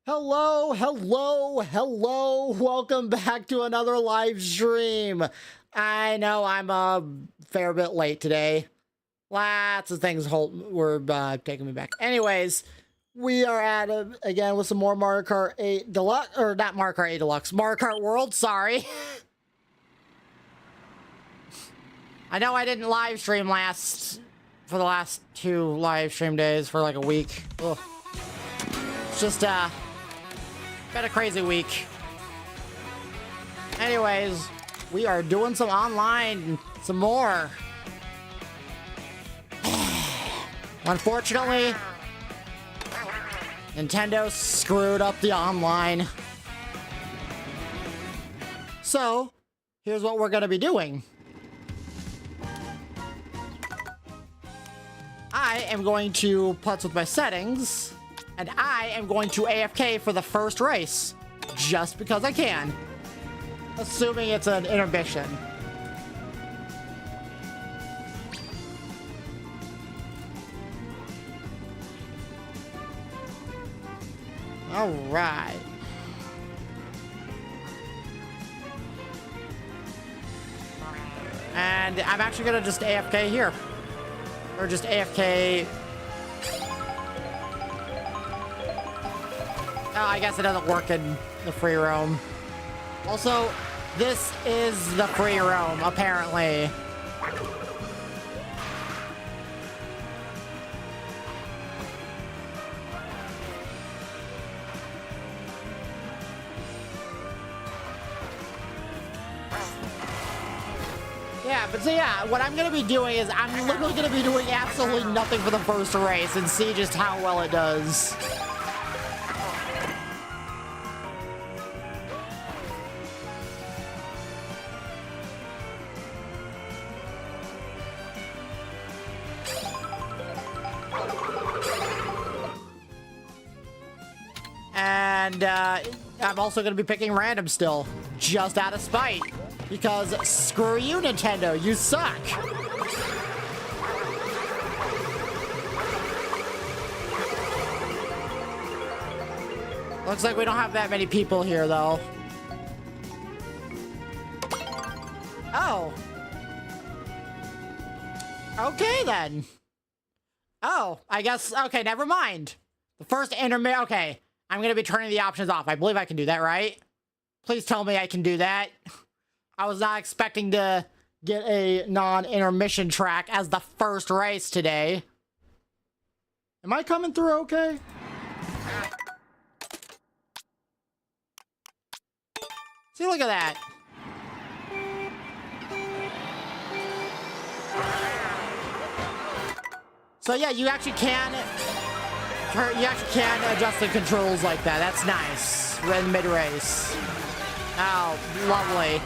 Hello, hello, hello. Welcome back to another live stream. I know I'm a fair bit late today. Lots of things were taking me back. Anyways, we are at again with some more Mario Kart 8 Deluxe, or not Mario Kart 8 Deluxe, Mario Kart World, sorry. I know I didn't live stream for the last 2 live stream days for like a week. Ugh. It's just been a crazy week. Anyways, we are doing some online, some more. Unfortunately, Nintendo screwed up the online. So, here's what we're gonna be doing. I am going to putz with my settings, and I am going to AFK for the first race, just because I can. Assuming it's an intermission. All right. And I'm actually gonna just AFK here. Or just AFK. Oh, I guess it doesn't work in the free roam. Also, this is the free roam, apparently. Yeah, but so yeah, what I'm gonna be doing is I'm literally gonna be doing absolutely nothing for the first race and see just how well it does. And I'm also gonna be picking random still, just out of spite. Because screw you, Nintendo, you suck. Looks like we don't have that many people here, though. Oh. Okay, then. Oh, I guess, okay, never mind. The first intermission, okay. I'm gonna be turning the options off. I believe I can do that, right? Please tell me I can do that. I was not expecting to get a non-intermission track as the first race today. Am I coming through okay? See, look at that. So yeah, you actually can adjust the controls like that. That's nice. In mid-race. Oh, lovely.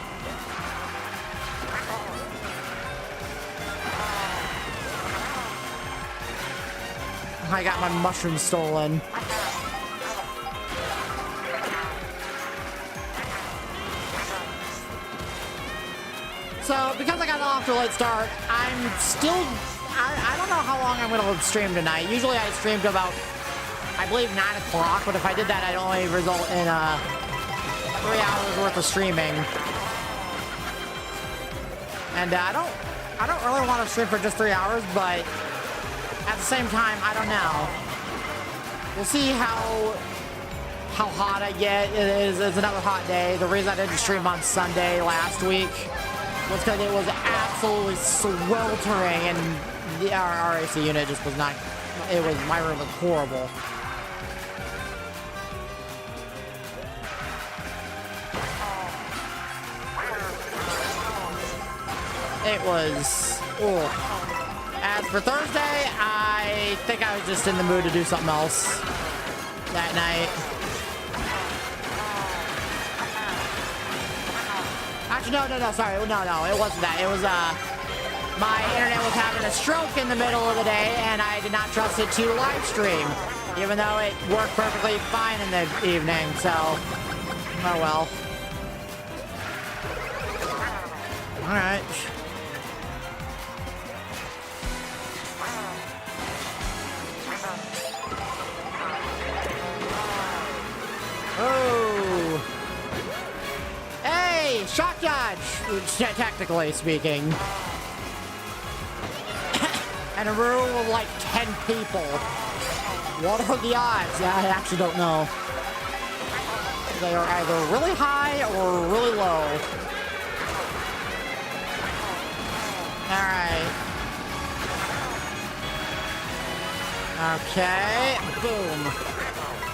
I got my mushroom stolen. So, because I got off to a late start, I'm still... I don't know how long I'm going to stream tonight. Usually I stream to about, I believe, 9 o'clock, but if I did that, I'd only result in 3 hours worth of streaming. And I don't really want to stream for just 3 hours, but at the same time, I don't know. We'll see how hot I get. It's another hot day. The reason I didn't stream on Sunday last week was because it was absolutely sweltering, and our AC unit just was not. My room was horrible. It was. Ugh. As for Thursday, I think I was just in the mood to do something else that night. Actually, no, sorry. No, it wasn't that. It was, my internet was having a stroke in the middle of the day, and I did not trust it to live stream, even though it worked perfectly fine in the evening, so, oh well. Alright. shock dodge, technically speaking. And a room of like 10 people. What are the odds? Yeah, I actually don't know. They are either really high or really low. Alright. Okay. Boom.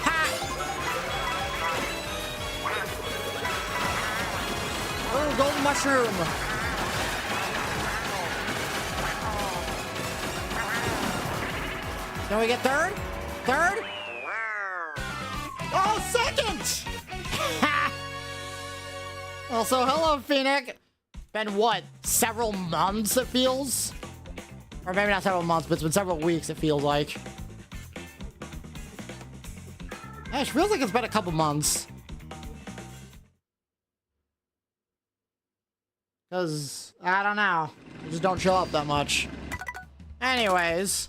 Ha! Oh, golden mushroom. Can we get third? Third? Oh, second! Also, hello, Phoenix. Been what? Several months, it feels? Or maybe not several months, but it's been several weeks, it feels like. Yeah, it feels like it's been a couple months. Because, I don't know. I just don't show up that much. Anyways,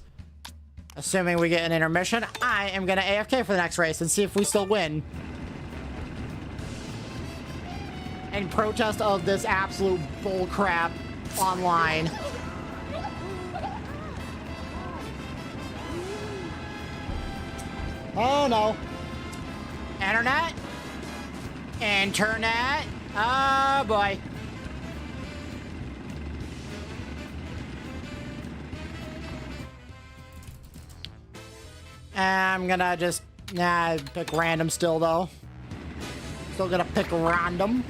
assuming we get an intermission, I am going to AFK for the next race and see if we still win. In protest of this absolute bullcrap online. Oh no. Internet? Internet? Oh boy. I'm gonna just pick random still though. Still gonna pick random.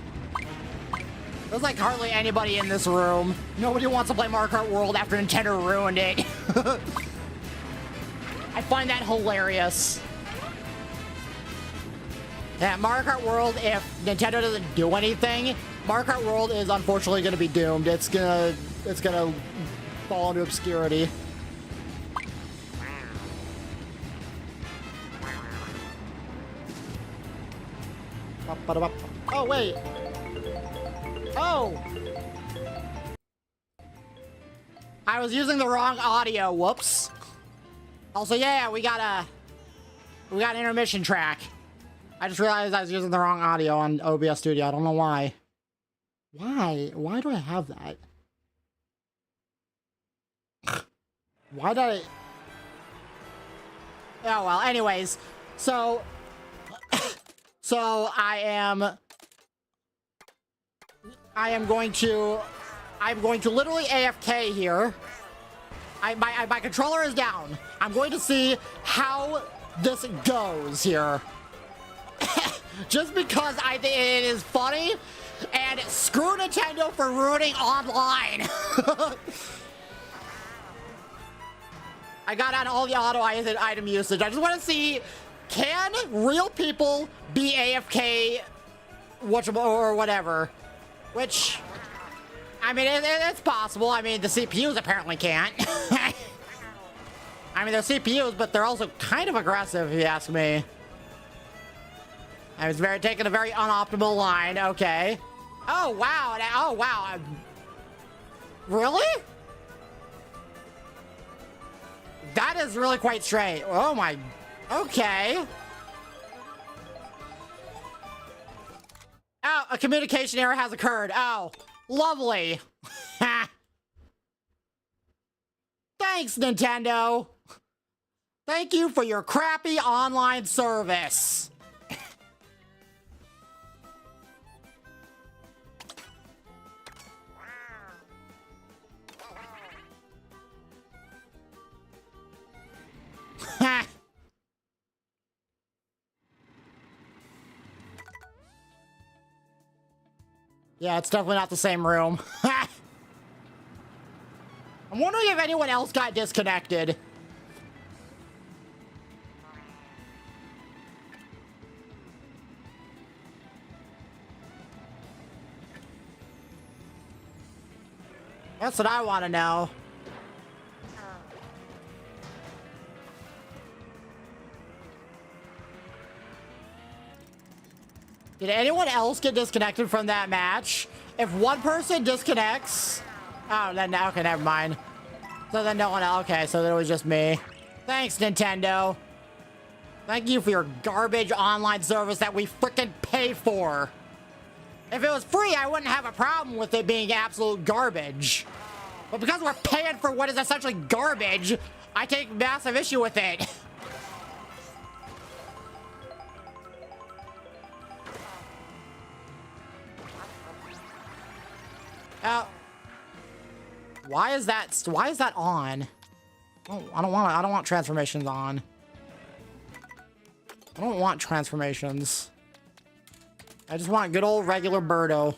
There's like hardly anybody in this room. Nobody wants to play Mario Kart World after Nintendo ruined it. I find that hilarious. Yeah, Mario Kart World, if Nintendo doesn't do anything, Mario Kart World is unfortunately gonna be doomed. It's gonna fall into obscurity. Oh wait. Oh! I was using the wrong audio. Whoops. Also, yeah, we got an intermission track. I just realized I was using the wrong audio on OBS Studio. I don't know why. Why? Why do I have that? Why did I... Oh, well, anyways. So... so, I'm going to literally AFK here. My controller is down. I'm going to see how this goes here. Just because I think it is funny, and screw Nintendo for ruining online. I got on all the auto item usage. I just want to see, can real people be AFK or whatever? Which, I mean, it's possible. I mean, the CPUs apparently can't. I mean, they're CPUs, but they're also kind of aggressive, if you ask me. I was taking a very unoptimal line. Okay. Oh, wow. Oh, wow. Really? That is really quite straight. Oh, my. Okay. Oh, a communication error has occurred. Oh, lovely. Thanks, Nintendo. Thank you for your crappy online service. Yeah, it's definitely not the same room. I'm wondering if anyone else got disconnected. That's what I want to know. Did anyone else get disconnected from that match? If one person disconnects... Oh, then, okay, never mind. So then no one else... Okay, so then it was just me. Thanks, Nintendo. Thank you for your garbage online service that we frickin' pay for. If it was free, I wouldn't have a problem with it being absolute garbage. But because we're paying for what is essentially garbage, I take massive issue with it. Why is that on? I don't want transformations on. I don't want transformations. I just want good old regular Birdo.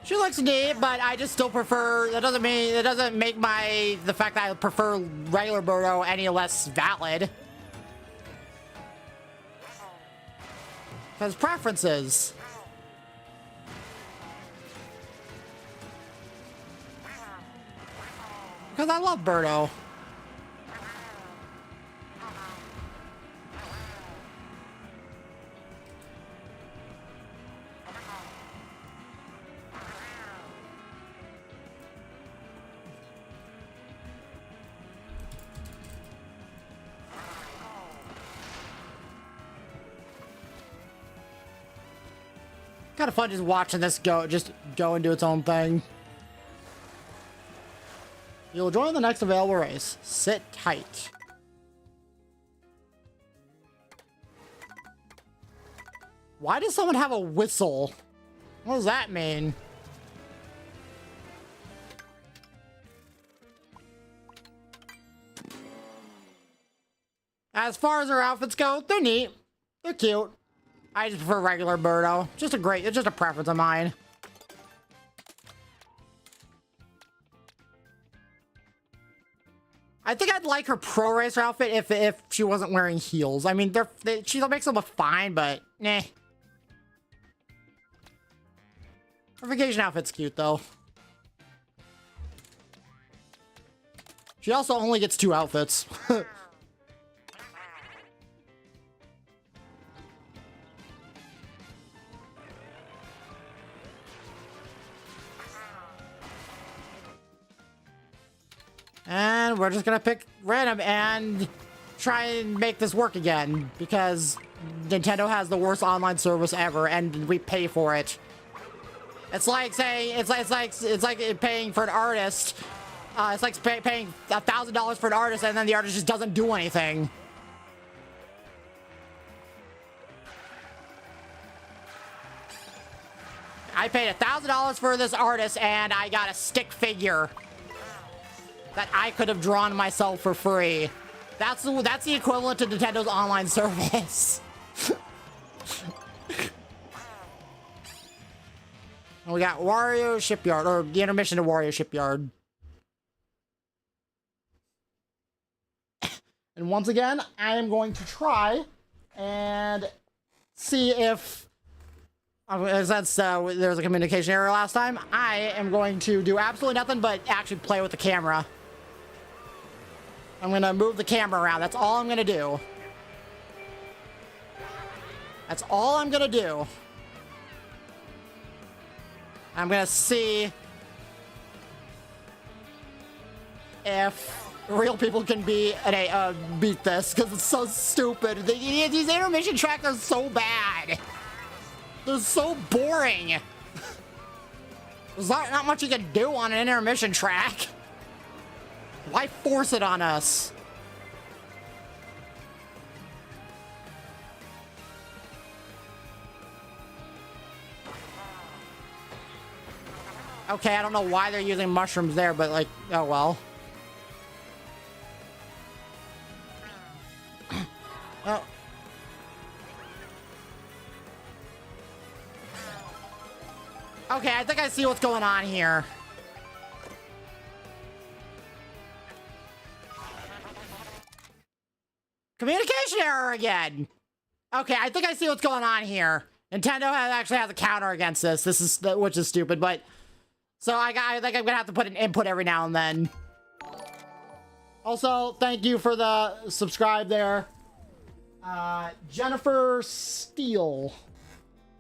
She looks neat, but I just still prefer. That doesn't make the fact that I prefer regular Birdo any less valid. Because preferences. Because I love Birdo. Kind of fun just watching this go and do its own thing. You'll join the next available race. Sit tight. Why does someone have a whistle? What does that mean? As far as their outfits go, they're neat. They're cute. I just prefer regular Birdo. It's just a preference of mine. I think I'd like her pro racer outfit if she wasn't wearing heels. I mean, she makes them look fine, but nah. Her vacation outfit's cute though. She also only gets 2 outfits. And we're just gonna pick random and try and make this work again because Nintendo has the worst online service ever and we pay for it. It's like saying it's like paying for an artist. It's like paying $1,000 for an artist and then the artist just doesn't do anything. I paid $1,000 for this artist and I got a stick figure that I could have drawn myself for free. That's the equivalent to Nintendo's online service. We got Wario Shipyard, or the intermission to Wario Shipyard. And once again, I am going to try and see if, since there was a communication error last time, I am going to do absolutely nothing but actually play with the camera. I'm gonna move the camera around. That's all I'm gonna do. That's all I'm gonna do. I'm gonna see if real people can beat this, because it's so stupid. These intermission tracks are so bad. They're so boring. There's not much you can do on an intermission track. Why force it on us? Okay, I don't know why they're using mushrooms there, but like, oh well. Oh. Okay, I think I see what's going on here. Communication error again. Okay, I think I see what's going on here. Nintendo actually has a counter against this. Which is stupid, but so I think I'm gonna have to put an input every now and then. Also, thank you for the subscribe there, Jennifer Steele.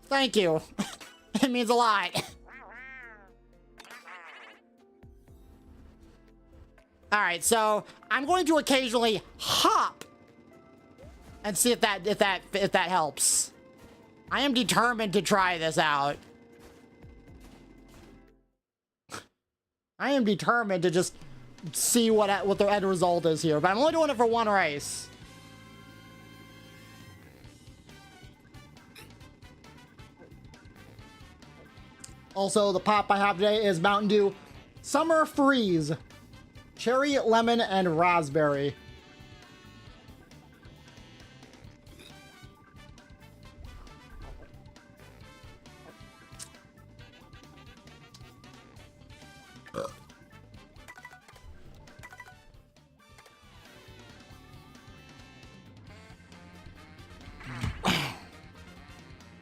Thank you. It means a lot. All right, so I'm going to occasionally hop and see if that helps. I am determined to try this out. I am determined to just see what the end result is here, but I'm only doing it for one race. Also, the pop I have today is Mountain Dew Summer Freeze. Cherry, lemon, and raspberry.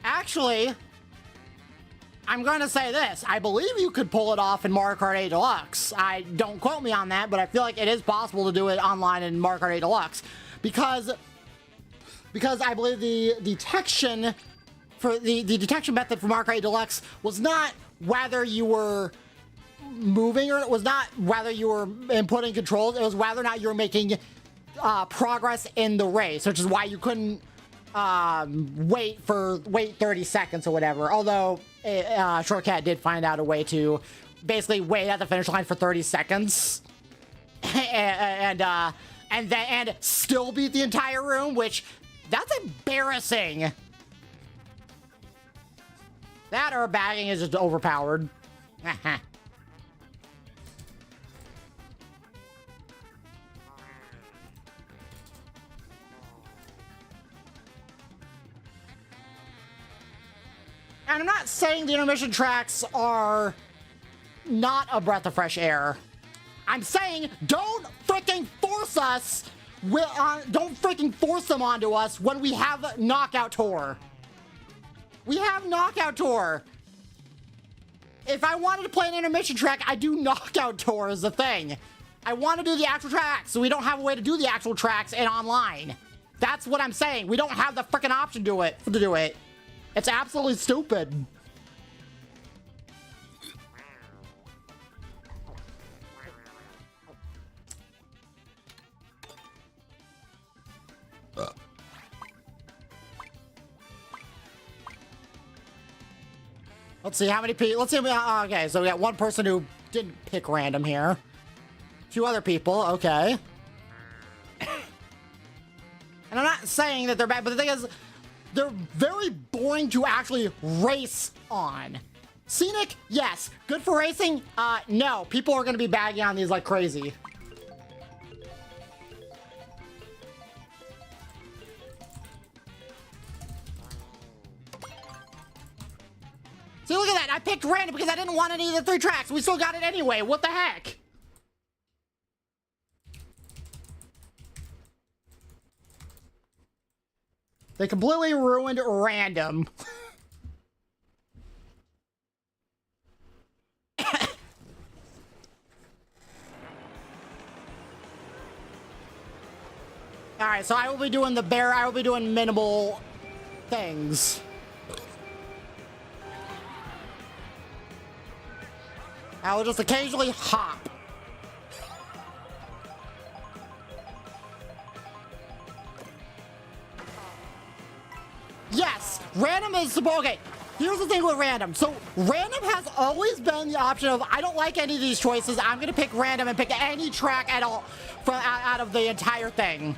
Actually, I'm going to say this. I believe you could pull it off in Mario Kart 8 Deluxe. Don't quote me on that, but I feel like it is possible to do it online in Mario Kart 8 Deluxe. Because I believe the detection for the detection method for Mario Kart 8 Deluxe was not whether you were moving, or it was not whether you were inputting controls. It was whether or not you were making progress in the race, which is why you couldn't wait 30 seconds or whatever. Although Shortcat did find out a way to basically wait at the finish line for 30 seconds and still beat the entire room, which that's embarrassing. That or bagging is just overpowered. And I'm not saying the intermission tracks are not a breath of fresh air. I'm saying don't freaking force us. Don't freaking force them onto us when we have Knockout Tour. We have Knockout Tour. If I wanted to play an intermission track, I do Knockout Tour as the thing. I want to do the actual tracks, so we don't have a way to do the actual tracks in online. That's what I'm saying. We don't have the freaking option to do it. It's absolutely stupid. Let's see how many people. Let's see. Okay, so we got one person who didn't pick random here. Two other people. Okay. And I'm not saying that they're bad, but the thing is, they're very boring to actually race on. Scenic, yes. Good for racing? No. People are going to be bagging on these like crazy. See, look at that. I picked random because I didn't want any of the 3 tracks. We still got it anyway. What the heck? They completely ruined random. Alright, so I will be doing I will be doing minimal things. I will just occasionally hop. Yes, random is okay. Here's the thing with random. So random has always been the option of I don't like any of these choices. I'm gonna pick random and pick any track at all out of the entire thing.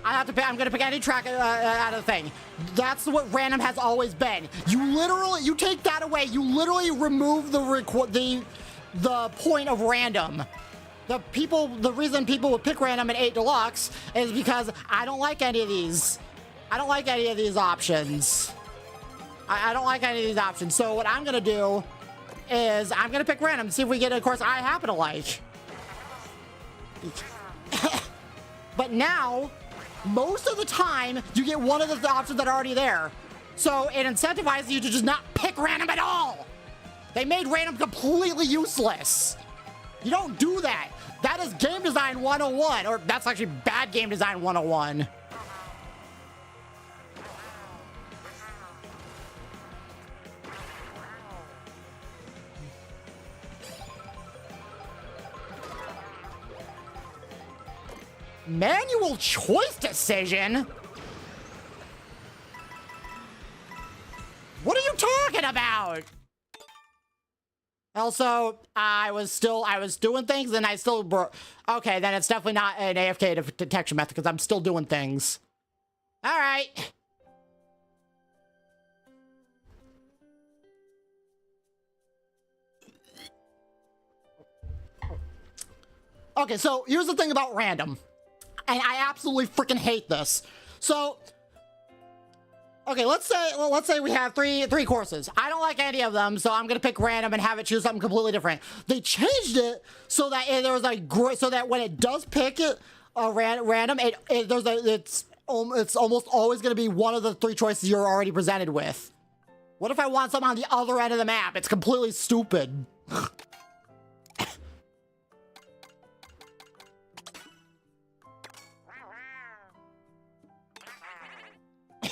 I'm gonna pick any track out of the thing. That's what random has always been. You take that away. You literally remove the point of random. The reason people would pick random in 8 Deluxe is because I don't like any of these. I don't like any of these options. I don't like any of these options. So what I'm gonna do is I'm gonna pick random and see if we get a course I happen to like. But now most of the time, you get one of the options that are already there. So it incentivizes you to just not pick random at all. They made random completely useless. You don't do that. That is game design 101, or that's actually bad game design 101. Manual choice decision? What are you talking about? Also, I was doing things and I still okay, then it's definitely not an AFK detection method because I'm still doing things. All right. Okay, so here's the thing about random. And I absolutely freaking hate this. So, okay, let's say we have three courses. I don't like any of them, so I'm gonna pick random and have it choose something completely different. They changed it so that there was like so that when it does pick random, it's almost always gonna be one of the three choices you're already presented with. What if I want something on the other end of the map? It's completely stupid.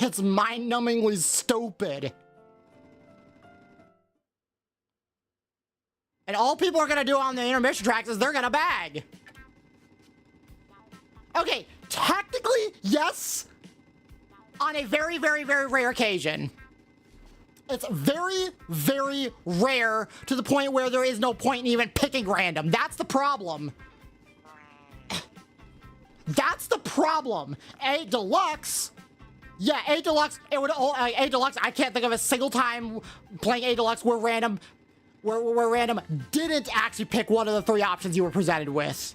It's mind-numbingly stupid. And all people are gonna do on the intermission tracks is they're gonna bag. Okay, technically, yes, on a very, very, very rare occasion. It's very, very rare to the point where there is no point in even picking random. That's the problem. That's the problem. A Deluxe... Yeah, A Deluxe, A Deluxe, I can't think of a single time playing A Deluxe where random didn't actually pick one of the three options you were presented with.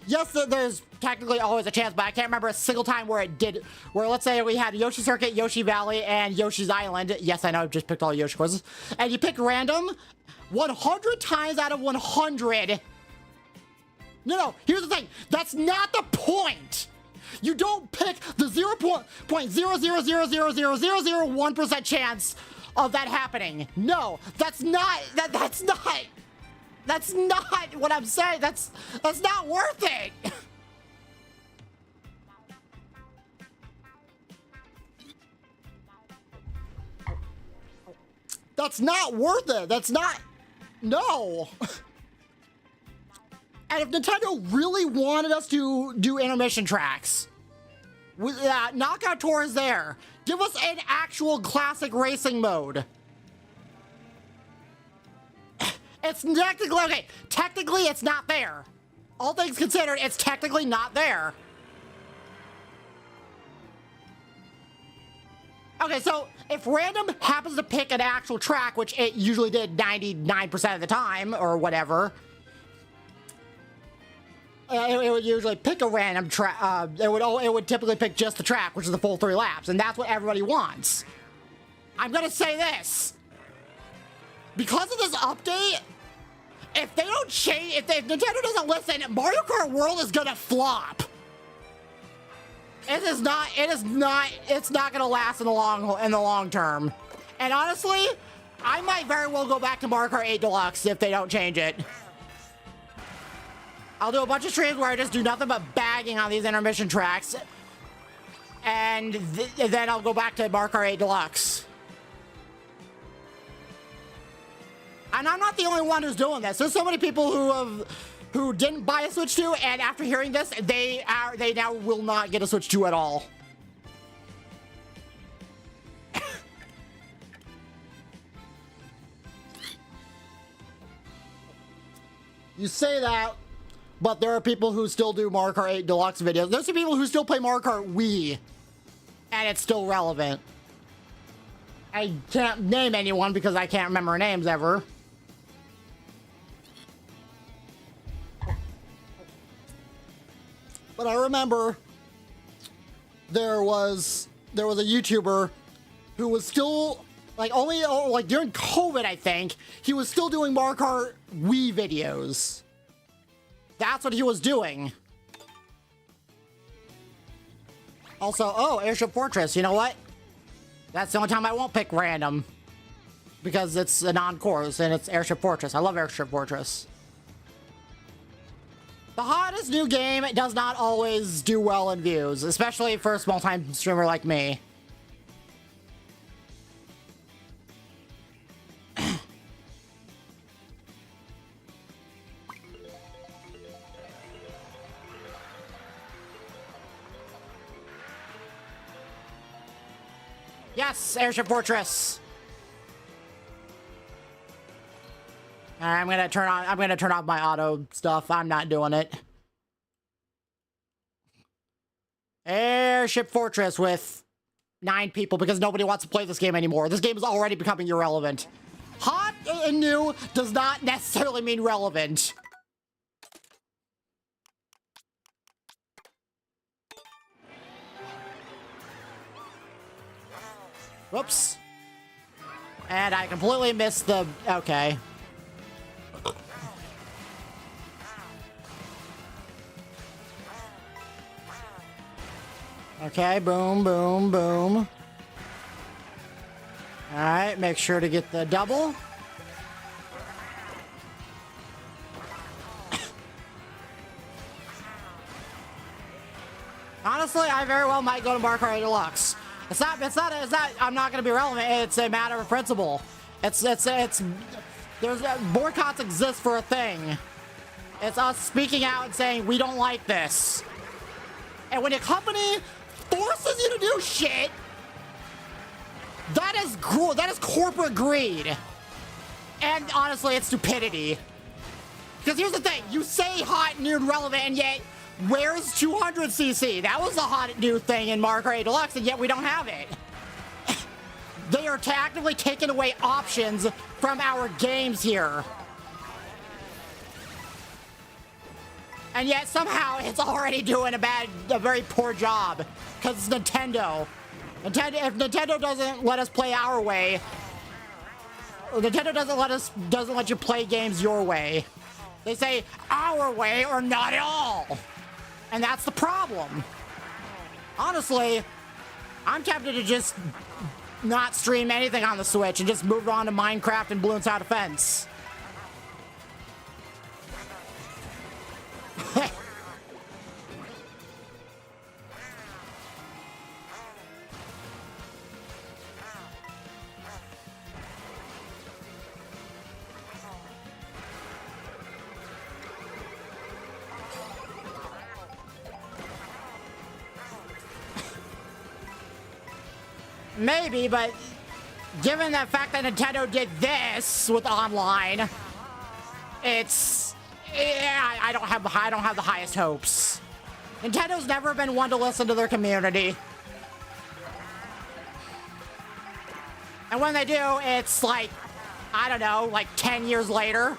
Yes, there's technically always a chance, but I can't remember a single time where it did, where let's say we had Yoshi Circuit, Yoshi Valley, and Yoshi's Island. Yes, I know, I've just picked all Yoshi courses. And you pick random 100 times out of 100. No, here's the thing, that's not the point. You don't pick the 0.0000001% chance of that happening. No, that's not what I'm saying. That's not worth it. That's not worth it. That's not, no. And if Nintendo really wanted us to do intermission tracks, Knockout Tour is there. Give us an actual classic racing mode. It's technically, okay, technically it's not there. All things considered, it's technically not there. Okay, so if random happens to pick an actual track, which it usually did 99% of the time, or whatever, it would usually pick a random track. It would typically pick just the track, which is the full 3 laps, and that's what everybody wants. I'm gonna say this: because of this update, if they don't change, if Nintendo doesn't listen, Mario Kart World is gonna flop. It's not gonna last in the long term. And honestly, I might very well go back to Mario Kart 8 Deluxe if they don't change it. I'll do a bunch of streams where I just do nothing but bagging on these intermission tracks. And then I'll go back to Mario Kart 8 Deluxe. And I'm not the only one who's doing this. There's so many people who didn't buy a Switch 2, and after hearing this, they now will not get a Switch 2 at all. You say that, but there are people who still do Mario Kart 8 Deluxe videos. There's some people who still play Mario Kart Wii, and it's still relevant. I can't name anyone because I can't remember names ever. But I remember there was a YouTuber who was still, like, only like during COVID, I think, he was still doing Mario Kart Wii videos. That's what he was doing. Also, oh, Airship Fortress. You know what? That's the only time I won't pick random. Because it's a non-course and it's Airship Fortress. I love Airship Fortress. The hottest new game does not always do well in views, especially for a small-time streamer like me. Yes, Airship Fortress. I'm gonna turn off my auto stuff. I'm not doing it. Airship Fortress with 9 people because nobody wants to play this game anymore. This game is already becoming irrelevant. Hot and new does not necessarily mean relevant. Whoops. And I completely missed the... Okay. Okay, boom, boom, boom. Alright, make sure to get the double. Honestly, I very well might go to Mario Kart Deluxe. It's not, I'm not gonna be relevant, it's a matter of principle. Boycotts exist for a thing. It's us speaking out and saying, we don't like this. And when a company forces you to do shit, that is corporate greed. And honestly, it's stupidity. Because here's the thing, you say hot, new, and relevant, and yet, where's 200cc? That was the hot new thing in Mario Kart Deluxe, and yet we don't have it. They are actively taking away options from our games here. And yet somehow it's already doing a very poor job. Because it's Nintendo. If Nintendo doesn't let us play our way, Nintendo doesn't let you play games your way. They say our way or not at all. And that's the problem. Honestly, I'm tempted to just not stream anything on the Switch and just move on to Minecraft and Bloons Out Defense. Maybe, but given the fact that Nintendo did this with online, it's... Yeah, I don't have the highest hopes. Nintendo's never been one to listen to their community. And when they do, it's like, I don't know, like 10 years later.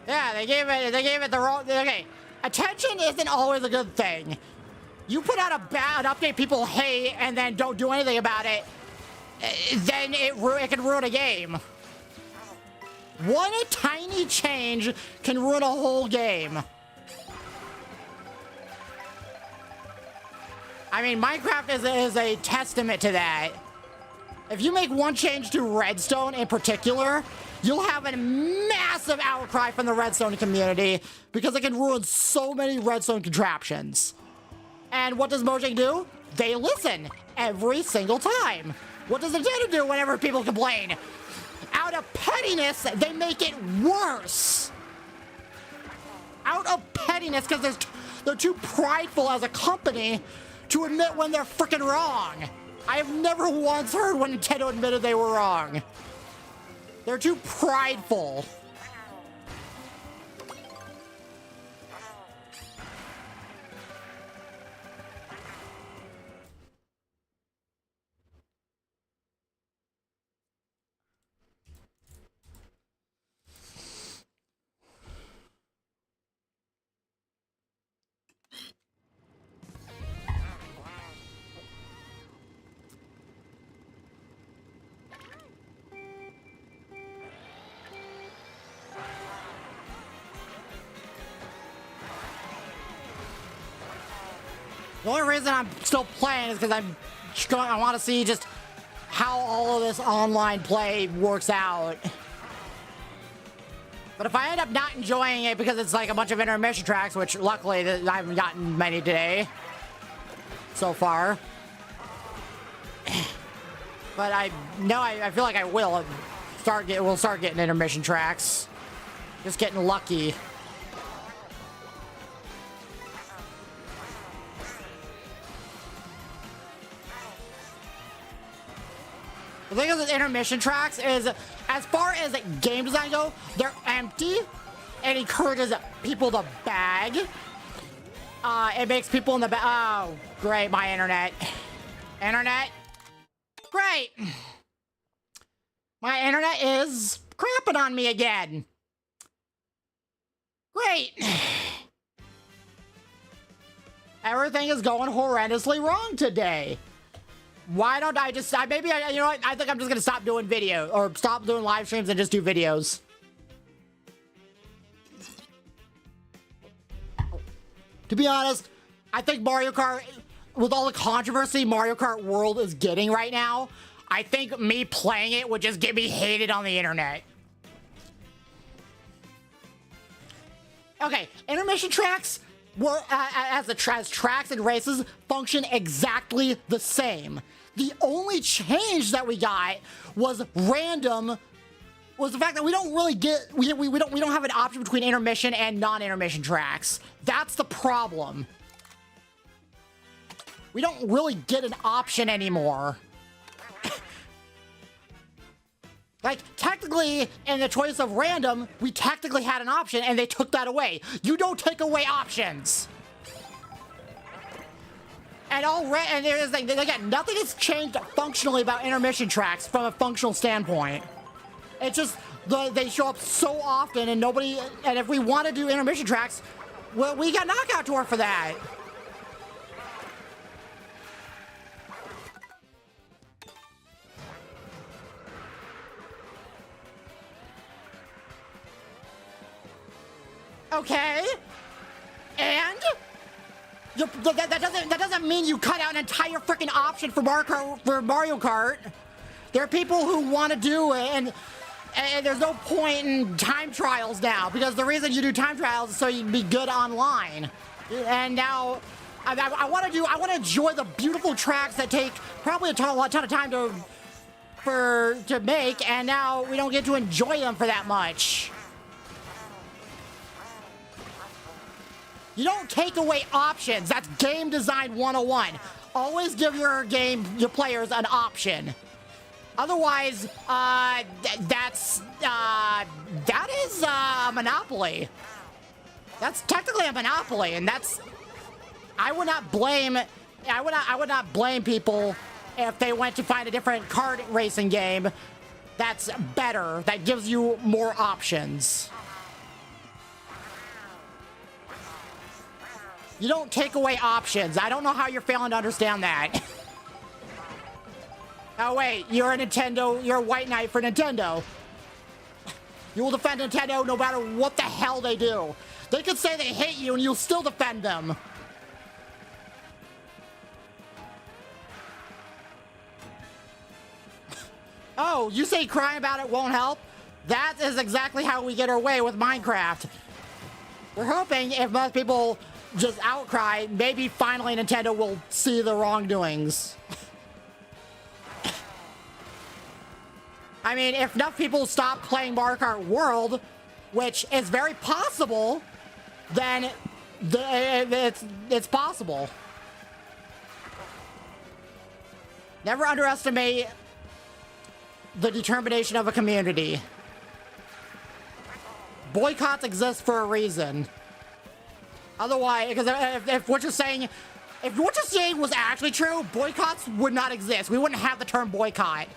Yeah, they gave it the wrong, okay. Attention isn't always a good thing. You put out a bad update people hate and then don't do anything about it, then it can ruin a game. One tiny change can ruin a whole game. I mean, Minecraft is a testament to that. If you make one change to Redstone in particular, you'll have a massive outcry from the Redstone community because it can ruin so many Redstone contraptions. And what does Mojang do? They listen every single time. What does Nintendo do whenever people complain? Out of pettiness, they make it worse. Out of pettiness, because they're too prideful as a company to admit when they're freaking wrong. I have never once heard when Nintendo admitted they were wrong. They're too prideful. The only reason I'm still playing is because I want to see just how all of this online play works out. But if I end up not enjoying it because it's like a bunch of intermission tracks, which luckily I haven't gotten many today so far. But I feel like I will start getting intermission tracks. Just getting lucky. The thing with intermission tracks is, as far as game design go, they're empty. It encourages people to bag. It makes people in the back. Oh, great, my internet. Internet? Great. My internet is crapping on me again. Great. Everything is going horrendously wrong today. Why don't I just, maybe, you know what, I think I'm just gonna stop doing video, or stop doing live streams and just do videos. To be honest, I think Mario Kart, with all the controversy Mario Kart World is getting right now, I think me playing it would just get me hated on the internet. Okay, intermission tracks were, as tracks and races, function exactly the same. The only change that we got was random, was the fact that we don't really get, we don't have an option between intermission and non-intermission tracks. That's the problem. We don't really get an option anymore. Like, technically, in the choice of random, we technically had an option, and they took that away. You don't take away options. And there's like, again, nothing has changed functionally about intermission tracks from a functional standpoint. It's just, they show up so often, and nobody, and if we want to do intermission tracks, well, we got Knockout Tour for that. Okay, and that doesn't mean you cut out an entire freaking option for Mario Kart. There are people who want to do it, and there's no point in time trials now, because the reason you do time trials is so you can be good online. And now I want to enjoy the beautiful tracks that take probably a ton of time to make, and now we don't get to enjoy them for that much. You don't take away options. That's game design 101. Always give your players an option. Otherwise, that is a monopoly. That's technically a monopoly, and that's, I would not blame people if they went to find a different kart racing game that's better, that gives you more options. You don't take away options. I don't know how you're failing to understand that. Oh wait, you're a Nintendo, you're a white knight for Nintendo. You will defend Nintendo no matter what the hell they do. They could say they hate you and you'll still defend them. Oh, you say crying about it won't help? That is exactly how we get our way with Minecraft. We're hoping if most people just outcry, maybe finally Nintendo will see the wrongdoings. I mean, if enough people stop playing Mario Kart World, which is very possible, then it's possible. Never underestimate the determination of a community. Boycotts exist for a reason. Otherwise, because if what you're saying was actually true, boycotts would not exist. We wouldn't have the term boycott.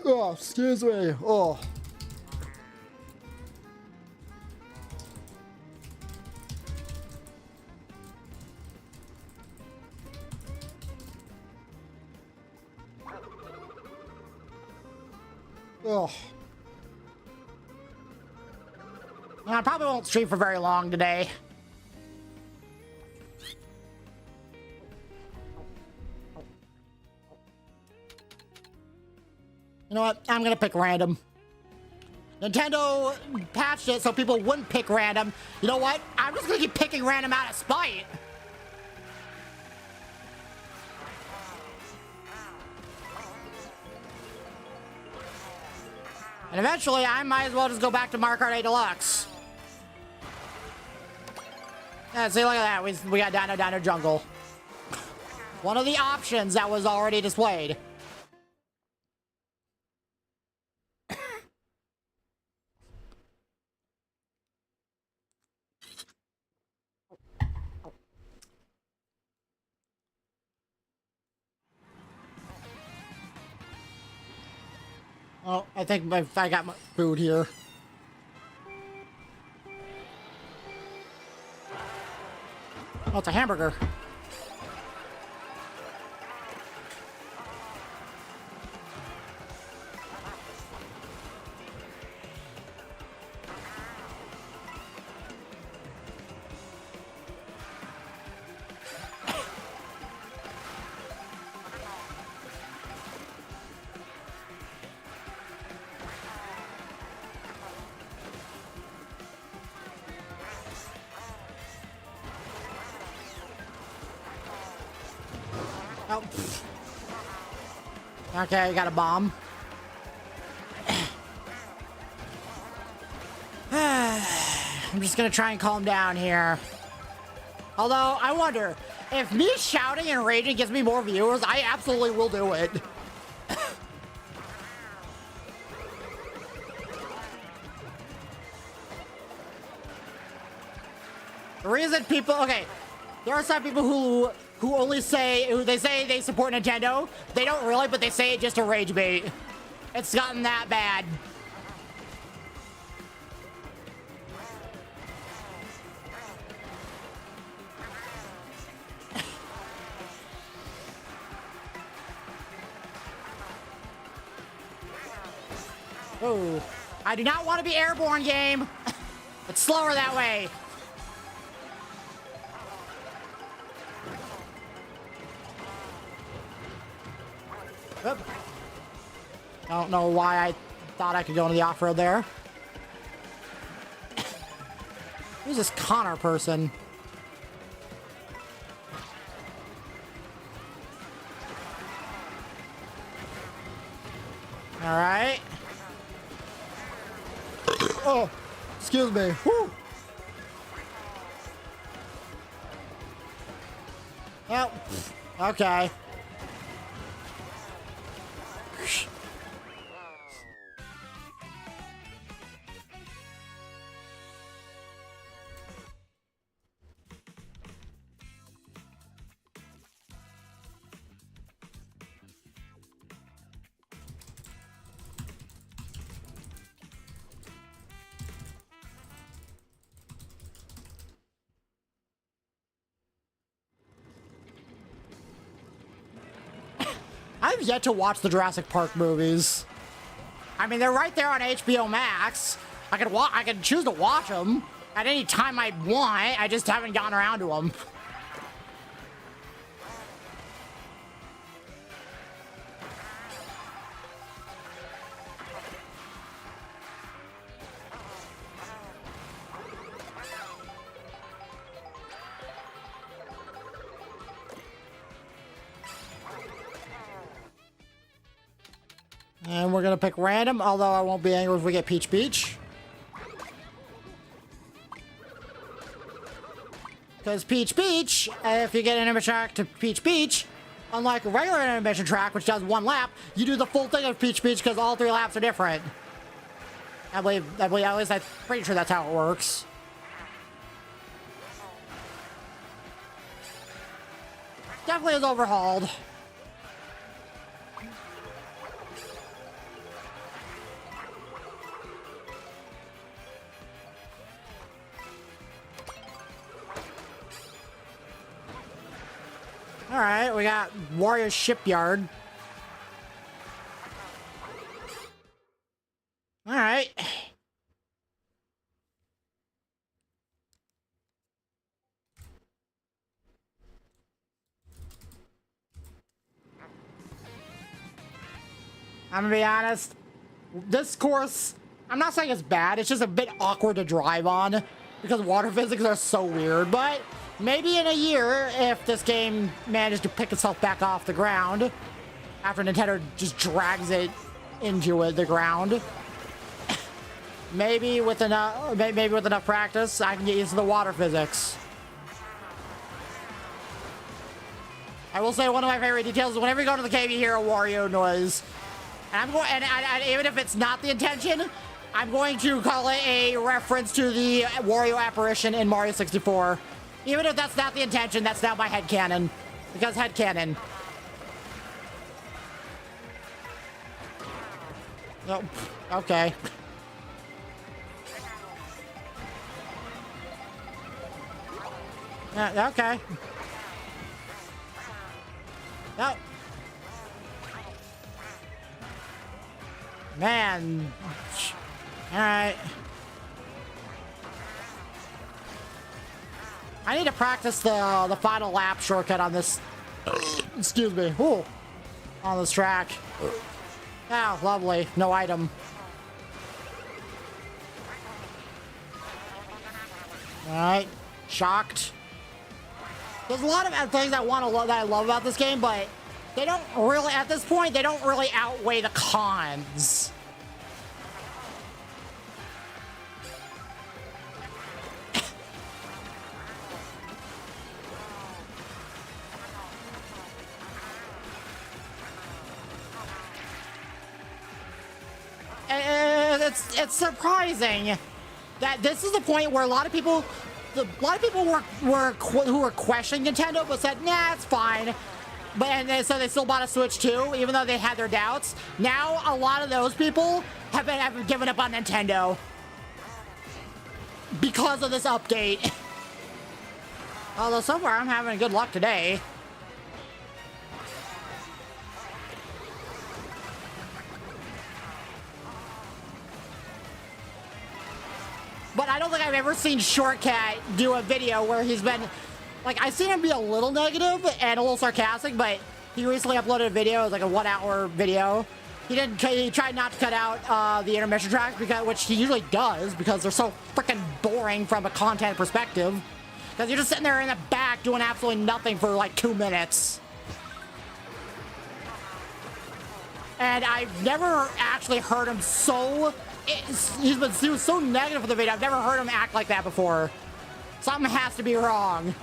Oh, excuse me. Oh. Oh. I probably won't stream for very long today. You know what? I'm gonna pick random. Nintendo patched it so people wouldn't pick random. You know what? I'm just gonna keep picking random out of spite. And eventually, I might as well just go back to Mario Kart 8 Deluxe. Yeah, see, look at that. We got Dino Jungle. One of the options that was already displayed. Oh, I think I got my food here. Oh, it's a hamburger. Oh. Okay, got a bomb. I'm just gonna try and calm down here. Although, I wonder, if me shouting and raging gets me more viewers, I absolutely will do it. The reason people, okay, there are some people who only say, they say they support Nintendo. They don't really, but they say it just to rage bait. It's gotten that bad. Oh, I do not want to be airborne, game. It's slower that way. Oop. I don't know why I thought I could go into the off-road there. Who's this Connor person? All right. Oh, excuse me. Whew. Oh, okay. I've yet to watch the Jurassic Park movies. I mean, they're right there on HBO Max. I could choose to watch them at any time I want. I just haven't gotten around to them. And we're gonna pick random, although I won't be angry if we get Peach Beach. Because Peach Beach, if you get an animation track to Peach Beach, unlike a regular animation track, which does one lap, you do the full thing of Peach Beach because all 3 laps are different. I believe, at least I'm pretty sure that's how it works. Definitely is overhauled. All right, we got Wario Shipyard. All right. I'm gonna be honest. This course, I'm not saying it's bad. It's just a bit awkward to drive on because water physics are so weird. But maybe in a year, if this game manages to pick itself back off the ground after Nintendo just drags it into the ground, maybe with enough practice, I can get used to the water physics. I will say one of my favorite details is whenever you go to the cave, you hear a Wario noise. And I'm going, and even if it's not the intention, I'm going to call it a reference to the Wario apparition in Mario 64. Even if that's not the intention, that's now my headcanon. Because headcanon. Oh, okay. Okay. No. Man. Alright. I need to practice the final lap shortcut on this. Excuse me. Ooh. On this track. Oh, lovely. No item. Alright. Shocked. There's a lot of things that I love about this game, but they don't really, at this point, they don't really outweigh the cons. It's surprising that this is the point where a lot of people who were questioning Nintendo but said, nah, it's fine. And so they still bought a Switch too, even though they had their doubts. Now a lot of those people have given up on Nintendo because of this update. Although so far I'm having good luck today. But I don't think I've ever seen Shortcat do a video where he's been, like, I've seen him be a little negative and a little sarcastic, but he recently uploaded a video, it was like a 1 hour video. He tried not to cut out the intermission tracks, which he usually does, because they're so freaking boring from a content perspective. Because you're just sitting there in the back doing absolutely nothing for like 2 minutes. And I've never actually heard him he was so negative for the video. I've never heard him act like that before. Something has to be wrong.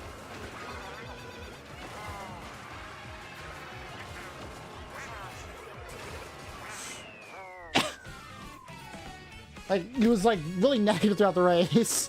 Like, he was like really negative throughout the race.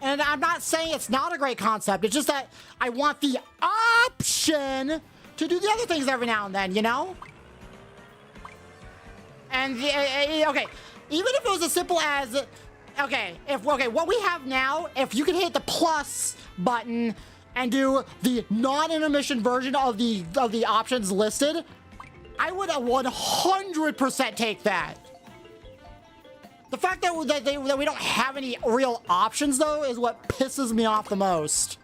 And I'm not saying it's not a great concept. It's just that I want the option to do the other things every now and then, you know? And, okay, even if it was as simple as, okay, what we have now, if you could hit the plus button and do the non-intermission version of the options listed, I would 100% take that. The fact that we don't have any real options, though, is what pisses me off the most.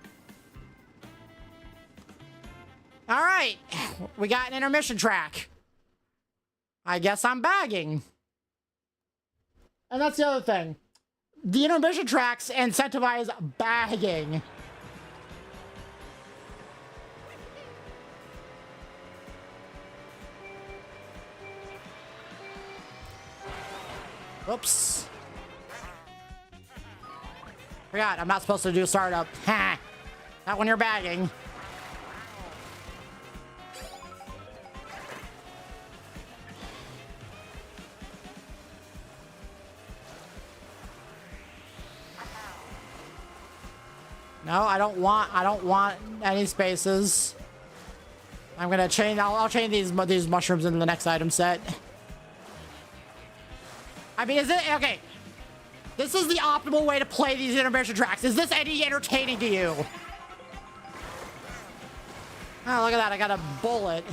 All right, we got an intermission track. I guess I'm bagging. And that's the other thing. The intermission tracks incentivize bagging. Oops. Forgot, I'm not supposed to do startup. Ha! Not when you're bagging. No, I don't want any spaces. I'm gonna chain, I'll chain these mushrooms into the next item set. I mean, is it, okay. This is the optimal way to play these intermission tracks. Is this any entertaining to you? Oh, look at that, I got a bullet.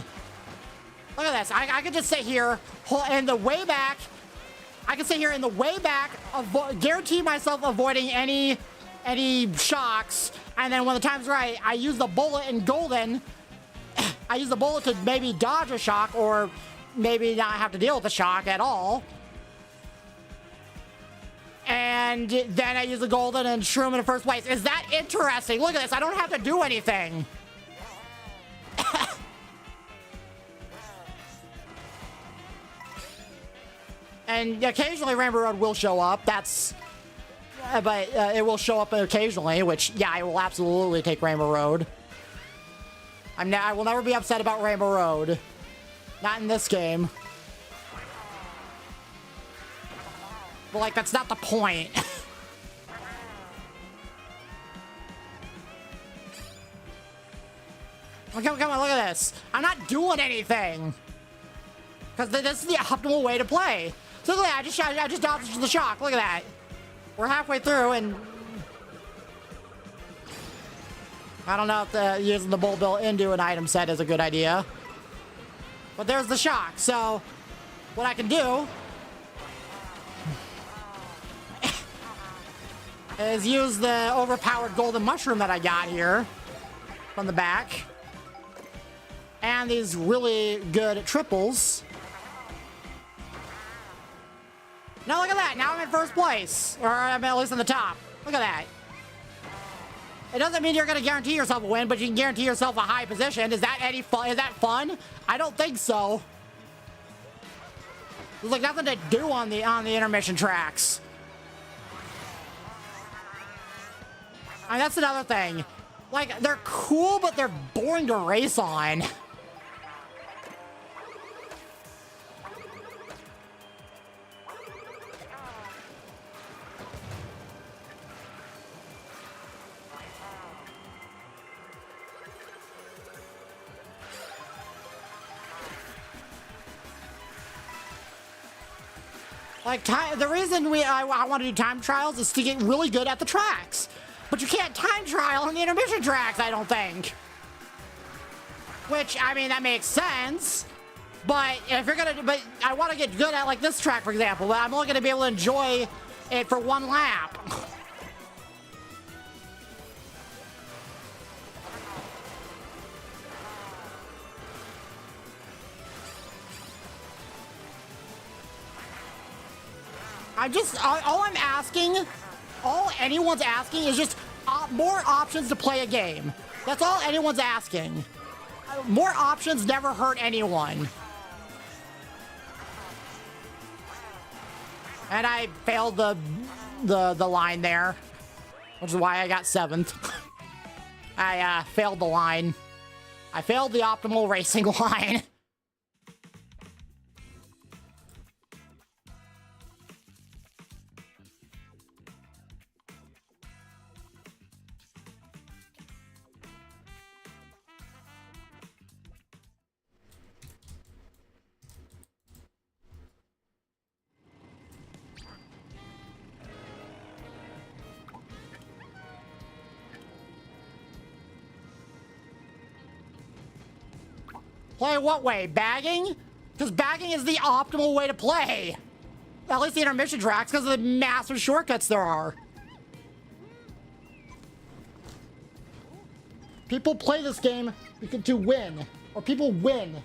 Look at this, I could just sit here, in the way back. I can sit here in the way back, guarantee myself avoiding any shocks, and then when the time's right, I use the bullet in golden. I use the bullet to maybe dodge a shock, or maybe not have to deal with the shock at all. And then I use the golden and shroom in the first place. Is that interesting? Look at this, I don't have to do anything. And occasionally Rainbow Road will show up, that's... but it will show up occasionally, which, yeah, I will absolutely take Rainbow Road. I will never be upset about Rainbow Road. Not in this game. But, like, that's not the point. Come on, look at this. I'm not doing anything. Because this is the optimal way to play. So look at that, I just dodged the shock. Look at that. We're halfway through, and I don't know if using the bull bill into an item set is a good idea. But there's the shock, so what I can do is use the overpowered golden mushroom that I got here from the back. And these really good triples. Now look at that, now I'm in first place. Or I'm at least in the top. Look at that. It doesn't mean you're gonna guarantee yourself a win, but you can guarantee yourself a high position. Is that any fun? Is that fun? I don't think so. There's like nothing to do on the intermission tracks. I mean, that's another thing. Like, they're cool, but they're boring to race on. Like, the reason I want to do time trials is to get really good at the tracks. But you can't time trial on the intermission tracks, I don't think. Which, I mean, that makes sense. But if you're gonna, but I want to get good at, like, this track, for example. But I'm only gonna be able to enjoy it for one lap. All anyone's asking is just more options to play a game. That's all anyone's asking. More options never hurt anyone. And I failed the line there, which is why I got 7th. I failed the line. I failed the optimal racing line. Play what way? Bagging? Because bagging is the optimal way to play. At least the intermission tracks, because of the massive shortcuts there are. People play this game to win. Or people win.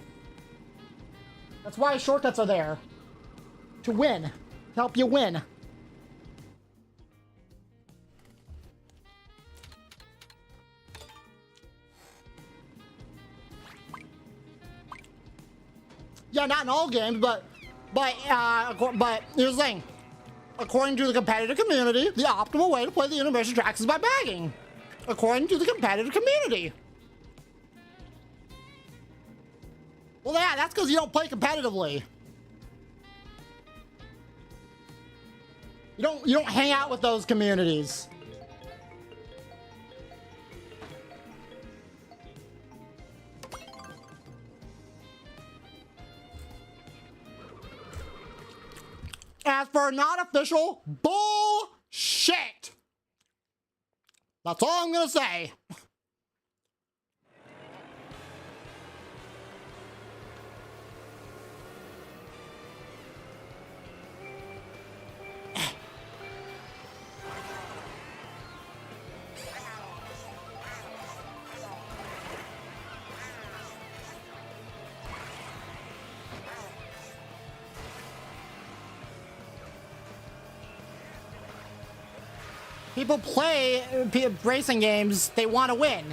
That's why shortcuts are there. To win. To help you win. not in all games, but here's the thing. According to the competitive community, the optimal way to play the intermission tracks is by bagging. According to the competitive community. Well, yeah, that's because you don't play competitively. You don't hang out with those communities. As for not official bullshit. That's all I'm gonna say. People play racing games, they want to win.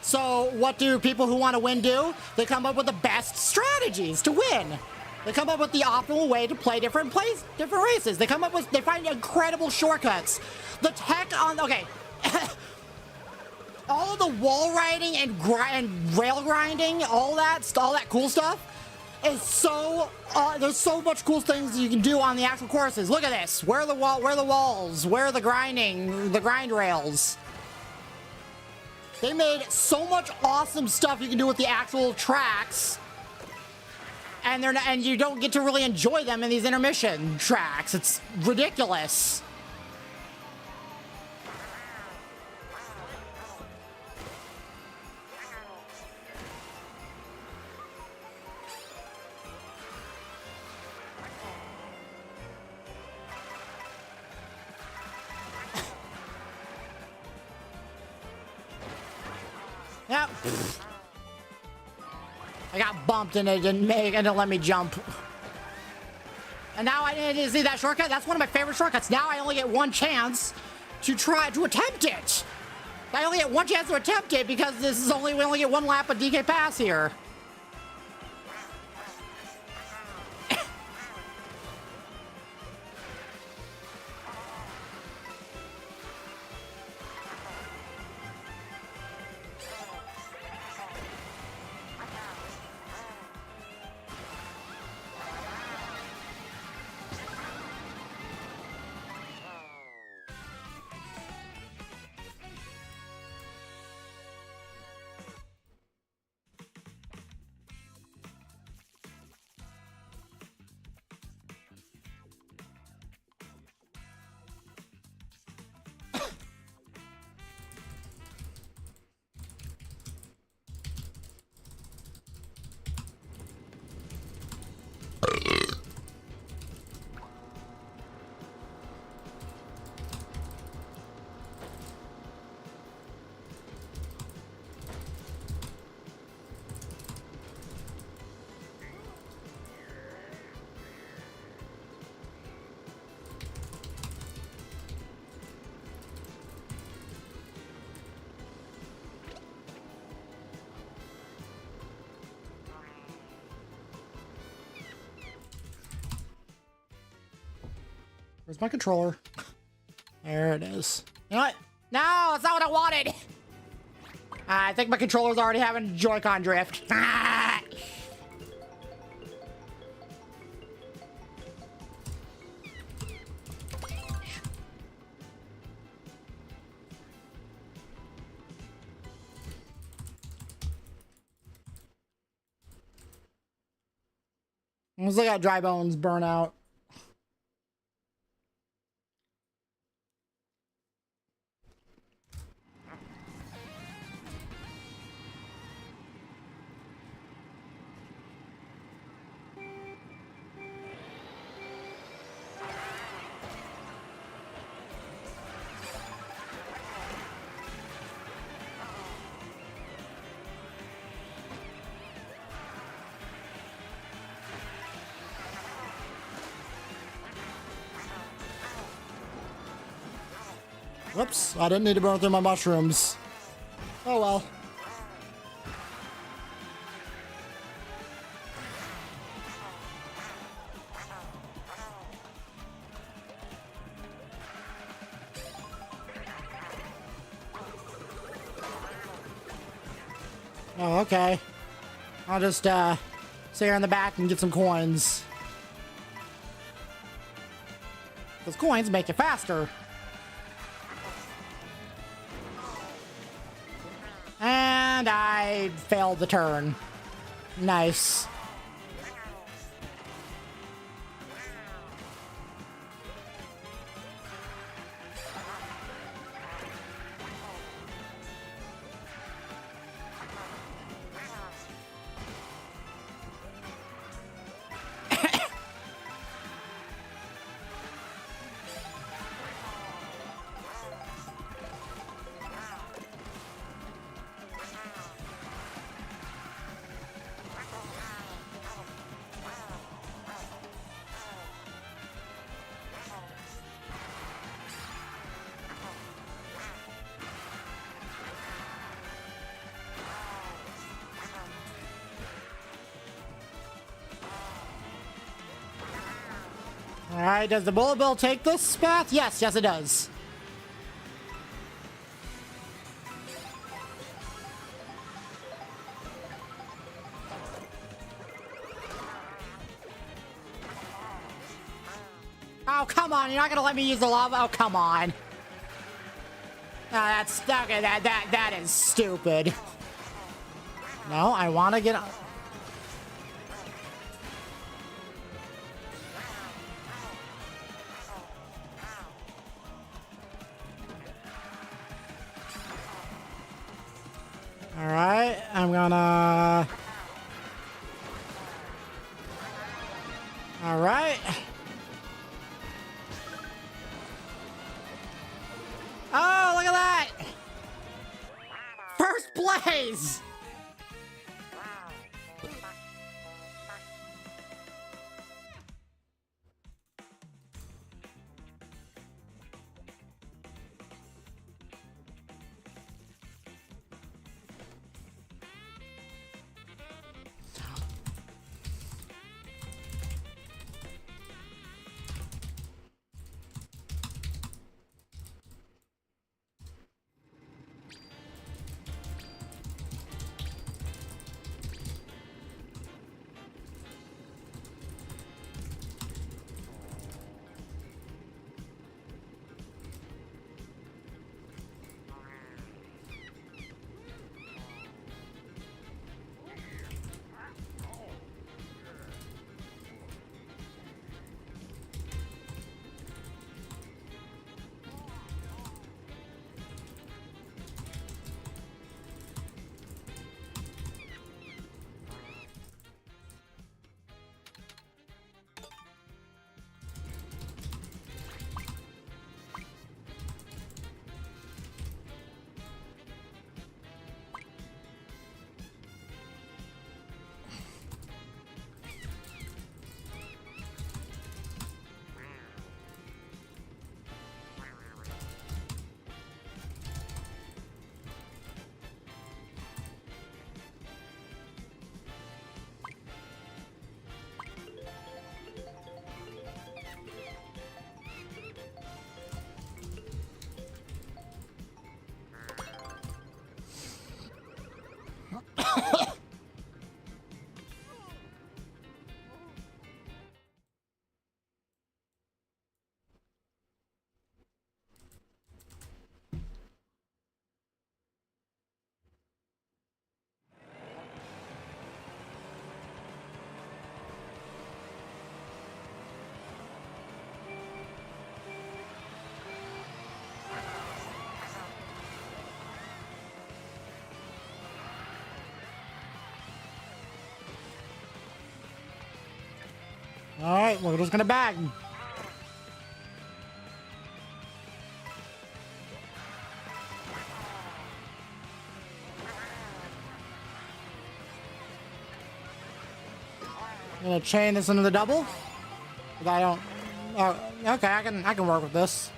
So what do people who want to win do? They come up with the best strategies to win. They come up with the optimal way to play different races. They find incredible shortcuts. The tech on, okay. All the wall riding and rail grinding, all that cool stuff is so, there's so much cool things you can do on the actual courses. Look at this. Where are the walls? Where are the grind rails? They made so much awesome stuff you can do with the actual tracks. And you don't get to really enjoy them in these intermission tracks. It's ridiculous. Yep. I got bumped and it didn't let me jump. And now I didn't see that shortcut. That's one of my favorite shortcuts. Now I only get one chance to try to attempt it. I only get one chance to attempt it because we only get one lap of DK Pass here. Where's my controller? There it is. You know what? No, that's not what I wanted. I think my controller's already having Joy-Con drift. Ah! Let's look at dry bones burn out. Whoops, I didn't need to burn through my mushrooms. Oh well. Oh, okay. I'll just sit here in the back and get some coins. Those coins make it faster. And I failed the turn. Nice. Alright, does the bullet bill take this path? Yes, yes it does. Oh, come on, you're not gonna let me use the lava? Oh, come on. That's, okay, that is stupid. No, I wanna get... Alright, I'm gonna... Alright. Oh, look at that! First place! Alright, we're just gonna bag. I'm gonna chain this into the double. But I don't... Oh, okay, I can work with this.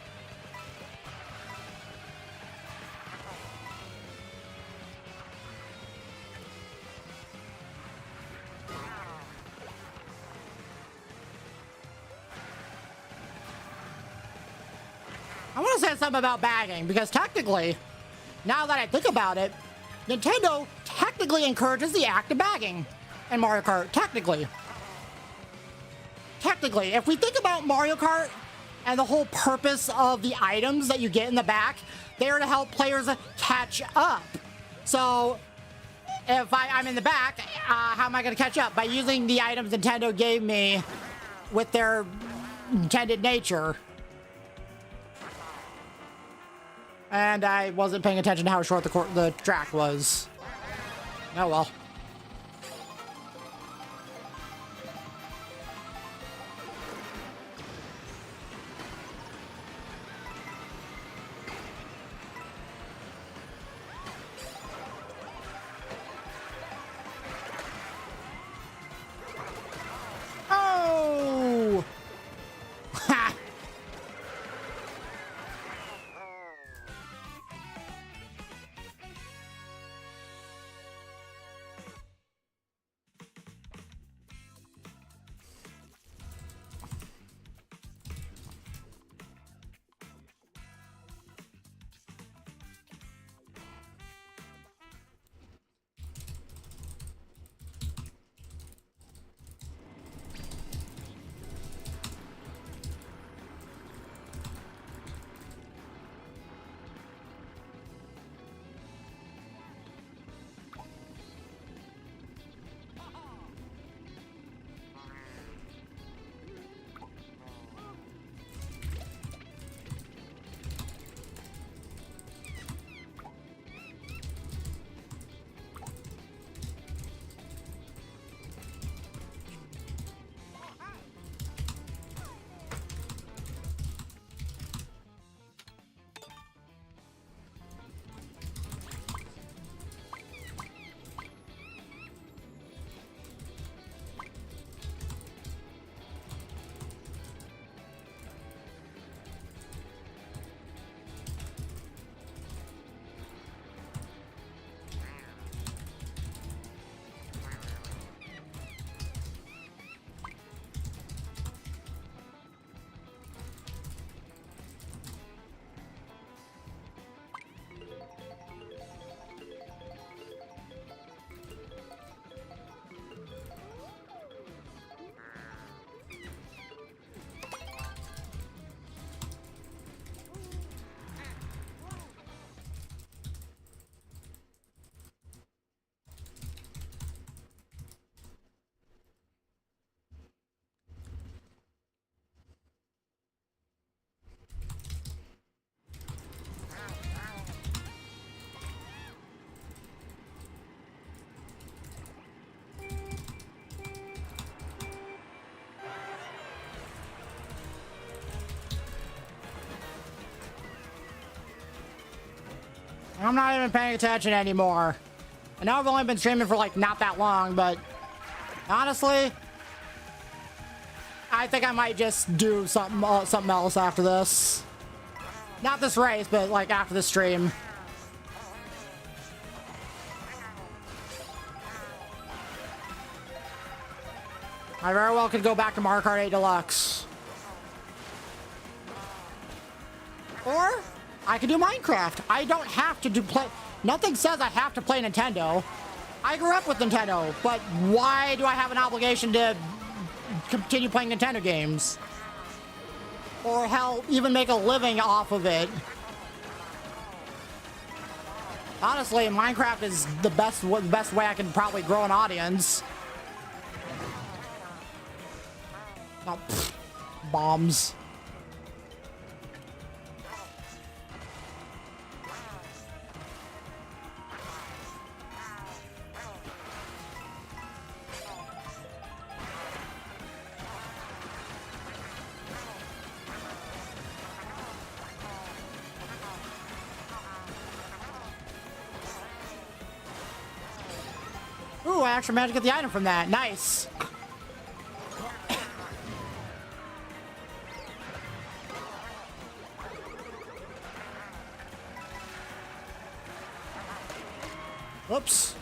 I want to say something about bagging, because technically, now that I think about it, Nintendo technically technically encourages the act of bagging in Mario Kart. Technically, if we think about Mario Kart and the whole purpose of the items that you get in the back, they are to help players catch up. So if I'm in the back, how am I going to catch up? By using the items Nintendo gave me with their intended nature. And I wasn't paying attention to how short the track was. Oh well. Oh! Ha! I'm not even paying attention anymore. I know I've only been streaming for like not that long, but honestly, I think I might just do something else after this. Not this race, but like after the stream. I very well could go back to Mario Kart 8 Deluxe. Or I could do Minecraft. I don't have to play. Nothing says I have to play Nintendo. I grew up with Nintendo, but why do I have an obligation to continue playing Nintendo games? Or hell, even make a living off of it? Honestly, Minecraft is the best way I can probably grow an audience. Oh, pfft, bombs. Ooh, I actually managed to get the item from that. Nice. Whoops.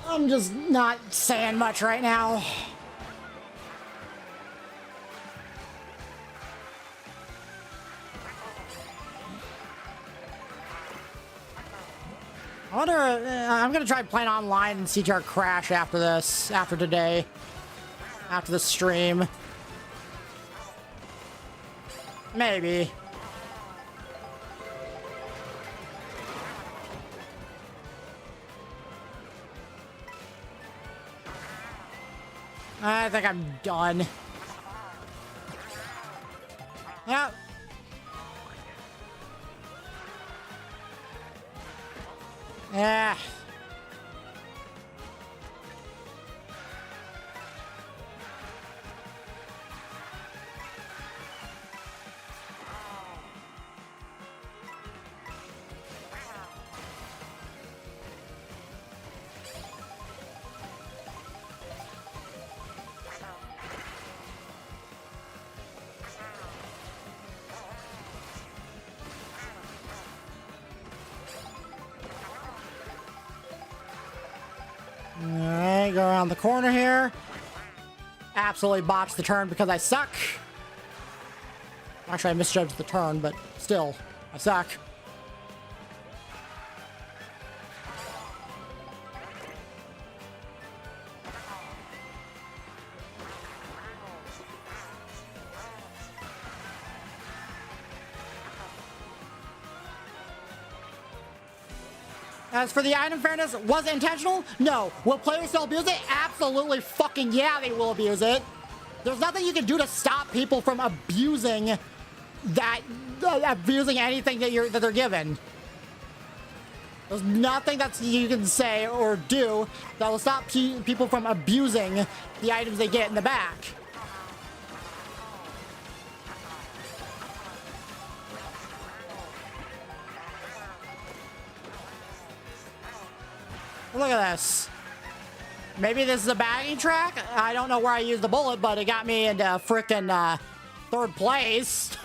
I'm just not saying much right now. I wonder, I'm gonna try playing online and CTR crash after this, after today, after the stream. Maybe. I think I'm done. Yep. Yeah. Alright, go around the corner here. Absolutely botched the turn because I suck. Actually, I misjudged the turn, but still, I suck. As for the item fairness, was it intentional? No. Will players still abuse it? Absolutely fucking yeah, they will abuse it. There's nothing you can do to stop people from abusing that, abusing anything that they're given. There's nothing that you can say or do that will stop people from abusing the items they get in the back. Look at this. Maybe this is a bagging track? I don't know where I used the bullet, but it got me into frickin' third place.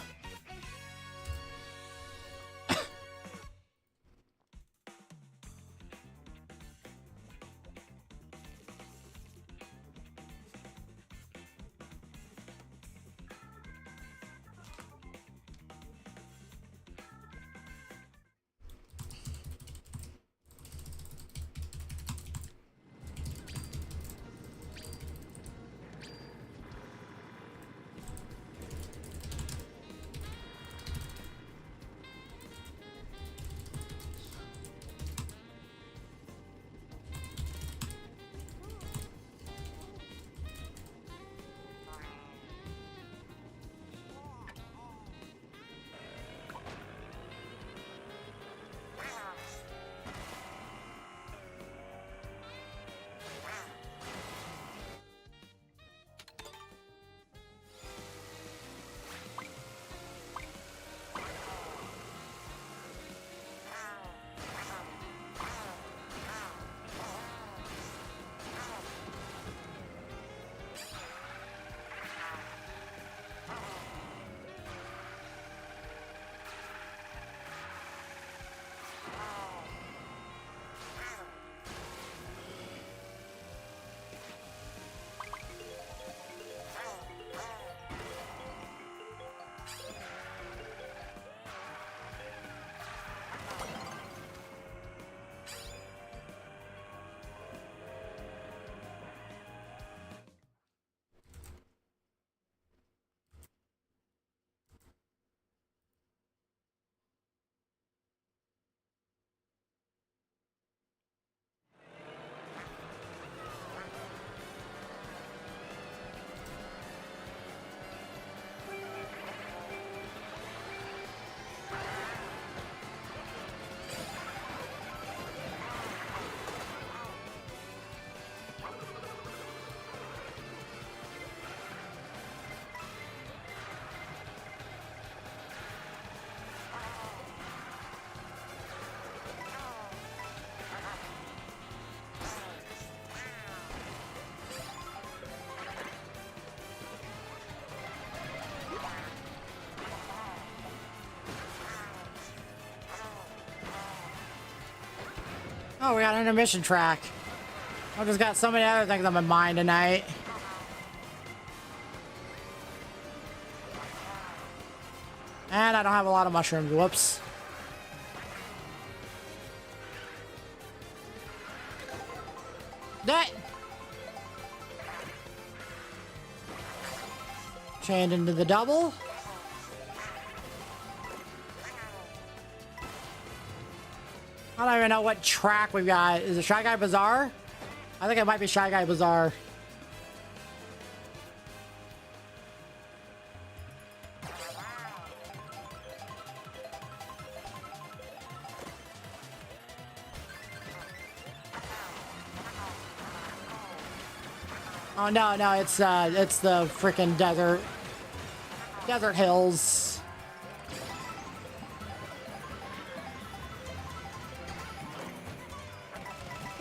Oh, we got an intermission track. I've just got so many other things on my mind tonight. And I don't have a lot of mushrooms. Whoops. That chained into the double. I don't even know what track we've got. Is it Shy Guy Bazaar? I think it might be Shy Guy Bazaar. Oh no, it's the freaking desert hills.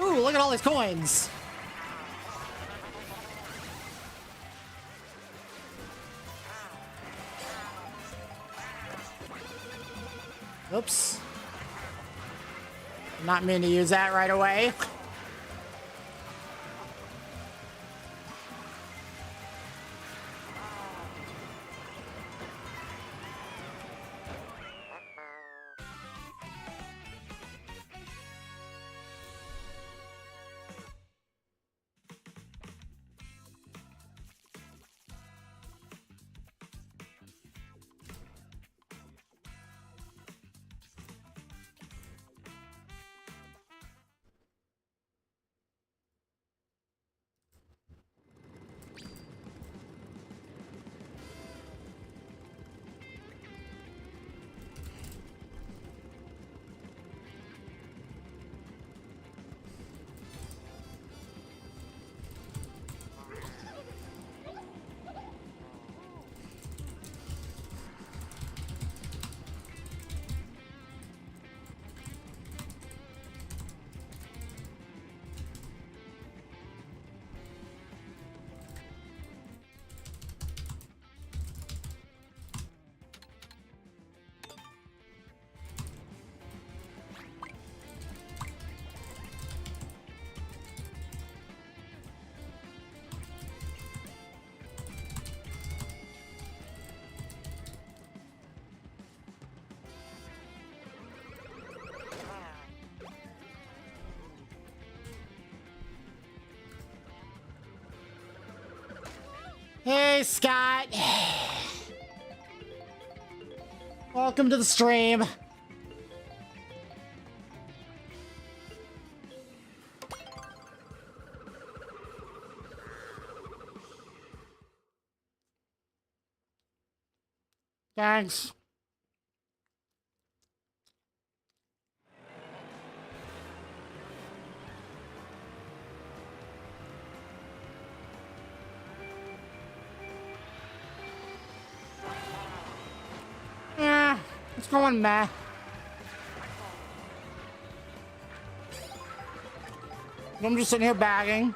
Ooh, look at all these coins. Oops. Not mean to use that right away. Hey, Scott. Welcome to the stream. Thanks. Yeah, it's going meh. I'm just sitting here bagging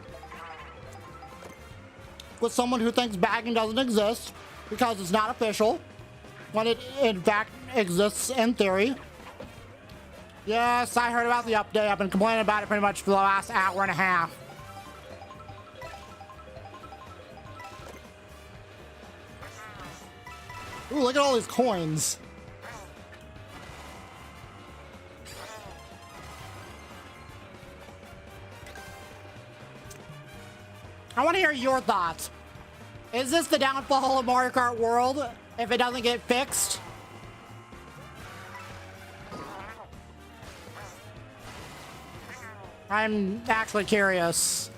with someone who thinks bagging doesn't exist because it's not official, when it in fact exists in theory. Yes, I heard about the update. I've been complaining about it pretty much for the last hour and a half. Ooh, look at all these coins. I want to hear your thoughts. Is this the downfall of Mario Kart World if it doesn't get fixed? I'm actually curious.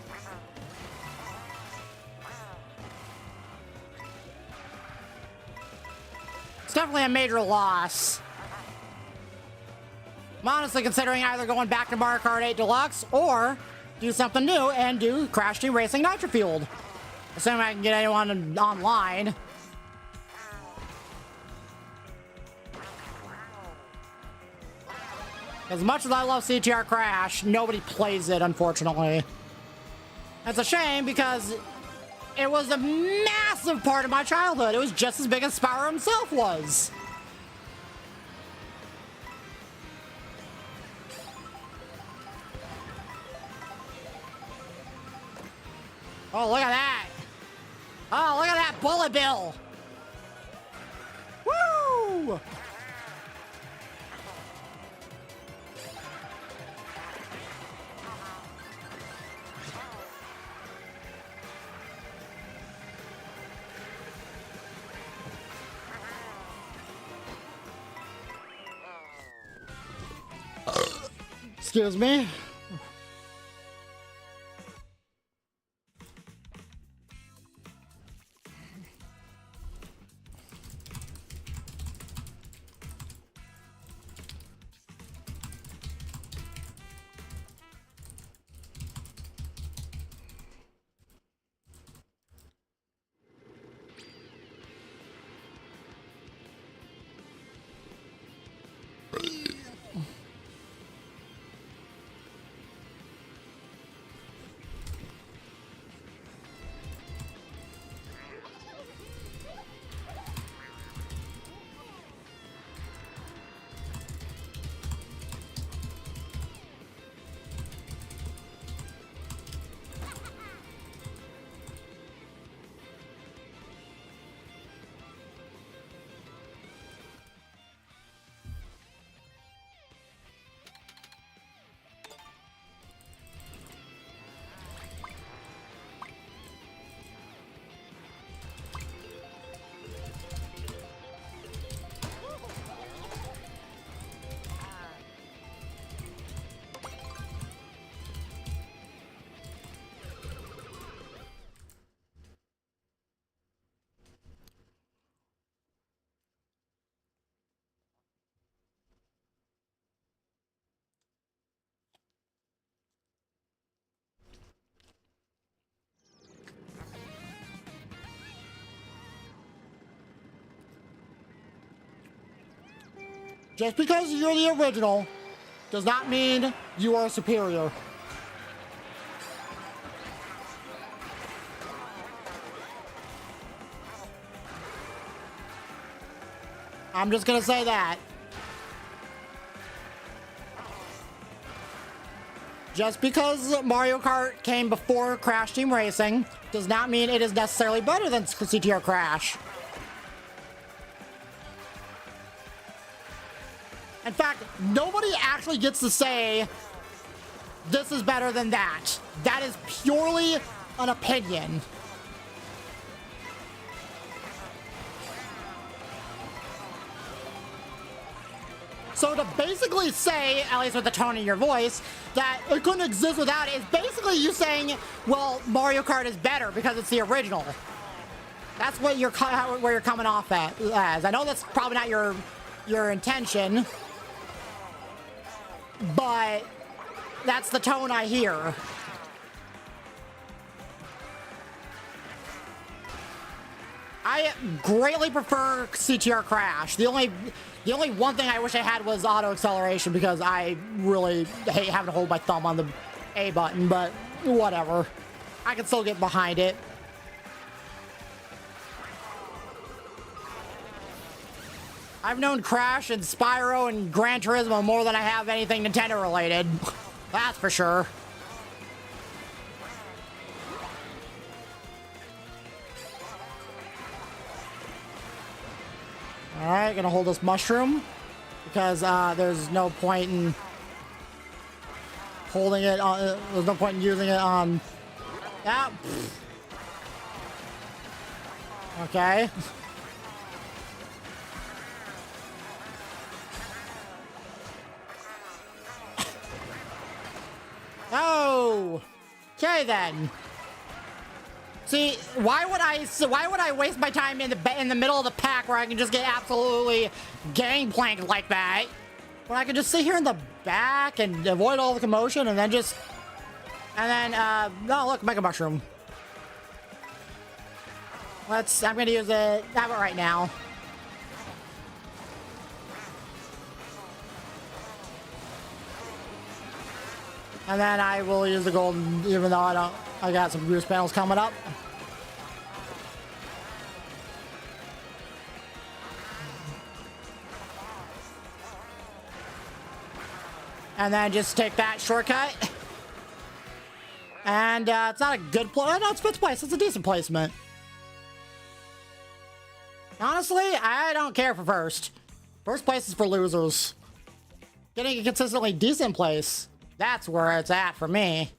It's definitely a major loss. I'm honestly considering either going back to Mario Kart 8 Deluxe or do something new and do Crash Team Racing Nitro Fueled. Assuming I can get anyone online. As much as I love CTR Crash, nobody plays it, unfortunately. That's a shame because it was a massive part of my childhood. It was just as big as Spyro himself was. Oh, look at that. Oh, look at that bullet bill. Woo! Excuse me. Just because you're the original does not mean you are superior. I'm just gonna say that. Just because Mario Kart came before Crash Team Racing does not mean it is necessarily better than CTR Crash. In fact, nobody actually gets to say, this is better than that. That is purely an opinion. So to basically say, at least with the tone in your voice, that it couldn't exist without it is basically you saying, well, Mario Kart is better because it's the original. That's what where you're coming off as. I know that's probably not your intention, but that's the tone I hear. I greatly prefer CTR Crash. The only one thing I wish I had was auto acceleration because I really hate having to hold my thumb on the A button, but whatever. I can still get behind it. I've known Crash and Spyro and Gran Turismo more than I have anything Nintendo related. That's for sure. Alright, gonna hold this mushroom because there's no point in holding it on, there's no point in using it on. Yeah. Okay. Oh, okay then. See, why would I waste my time in the middle of the pack where I can just get absolutely gangplanked like that? When I can just sit here in the back and avoid all the commotion and then no, look, Mega Mushroom. I'm gonna use it, have it right now. And then I will use the golden, even though I got some boost panels coming up. And then just take that shortcut. And it's not a good place. No, it's fifth place. It's a decent placement. Honestly, I don't care for first. First place is for losers. Getting a consistently decent place, that's where it's at for me.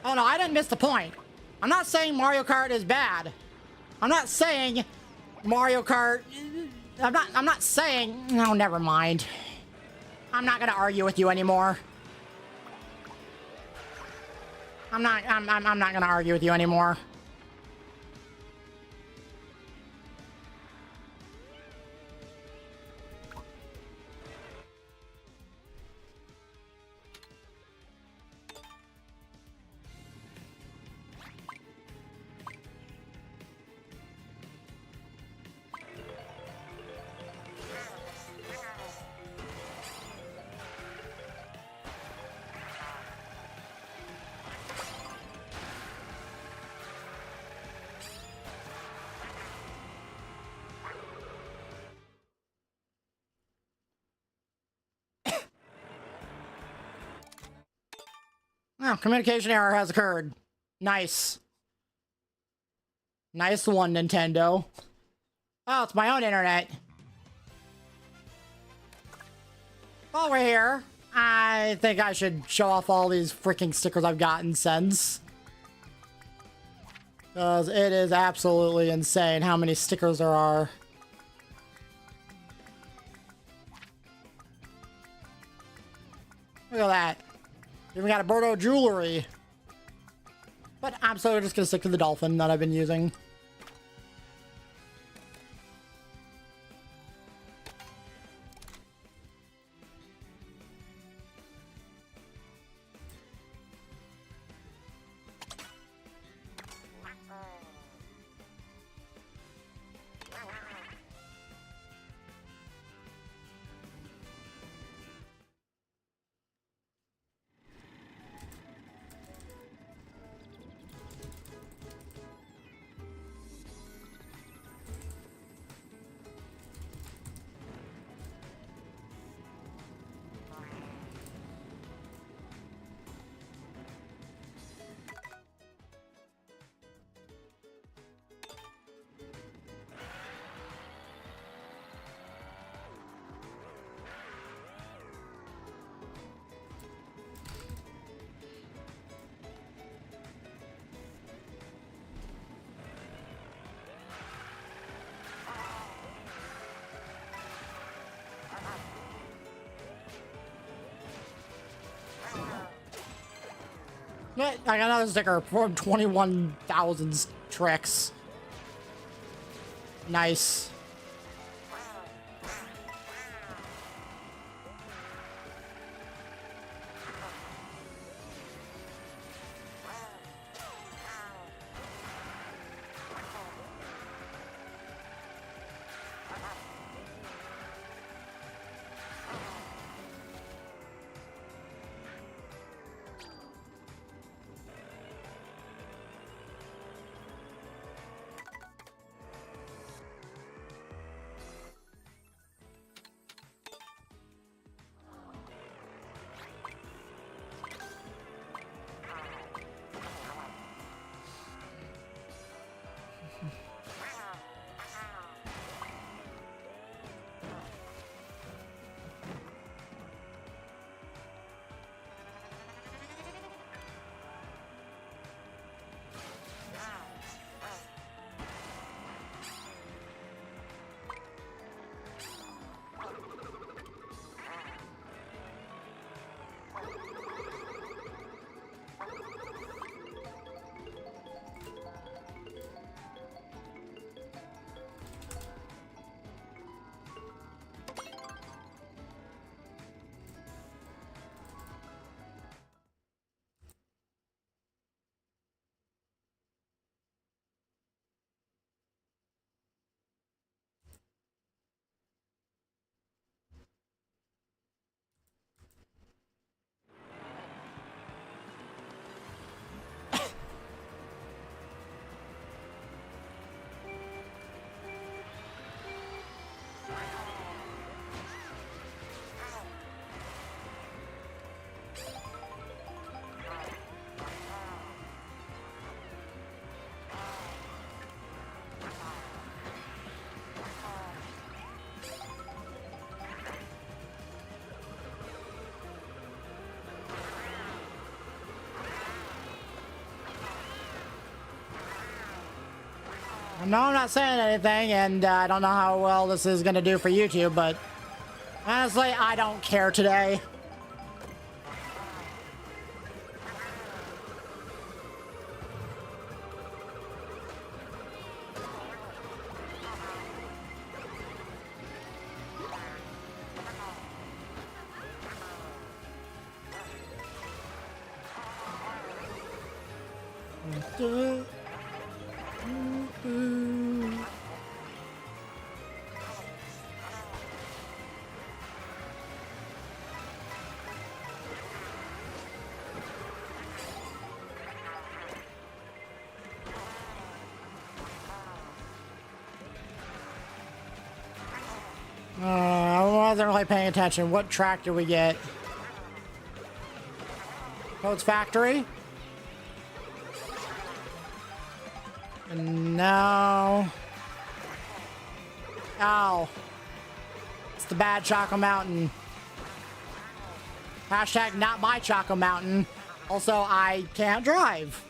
Oh no, I didn't miss the point. I'm not saying Mario Kart is bad. I'm not saying Mario Kart... I'm not saying... No, never mind. I'm not gonna argue with you anymore. I'm not gonna argue with you anymore. Oh, communication error has occurred. Nice. Nice one, Nintendo. Oh, it's my own internet. While we're here, I think I should show off all these freaking stickers I've gotten since. Because it is absolutely insane how many stickers there are. Look at that. Even got a Birdo jewelry. But I'm so just gonna stick to the dolphin that I've been using. I got another sticker for 21,000 tricks. Nice. No, I'm not saying anything, and I don't know how well this is gonna do for YouTube, but honestly, I don't care today. I wasn't really paying attention. What track did we get? Code's Factory? No. Oh. It's the bad Choco Mountain. Hashtag not my Choco Mountain. Also, I can't drive.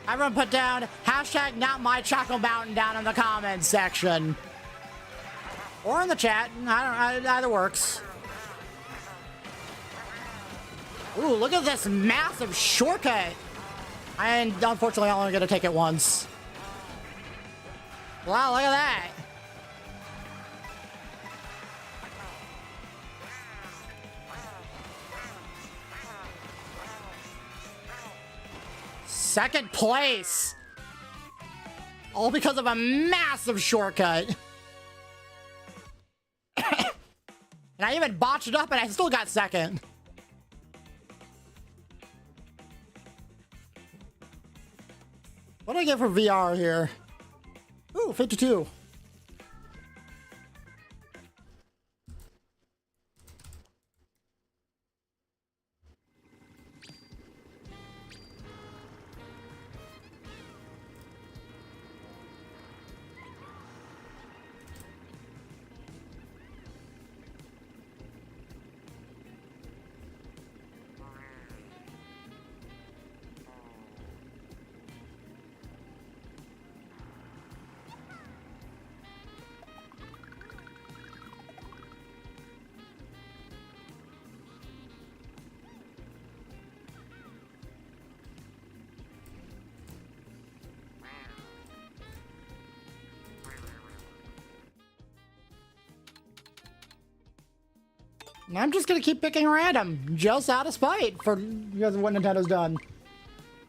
Everyone put down hashtag not my Choco Mountain down in the comments section. Or in the chat. Either works. Ooh, look at this massive shortcut. And unfortunately, I'm only going to take it once. Wow, look at that. Second place. All because of a massive shortcut. And I even botched it up and I still got second. What do I get for VR here? Ooh, 52. I'm just gonna keep picking random, just out of spite, because of what Nintendo's done.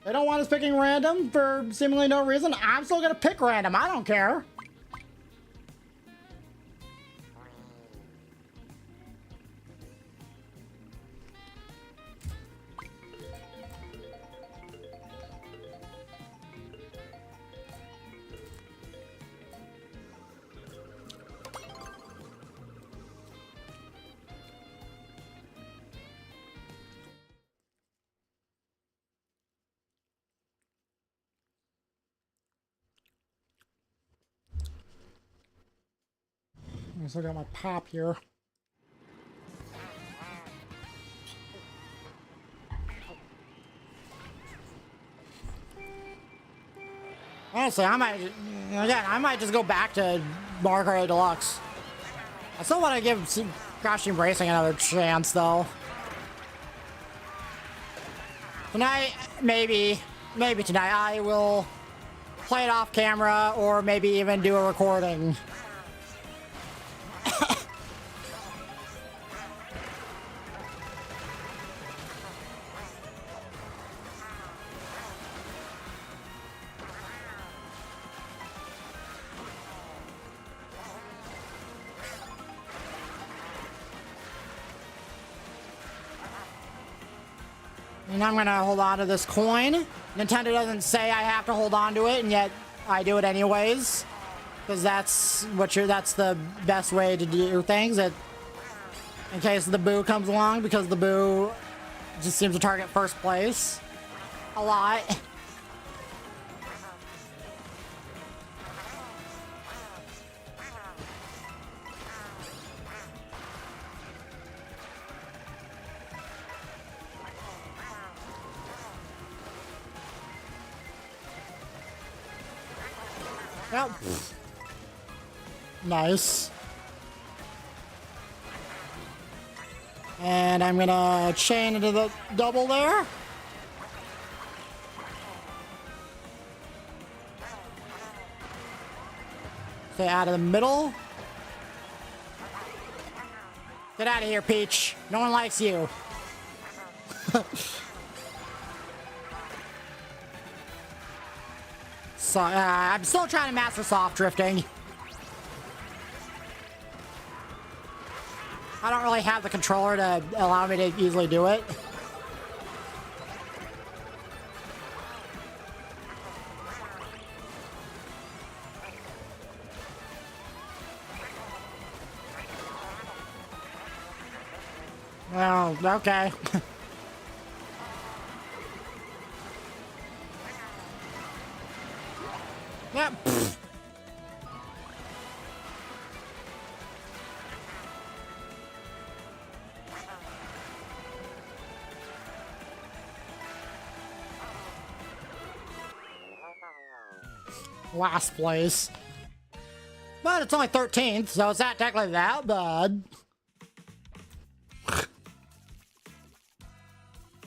They don't want us picking random for seemingly no reason. I'm still gonna pick random. I don't care. I still got my pop here. Honestly, I might just go back to Mario Kart Deluxe. I still want to give Crash Team Racing another chance, though. Tonight, maybe tonight, I will play it off camera, or maybe even do a recording. And I'm gonna hold on to this coin. Nintendo doesn't say I have to hold on to it, and yet I do it anyways. Because that's the best way to do things. In case the Boo comes along, because the Boo just seems to target first place a lot. Yep. Nice. And I'm gonna chain into the double there. Stay out of the middle. Get out of here, Peach. No one likes you. So, I'm still trying to master soft drifting. I don't really have the controller to allow me to easily do it. Oh, okay. Yep. Last place. But it's only 13th, so it's not technically that bad.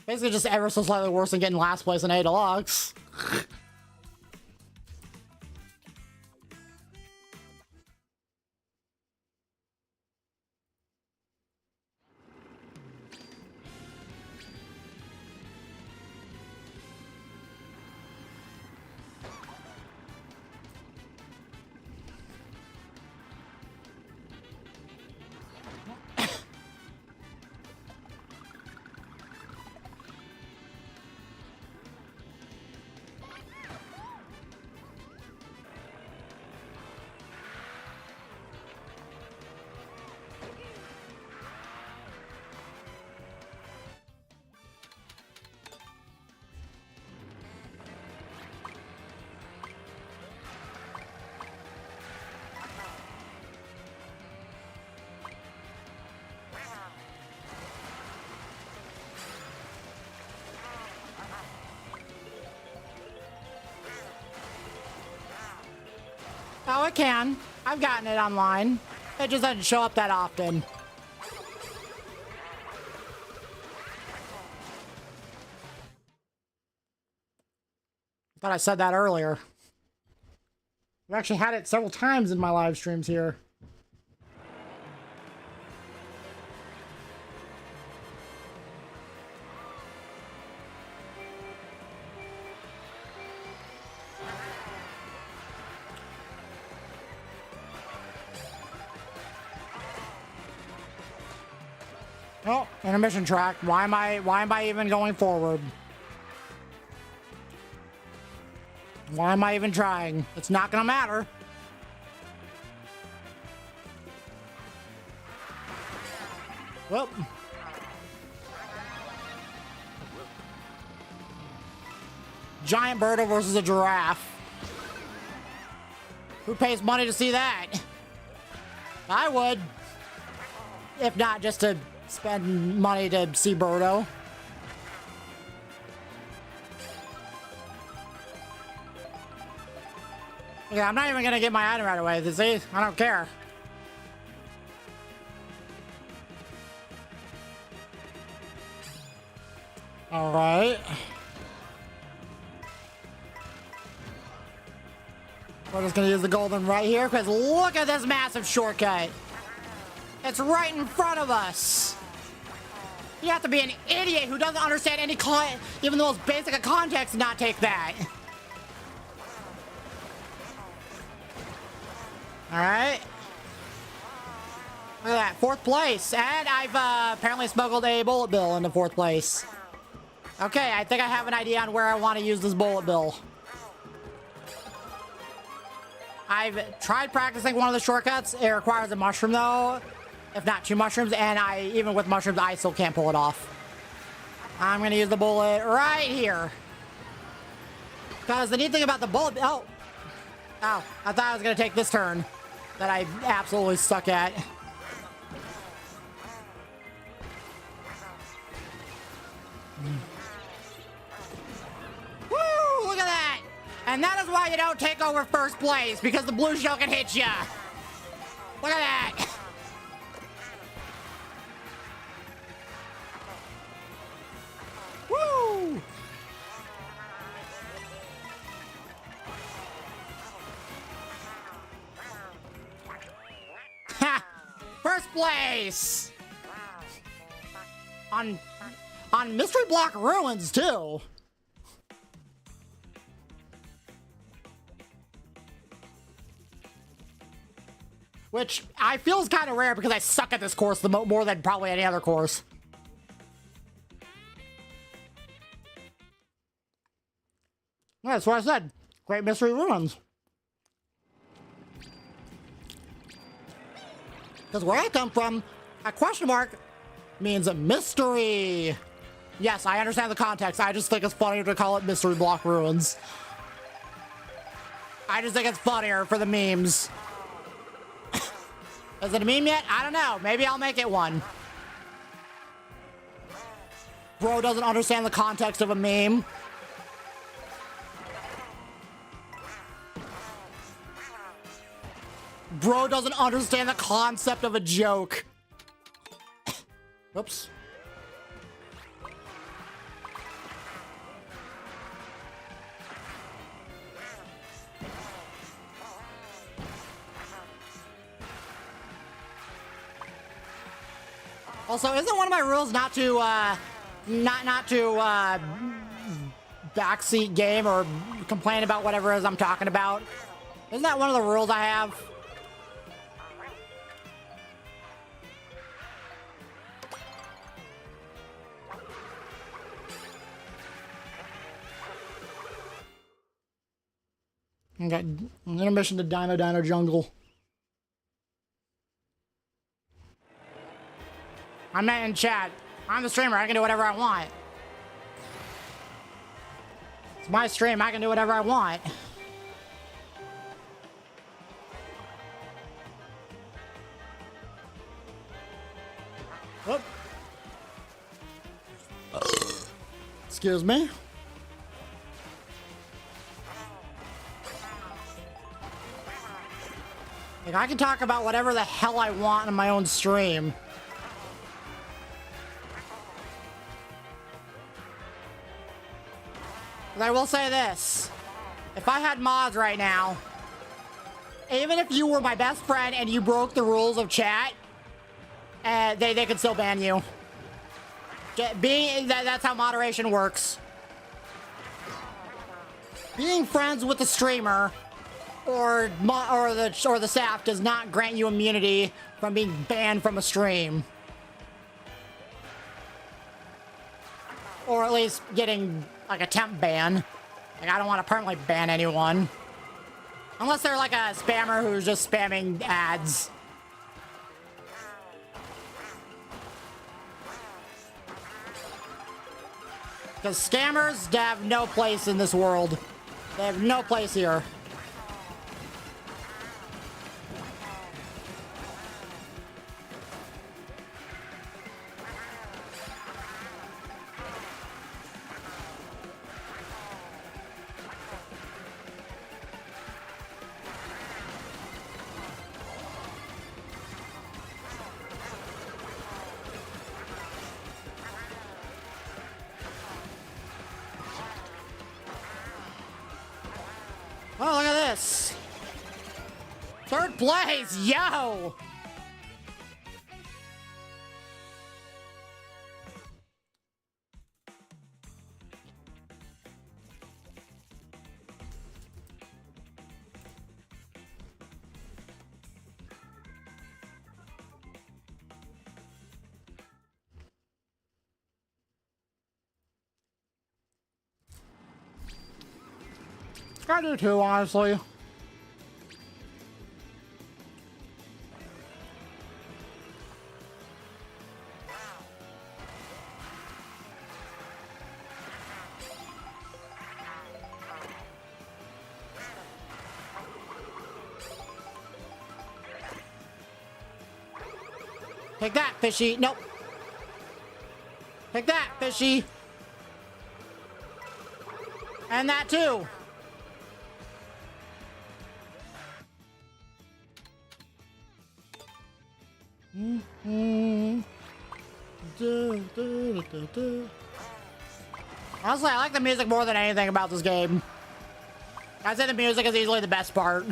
Basically just ever so slightly worse than getting last place in A Deluxe. Oh, it can. I've gotten it online. It just doesn't show up that often. I thought I said that earlier. I've actually had it several times in my live streams here. Oh, intermission track. Why am I even going forward? Why am I even trying? It's not gonna matter. Well. Giant Birdo versus a giraffe. Who pays money to see that? I would. If not just to spend money to see Birdo. Yeah, I'm not even gonna get my item right away. See? I don't care. All right. We're just gonna use the golden right here because look at this massive shortcut. It's right in front of us. You have to be an idiot who doesn't understand any even the most basic of context to not take that. All right. Look at that, 4th place. And I've apparently smuggled a bullet bill into 4th place. Okay, I think I have an idea on where I want to use this bullet bill. I've tried practicing one of the shortcuts. It requires a mushroom though. If not 2 mushrooms, and even with mushrooms, I still can't pull it off. I'm gonna use the bullet right here. Because the neat thing about the bullet, oh, I thought I was gonna take this turn that I absolutely suck at. Woo! Look at that! And that is why you don't take over first place, because the blue shell can hit ya. Look at that. Woo! Ha! First place! On Mystery Block Ruins, too. Which I feel is kind of rare because I suck at this course more than probably any other course. Yeah, that's what I said. Great Mystery Ruins. Because where I come from, a question mark means a mystery. Yes, I understand the context. I just think it's funnier to call it Mystery Block Ruins. I just think it's funnier for the memes. Is it a meme yet? I don't know. Maybe I'll make it one. Bro doesn't understand the context of a meme. Bro doesn't understand the concept of a joke. Oops. Also, isn't one of my rules not to backseat game or complain about whatever it is I'm talking about? Isn't that one of the rules I have? Okay, intermission to Dino Jungle. I'm not in chat. I'm the streamer. I can do whatever I want. It's my stream. I can do whatever I want. Oh. Excuse me. Like, I can talk about whatever the hell I want in my own stream. But I will say this. If I had mods right now, even if you were my best friend and you broke the rules of chat, they could still ban you. That's how moderation works. Being friends with the streamer or the staff does not grant you immunity from being banned from a stream. Or at least getting like a temp ban. Like, I don't want to permanently ban anyone. Unless they're like a spammer who's just spamming ads. Because scammers have no place in this world. They have no place here. Oh, look at this. Third place, yo! I do too, honestly. Take that, fishy. Nope. Take that, fishy. And that too. Honestly, I like the music more than anything about this game. I'd say the music is easily the best part.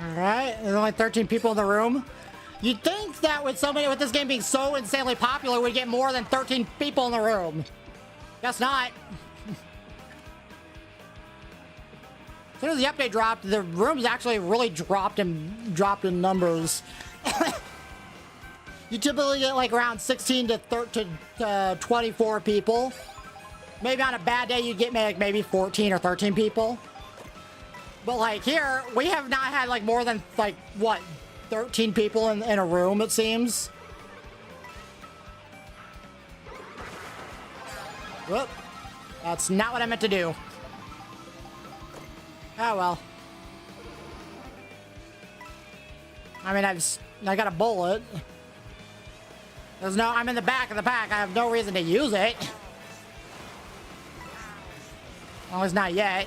Alright, there's only 13 people in the room. You'd think that with this game being so insanely popular, we'd get more than 13 people in the room. Guess not. As soon as the update dropped, the rooms actually really dropped in numbers. You typically get like around 16 to 24 people. Maybe on a bad day you get like maybe 14 or 13 people. But like here, we have not had like more than like what, 13 people in a room, it seems. Whoop. That's not what I meant to do. Oh well. I mean, I got a bullet. I'm in the back of the pack. I have no reason to use it. Well, it's not yet.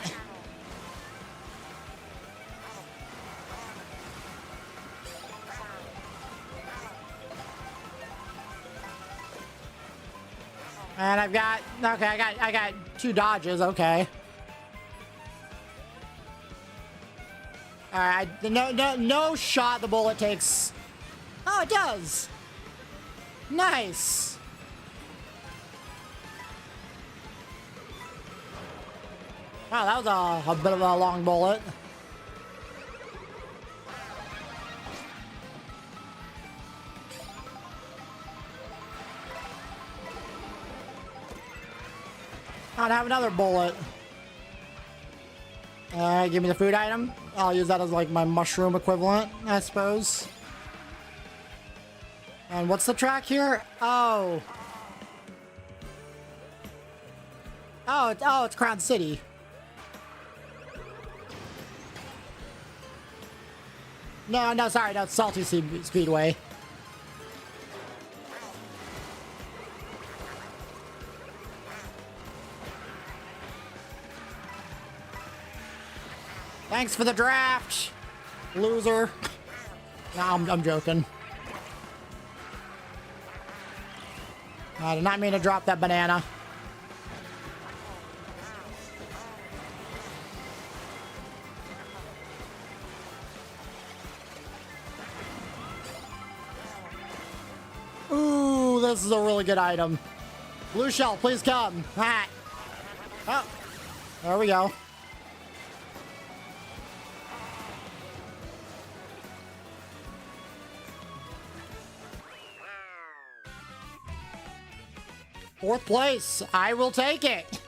And I got 2 dodges, okay. Alright, no shot the bullet takes. Oh, it does. Nice. Wow, that was a bit of a long bullet. I'd have another bullet. Give me the food item. I'll use that as like my mushroom equivalent, I suppose. And what's the track here? Oh. Oh, it's Crown City. No, sorry, no, it's Salty Speedway. Thanks for the draft, loser. No, I'm joking. I did not mean to drop that banana. Ooh, this is a really good item. Blue shell, please come. Ah. Oh, there we go. Fourth place. I will take it.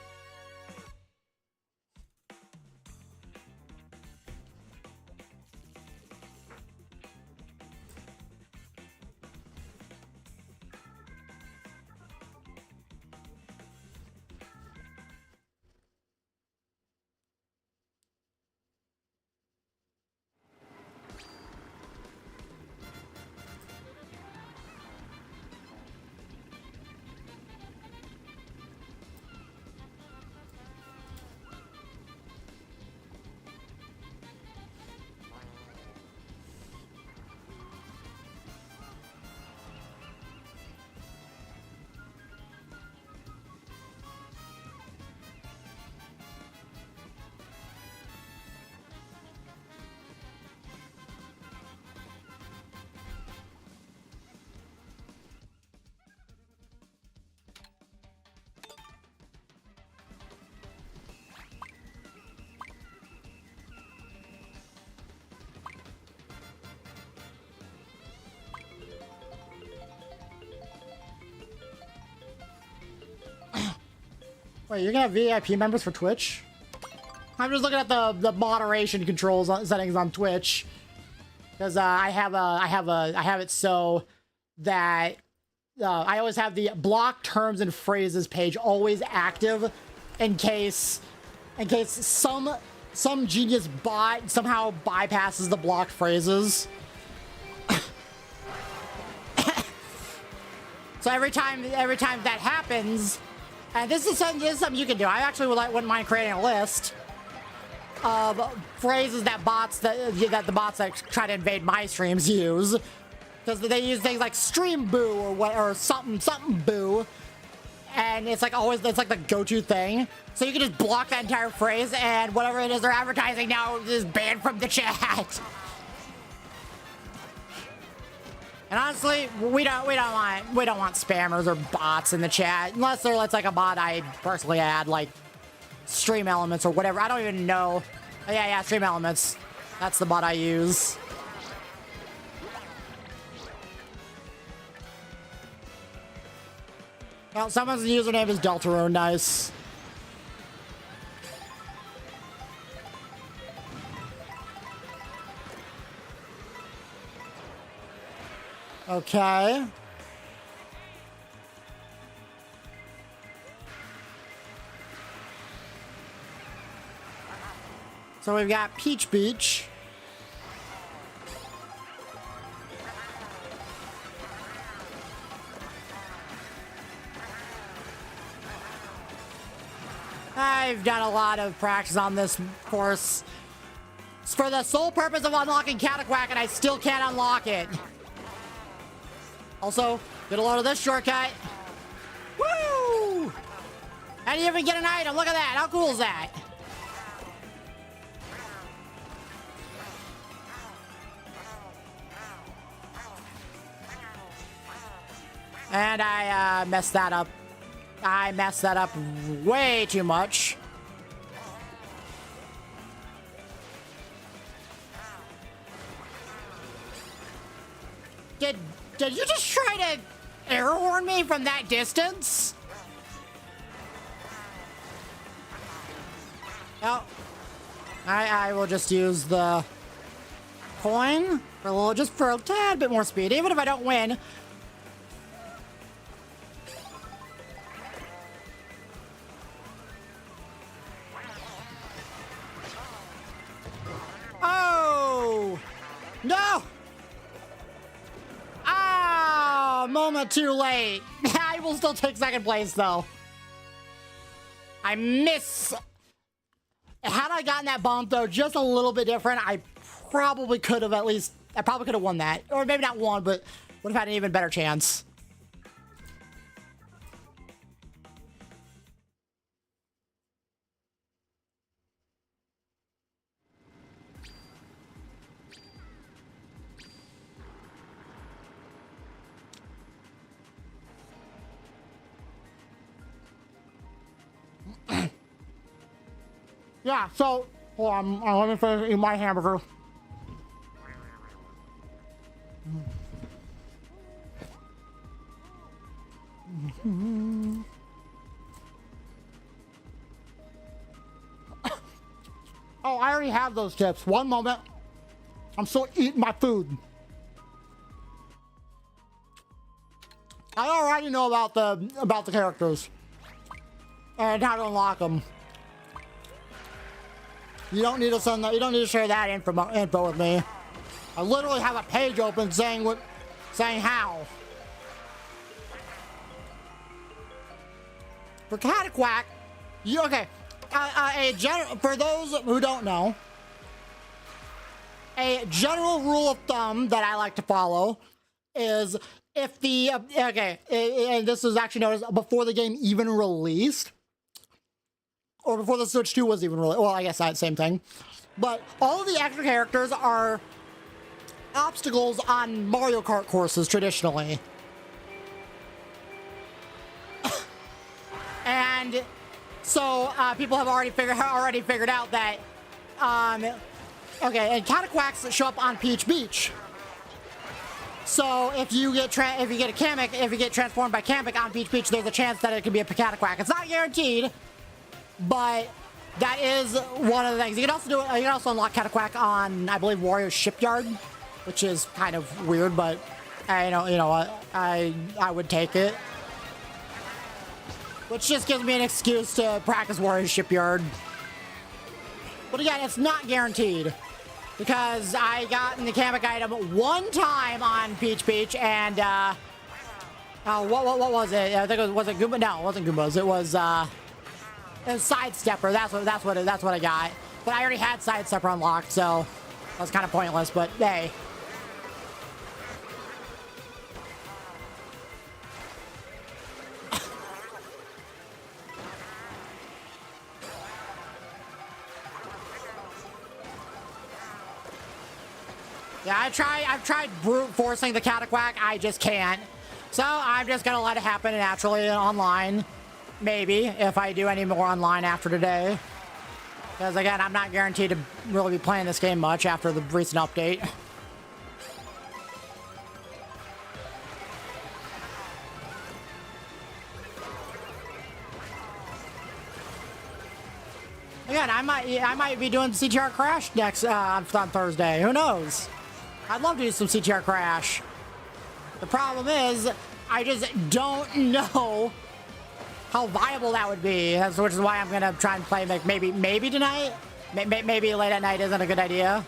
Wait, you're gonna have VIP members for Twitch? I'm just looking at the moderation controls settings on Twitch because I have it so that I always have the block terms and phrases page always active in case some genius bot somehow bypasses the blocked phrases. So every time that happens, and this is something you can do. I actually wouldn't mind creating a list of phrases that the bots that try to invade my streams use, because they use things like stream boo or something boo, and it's like the go-to thing. So you can just block that entire phrase, and whatever it is they're advertising now is banned from the chat. And honestly, we don't want spammers or bots in the chat unless it's like a bot I personally add, like Stream Elements or whatever. I don't even know. Oh, yeah, Stream Elements. That's the bot I use. Well, someone's username is Deltarune. Nice. Okay. So we've got Peach Beach. I've done a lot of practice on this course. It's for the sole purpose of unlocking Cataquack, and I still can't unlock it. Also, get a load of this shortcut. Woo! And you even get an item. Look at that. How cool is that? And I messed that up. I messed that up way too much. Did you just try to air horn me from that distance? Oh. I will just use the coin for just for a tad bit more speed, even if I don't win. Oh! No! Ah! Moment too late. I will still take second place, though. I miss... Had I gotten that bump, though, just a little bit different, I probably could have won that. Or maybe not won, but would have had an even better chance. Yeah, so, hold on, let me finish eating my hamburger. Oh, I already have those tips. One moment. I'm still eating my food. I already know about the characters and how to unlock them. You don't need to send that. You don't need to share that info with me. I literally have a page open saying how. For Cataquack, for those who don't know, a general rule of thumb that I like to follow is if the and this was actually noticed before the game even released. Or before the Switch 2 was even released. Well, I guess that's the same thing. But all of the extra characters are obstacles on Mario Kart courses traditionally. And so people have already figured out that and Cataquacks show up on Peach Beach. So if you get transformed by Kamek on Peach Beach, there's a chance that it could be a Cataquack. It's not guaranteed. but that is one of the things. You can also do it. You can also unlock Cataquack on, I believe, Warrior's Shipyard, which is kind of weird, but you know what? I would take it. Which just gives me an excuse to practice Warrior's Shipyard. But again, it's not guaranteed. Because I got the mechanic item one time on Peach Beach, and what was it? I think was it Goomba? No, it wasn't Goombas. It was Sidestepper. That's what I got. But I already had Sidestepper unlocked, so that was kind of pointless. But hey. Yeah, I've tried brute forcing the Cataquack. I just can't. So I'm just gonna let it happen naturally online. Maybe, if I do any more online after today. Because again, I'm not guaranteed to really be playing this game much after the recent update. Again, I might be doing CTR Crash next on Thursday. Who knows? I'd love to do some CTR Crash. The problem is, I just don't know how viable that would be. Which is why I'm gonna try and play maybe tonight. Maybe late at night isn't a good idea.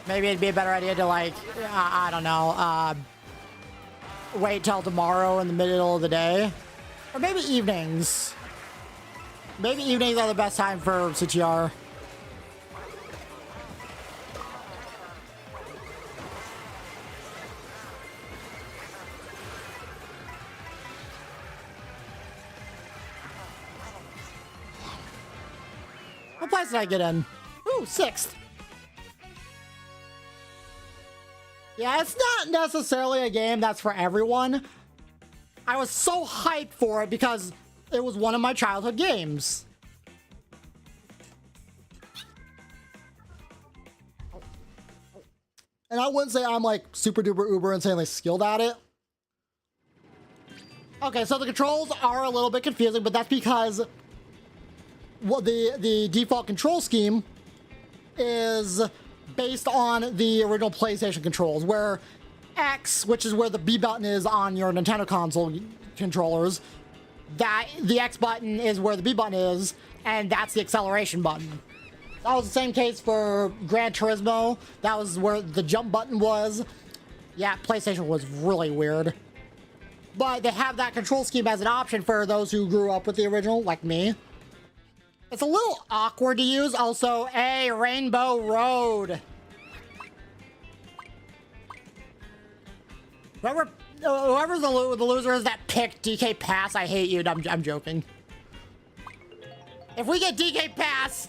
Maybe it'd be a better idea to like, I don't know, wait till tomorrow in the middle of the day, or maybe evenings. Maybe evenings are the best time for CTR. What place did I get in? Ooh, 6th. Yeah, it's not necessarily a game that's for everyone. I was so hyped for it because it was one of my childhood games. And I wouldn't say I'm like super duper uber insanely skilled at it. Okay, so the controls are a little bit confusing, but that's because the default control scheme is based on the original PlayStation controls, where X, which is where the B button is on your Nintendo console controllers, that the X button is where the B button is, and that's the acceleration button. That was the same case for Gran Turismo. That was where the jump button was. Yeah, PlayStation was really weird. But they have that control scheme as an option for those who grew up with the original, like me. It's a little awkward to use. Also, a Rainbow Road. Whoever the loser is that picked DK Pass, I hate you. I'm joking. If we get DK Pass,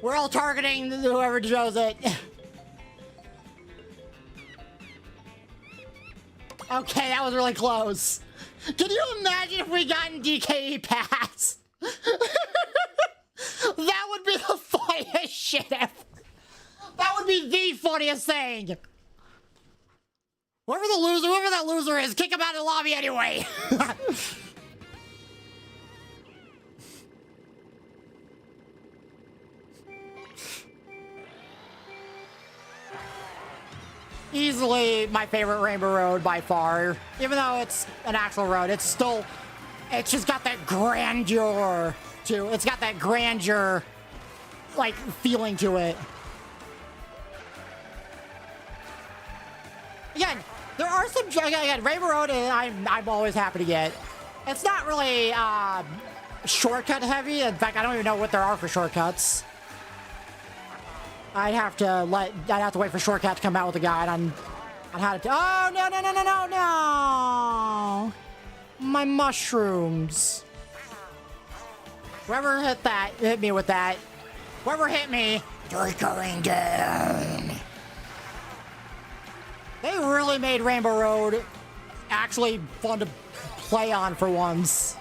we're all targeting whoever chose it. Okay, that was really close. Can you imagine if we got in DK Pass? That would be the funniest shit ever. That would be the funniest thing. Whoever that loser is, kick him out of the lobby anyway. Easily my favorite Rainbow Road by far. Even though it's an actual road, it's just got that grandeur too. It's got that grandeur, like, feeling to it. Again, there are some, again, Rainbow Road, I'm always happy to get. It's not really shortcut heavy. In fact, I don't even know what there are for shortcuts. I'd have to wait for Shortcut to come out with a guide on how to. Oh no! My mushrooms. Whoever hit me with that. Whoever hit me, you're going down. They really made Rainbow Road actually fun to play on for once.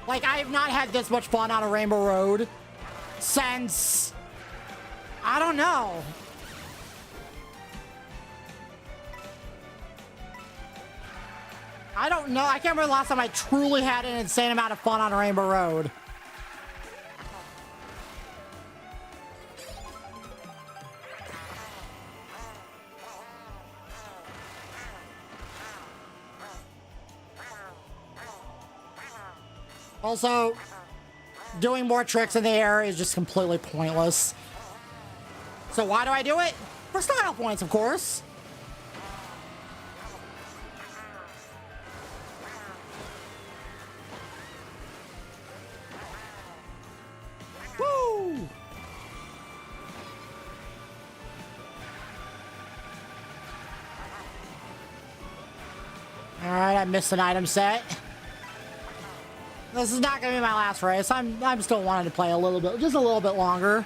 Like, I have not had this much fun on a Rainbow Road since, I don't know. I don't know. I can't remember the last time I truly had an insane amount of fun on Rainbow Road. Also, doing more tricks in the air is just completely pointless. So why do I do it? For style points, of course. Woo! Alright, I missed an item set. This is not gonna be my last race. I'm still wanting to play a little bit, just a little bit longer.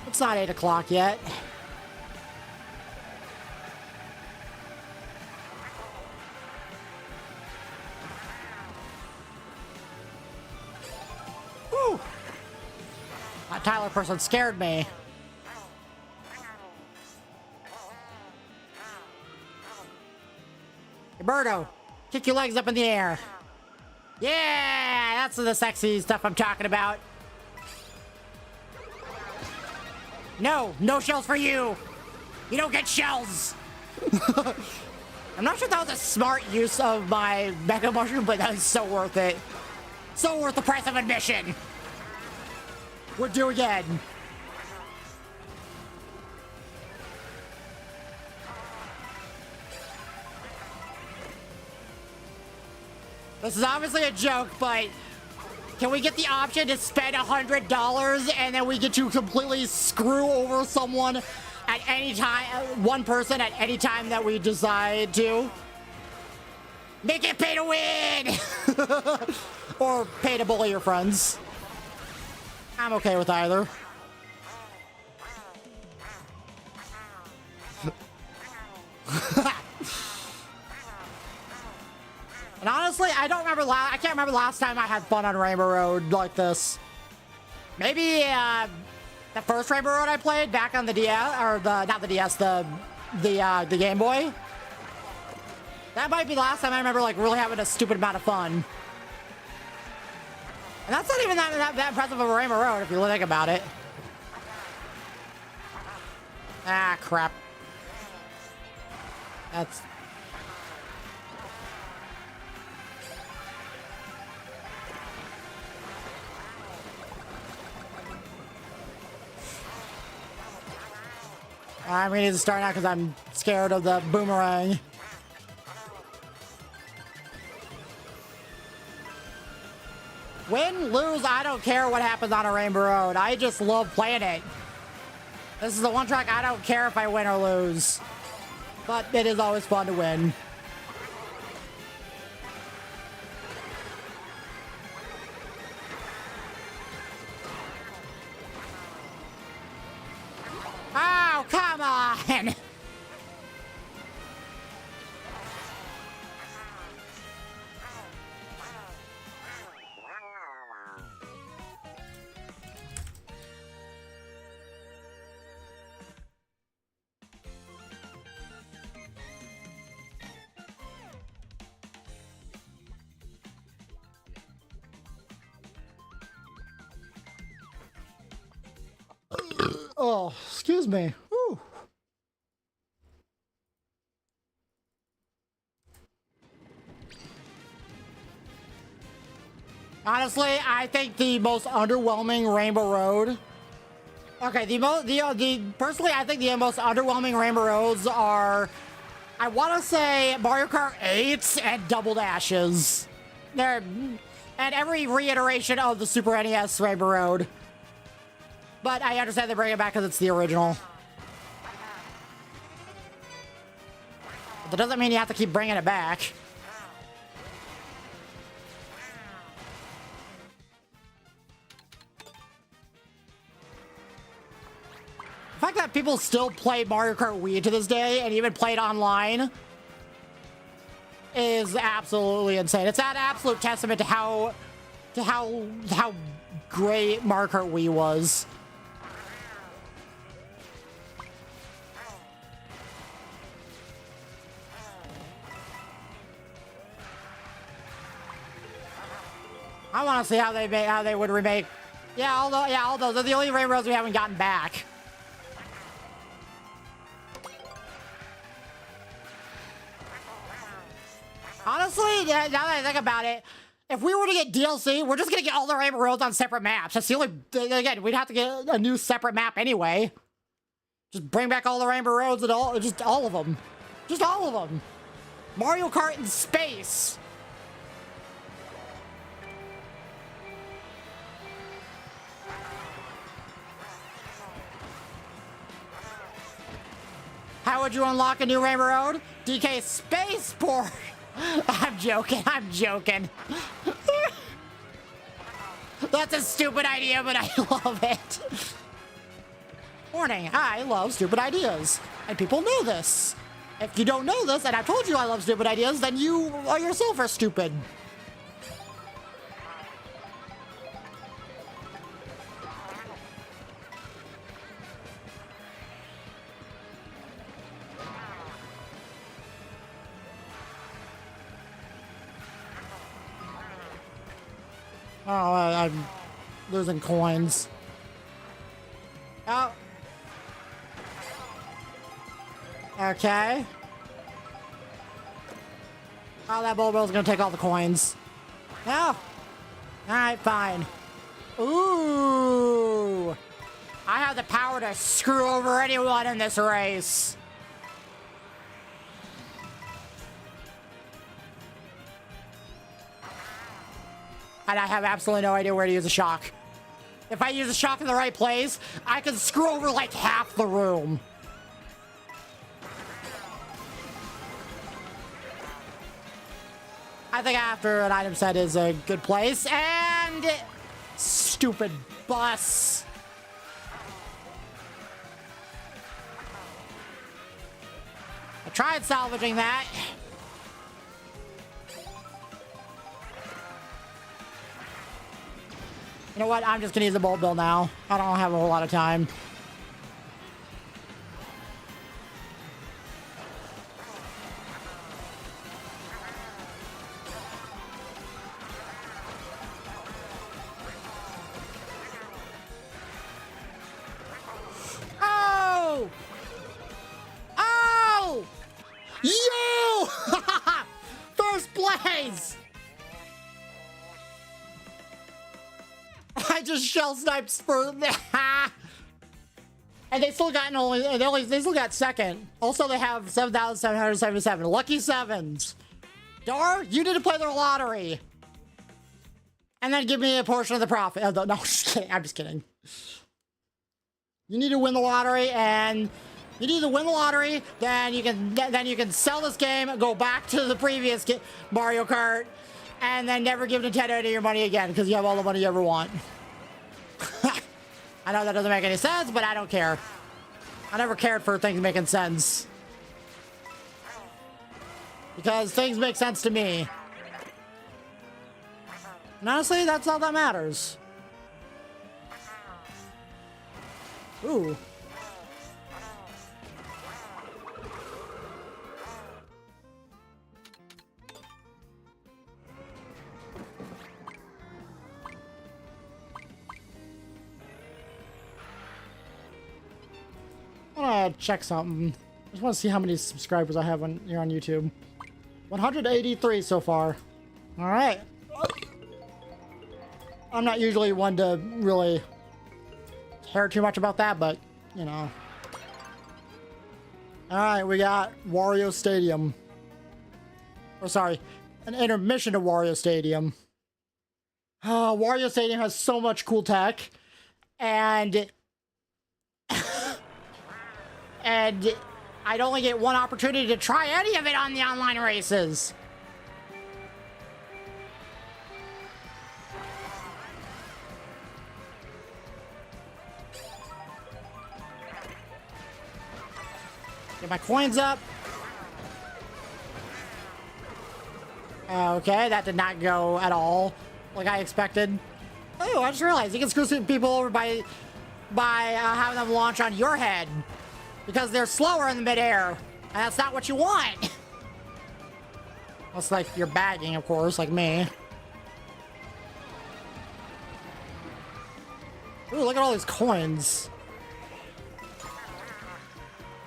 It's not 8 o'clock yet. Whew. That Tyler person scared me. Roberto, kick your legs up in the air. Yeah, that's the sexy stuff I'm talking about. No, no shells for you. You don't get shells. I'm not sure if that was a smart use of my Mega Mushroom, but that is so worth it. So worth the price of admission. We're due again. This is obviously a joke, but can we get the option to spend $100 and then we get to completely screw over someone at any time, one person at any time that we decide to? Make it pay to win! Or pay to bully your friends. I'm okay with either. And honestly, I don't remember. I can't remember last time I had fun on Rainbow Road like this. Maybe the first Rainbow Road I played back on the DS, or not the DS, the Game Boy. That might be the last time I remember like really having a stupid amount of fun. And that's not even that impressive of a Rainbow Road if you think about it. Ah, crap. That's. I'm gonna need to start now because I'm scared of the boomerang. Win, lose, I don't care what happens on a Rainbow Road. I just love playing it. This is the one track I don't care if I win or lose. But it is always fun to win. Oh, come on! Oh, excuse me. Whew. Honestly, I think the most underwhelming Rainbow Road. Okay, personally, I think the most underwhelming Rainbow Roads are, I want to say Mario Kart 8 and Double Dashes. They're, and every reiteration of the Super NES Rainbow Road. But I understand they bring it back because it's the original. But that doesn't mean you have to keep bringing it back. The fact that people still play Mario Kart Wii to this day and even play it online is absolutely insane. It's an absolute testament to how great Mario Kart Wii was. I want to see how they would remake. Yeah, all those are the only rainbows we haven't gotten back. Honestly, now that I think about it, if we were to get DLC, we're just gonna get all the rainbow roads on separate maps. That's the only. Again, we'd have to get a new separate map anyway. Just bring back all the rainbow roads and just all of them. Just all of them. Mario Kart in space. How would you unlock a new rainbow road? DK Spaceport. I'm joking. I'm joking. That's a stupid idea, but I love it. Warning, I love stupid ideas. And people know this. If you don't know this, and I've told you I love stupid ideas, then you yourself are stupid. Oh, I'm losing coins. Oh. Okay. Oh, that Bulbill's gonna take all the coins. Oh. Alright, fine. Ooh. I have the power to screw over anyone in this race. And I have absolutely no idea where to use a shock. If I use a shock in the right place, I can screw over like half the room. I think after an item set is a good place. And stupid bus. I tried salvaging that. You know what? I'm just gonna use the bulb bill now. I don't have a whole lot of time. Oh! Oh! You! First place! I just shell sniped for and they still got they still got second. Also, they have 7,777 lucky sevens. Dar, you need to play their lottery, and then give me a portion of the profit. Oh, no, I'm just kidding. I'm just kidding. You need to win the lottery, and you need to win the lottery. Then you can sell this game, go back to the previous Mario Kart, and then never give Nintendo any of your money again because you have all the money you ever want. I know that doesn't make any sense, but I don't care. I never cared for things making sense. Because things make sense to me. And honestly, that's all that matters. Ooh. I want to check something. I just want to see how many subscribers I have here on YouTube. 183 so far. All right. I'm not usually one to really care too much about that, but, you know. All right, we got Wario Stadium. Oh, sorry. An intermission to Wario Stadium. Oh, Wario Stadium has so much cool tech. And I'd only get one opportunity to try any of it on the online races. Get my coins up. Okay, that did not go at all like I expected. Oh, I just realized you can screw some people over by having them launch on your head. Because they're slower in the midair, and that's not what you want. Unless, like, you're bagging, of course, like me. Ooh, look at all these coins.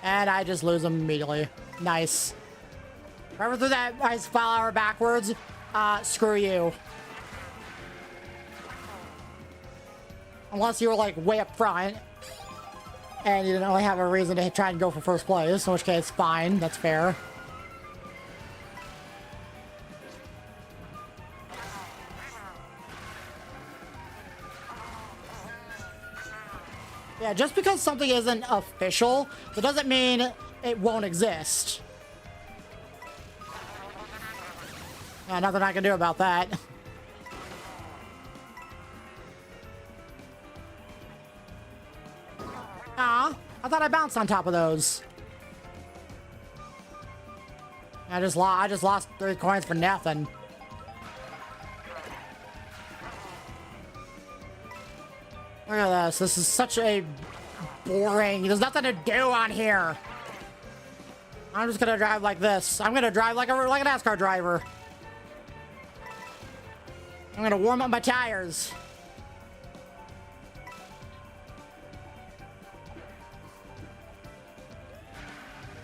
And I just lose them immediately. Nice. Whoever threw that ice flower backwards, screw you. Unless you were like way up front and you didn't really have a reason to try and go for first place, in which case, fine, that's fair. Yeah, just because something isn't official, that doesn't mean it won't exist. Nothing I can do about that. I thought I bounced on top of those. I just lost 3 coins for nothing. Look at this. This is such a boring. There's nothing to do on here. I'm just gonna drive like this. I'm gonna drive like a NASCAR driver. I'm gonna warm up my tires.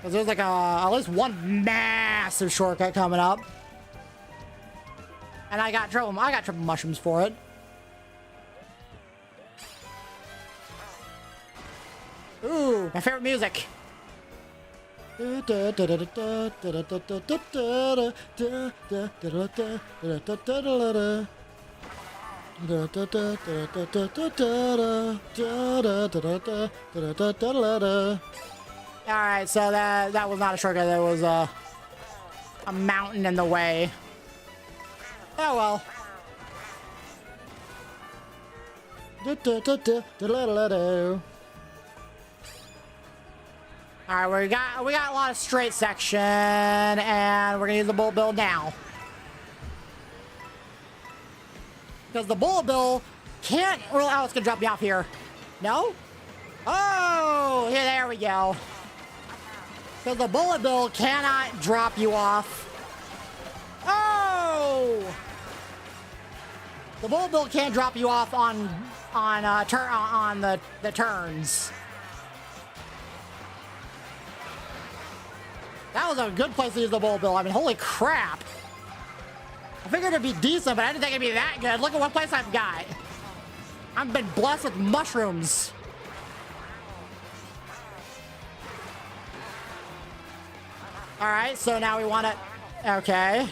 Cause there's like at least one massive shortcut coming up, and I got triple mushrooms for it. Ooh, my favorite music. Alright, so that was not a shortcut, that was a mountain in the way. Oh well. Alright, we got a lot of straight section, and we're gonna use the bullet bill now. Because the bullet bill can't really... Oh, it's gonna drop me off here. No? Oh, here, there we go. Because the bullet bill cannot drop you off. Oh! The bullet bill can't drop you off on the turns. That was a good place to use the bullet bill. I mean, holy crap. I figured it'd be decent, but I didn't think it'd be that good. Look at what place I've got. I've been blessed with mushrooms. Alright, so now we want to... Okay.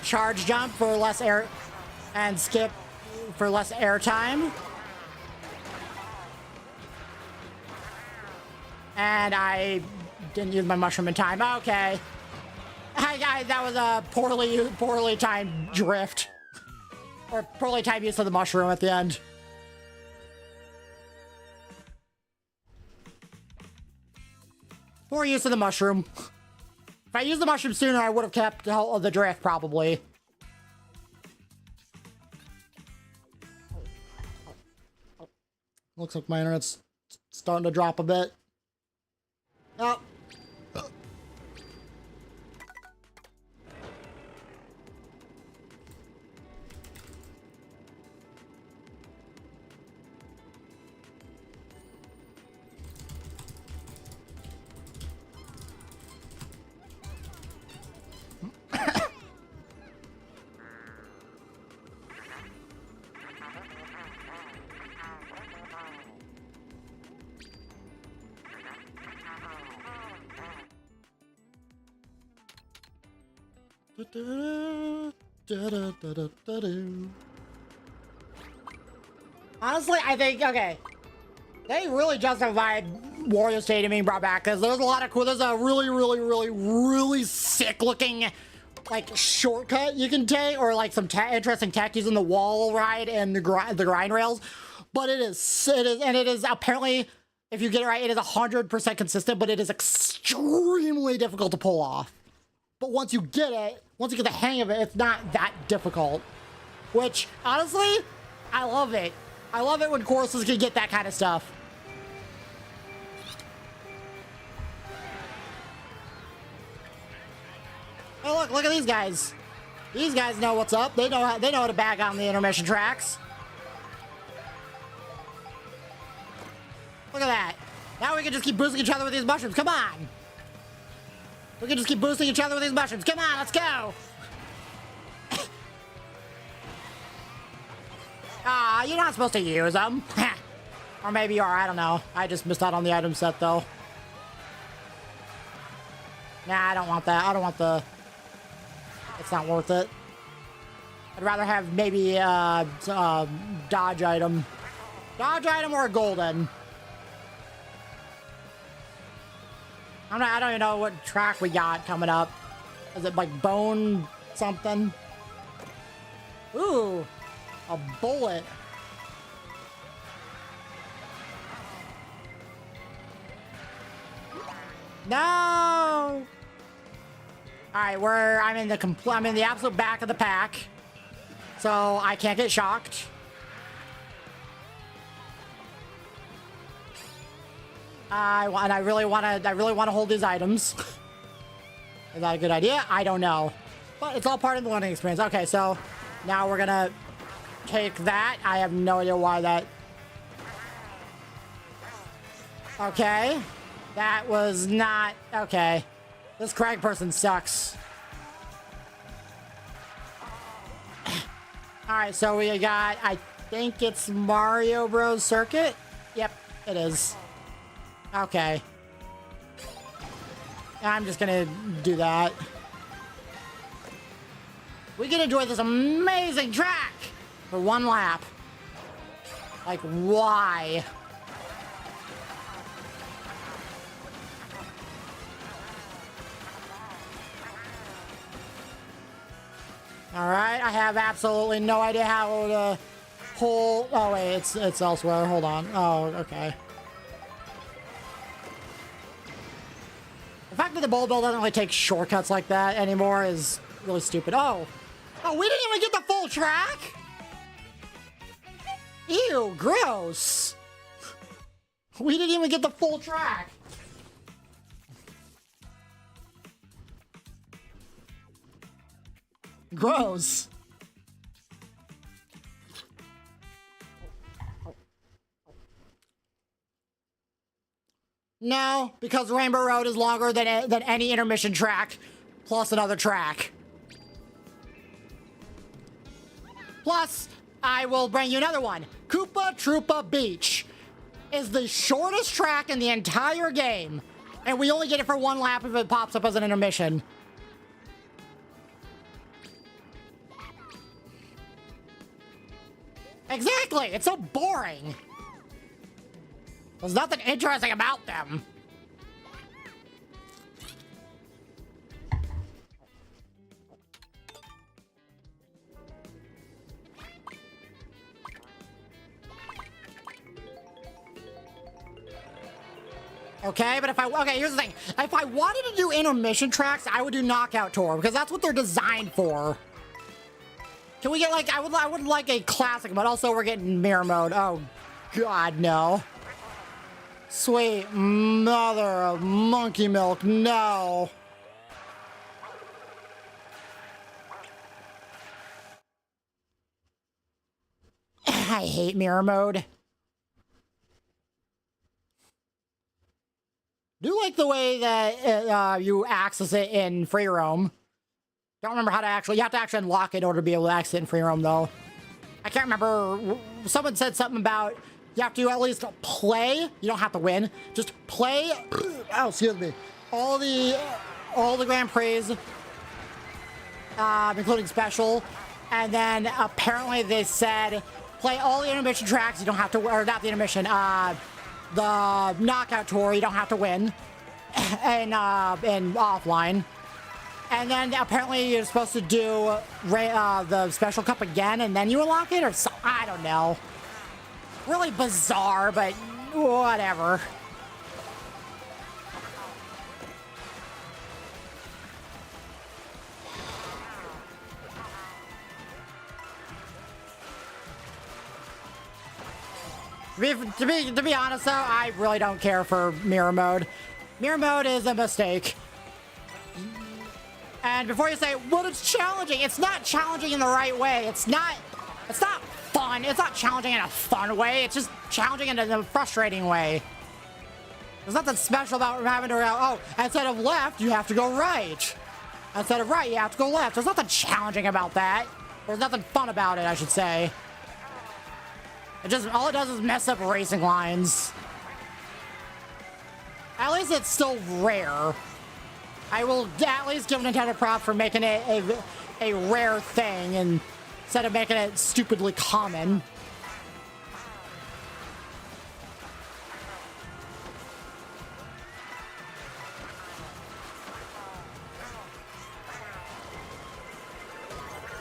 Charge jump for less air... And skip for less air time. And I didn't use my mushroom in time. Okay. Hi guys, that was a poorly timed drift. Or poorly timed use of the mushroom at the end. Poor use of the mushroom. If I used the mushroom sooner, I would have kept the drift, probably. Looks like my internet's starting to drop a bit. Oh. Honestly, I think, okay, they really justified Wario Stadium being brought back, because there's a lot of cool, there's a really sick looking, like, shortcut you can take, or like some interesting tech using the wall ride and the grind rails, but it is apparently, if you get it right, it is 100% consistent, but it is extremely difficult to pull off. But once you get the hang of it, it's not that difficult. Which, honestly, I love it. I love it when courses can get that kind of stuff. Oh look at these guys. These guys know what's up. They know how to bag on the intermission tracks. we can just keep boosting each other with these mushrooms. Come on. We can just keep boosting each other with these mushrooms. Come on, let's go. You're not supposed to use them. Or maybe you are, I don't know. I just missed out on the item set, though. Nah, I don't want that. I don't want the... It's not worth it. I'd rather have maybe a dodge item. Dodge item or a golden. I don't even know what track we got coming up. Is it like bone something? Ooh, a bullet. No. All right, I'm in the absolute back of the pack, so I can't get shocked. I really want to hold these items. Is that a good idea? I don't know, but it's all part of the learning experience. Okay, so now we're gonna take that. I have no idea why that. Okay, that was not okay. This Craig person sucks. All right, so we got. I think it's Mario Bros. Circuit. Yep, it is. Okay. I'm just gonna do that. We can enjoy this amazing track for one lap. Like, why? All right, I have absolutely no idea how to pull. Oh wait, it's elsewhere. Hold on. Oh, okay. The fact that the Bowl Bill doesn't really take shortcuts like that anymore is really stupid. Oh, we didn't even get the full track? Ew, gross. We didn't even get the full track. Gross. No, because Rainbow Road is longer than any intermission track, plus another track. Plus, I will bring you another one. Koopa Troopa Beach is the shortest track in the entire game, and we only get it for one lap if it pops up as an intermission. Exactly, it's so boring. There's nothing interesting about them. Okay, but okay, here's the thing. If I wanted to do intermission tracks, I would do Knockout Tour, because that's what they're designed for. Can we get like, I would like a classic, but also we're getting mirror mode. Oh, God, no. Sweet mother of monkey milk, no. I hate mirror mode. Do like the way that you access it in free roam. Don't remember how to actually, you have to actually unlock it in order to be able to access it in free roam though. I can't remember, someone said something about you have to at least play. You don't have to win. Just play. Oh, excuse me. All the Grand Prix, including special, and then apparently they said play all the intermission tracks. You don't have to, or not the intermission. The Knockout Tour. You don't have to win, and offline. And then apparently you're supposed to do the Special Cup again, and then you unlock it, or so, I don't know. Really bizarre, but whatever. To be honest though, I really don't care for mirror mode. Mirror mode is a mistake. And before you say, well, it's challenging, it's not challenging in the right way. It's not fun. It's not challenging in a fun way. It's just challenging in a frustrating way. There's nothing special about having to go, oh, instead of left, you have to go right. Instead of right, you have to go left. There's nothing challenging about that. There's nothing fun about it, I should say. It just, all it does is mess up racing lines. At least it's still rare. I will at least give Nintendo props for making it a rare thing instead of making it stupidly common.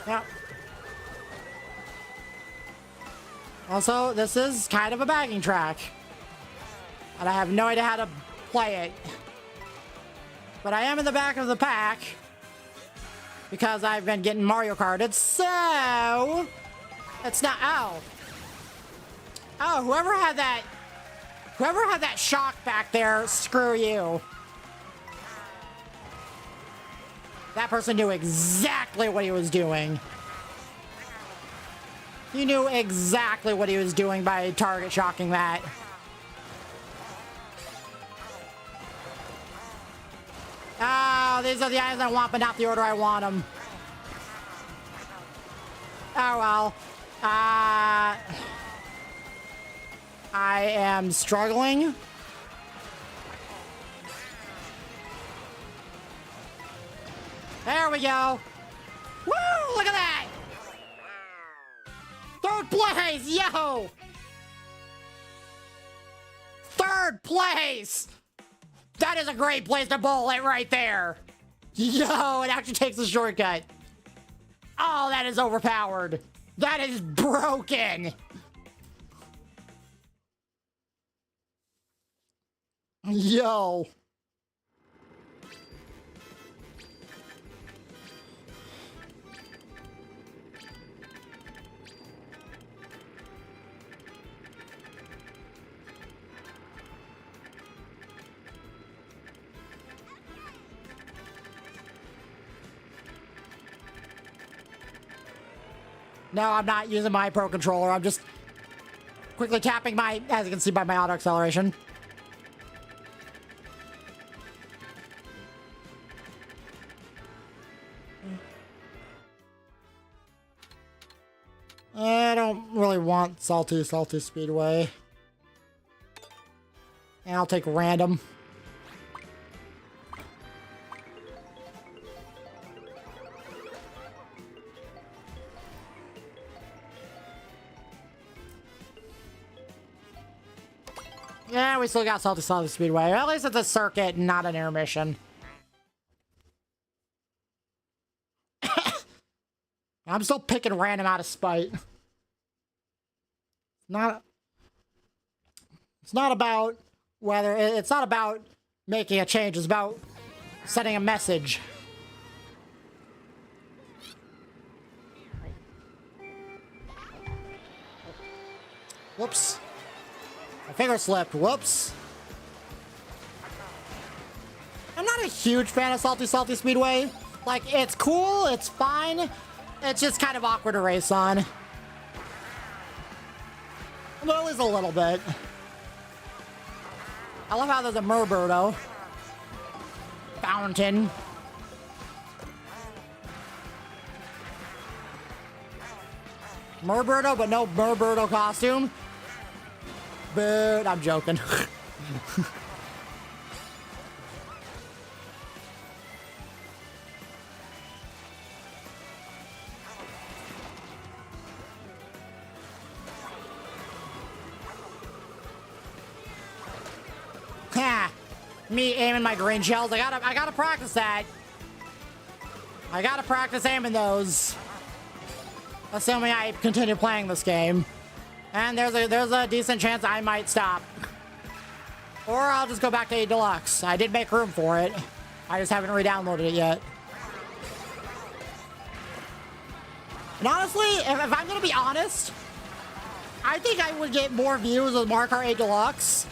Yeah. Also, this is kind of a bagging track. And I have no idea how to play it. But I am in the back of the pack. Because I've been getting Mario Karted, so... It's not... Oh. Oh, whoever had that shock back there, screw you. That person knew exactly what he was doing. He knew exactly what he was doing by target shocking that. Oh, these are the items I want, but not the order I want them. Oh, well. I am struggling. There we go. Woo! Look at that! Third place! Yo! Third place! That is a great place to bowl it right there. Yo, it actually takes a shortcut. Oh, that is overpowered. That is broken. Yo. No, I'm not using my Pro Controller. I'm just quickly tapping my, as you can see by my auto acceleration. I don't really want Salty Speedway. And I'll take random. Yeah, we still got Salty Speedway. At least it's a circuit, not an intermission. I'm still picking random out of spite. It's not about whether... It's not about making a change. It's about sending a message. Whoops. My finger slipped. Whoops. I'm not a huge fan of Salty Speedway. Like, it's cool, it's fine. It's just kind of awkward to race on. Well, at least a little bit. I love how there's a Murberto fountain. Murberto, but no Murberto costume. But I'm joking. Ha! Me aiming my green shells. I gotta practice that. I gotta practice aiming those. Assuming I continue playing this game. And there's a decent chance I might stop. Or I'll just go back to 8 Deluxe. I did make room for it. I just haven't re-downloaded it yet. And honestly, if I'm gonna be honest, I think I would get more views with Mario Kart 8 Deluxe.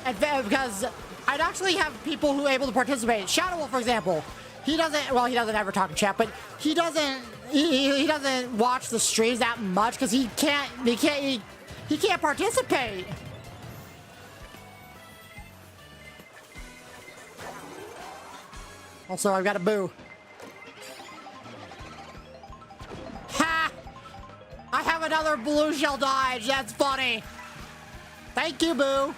Because I'd actually have people who are able to participate. Shadow Wolf, for example. He doesn't ever talk in chat, but he doesn't watch the streams that much because he can't participate. Also, I've got a boo. Ha! I have another blue shell dodge. That's funny. Thank you, boo.